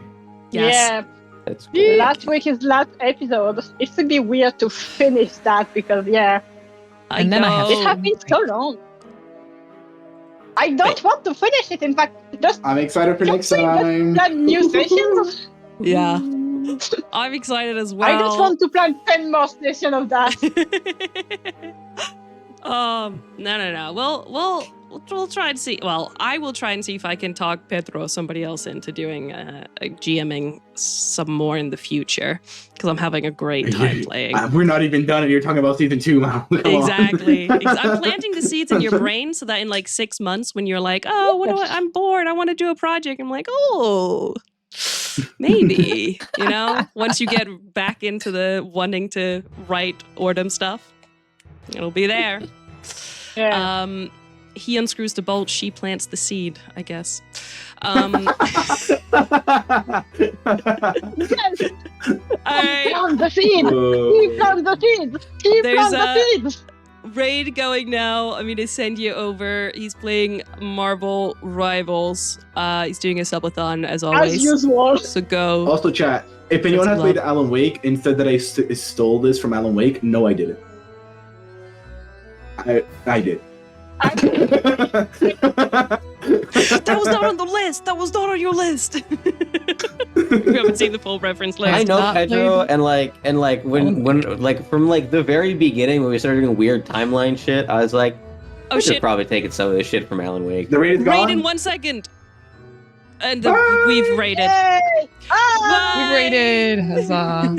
Yes. Yeah. That's cool. Last week is last episode. It would be weird to finish that because And then I have it has been so long. I don't want to finish it. In fact, just I'm excited for next Can we time. plan new sessions. Yeah. I'm excited as well. I just want to plan 10 more sessions of that. No. We'll try and see. Well, I will try and see if I can talk Pedro or somebody else into doing GMing some more in the future, because I'm having a great time playing. We're not even done, and you're talking about season 2, Mal. Come on. Exactly. I'm planting the seeds in your brain so that in like 6 months, when you're like, oh, I'm bored, I want to do a project, I'm like, oh, maybe, once you get back into the wanting to write Ordem stuff, it'll be there. Yeah. He unscrews the bolt, she plants the seed, I guess. Yes. All right. Plant the seed. He plants the seed. He There's plants the seed. Raid going now. I'm going to send you over. He's playing Marvel Rivals. He's doing a subathon as always. As usual. So go. Also, chat, if anyone has played Alan Wake and said that I stole this from Alan Wake, no, I didn't. I did. That was not on the list. That was not on your list. We haven't seen the full reference list. I know Not Pedro, played. and when from the very beginning when we started doing weird timeline shit, I was like, Oh we should shit! probably taken some of this shit from Alan Wake. The raid is gone. Raid in 1 second. And Bye. we've raided. Yay! Ah! Bye. We raided. Huzzah.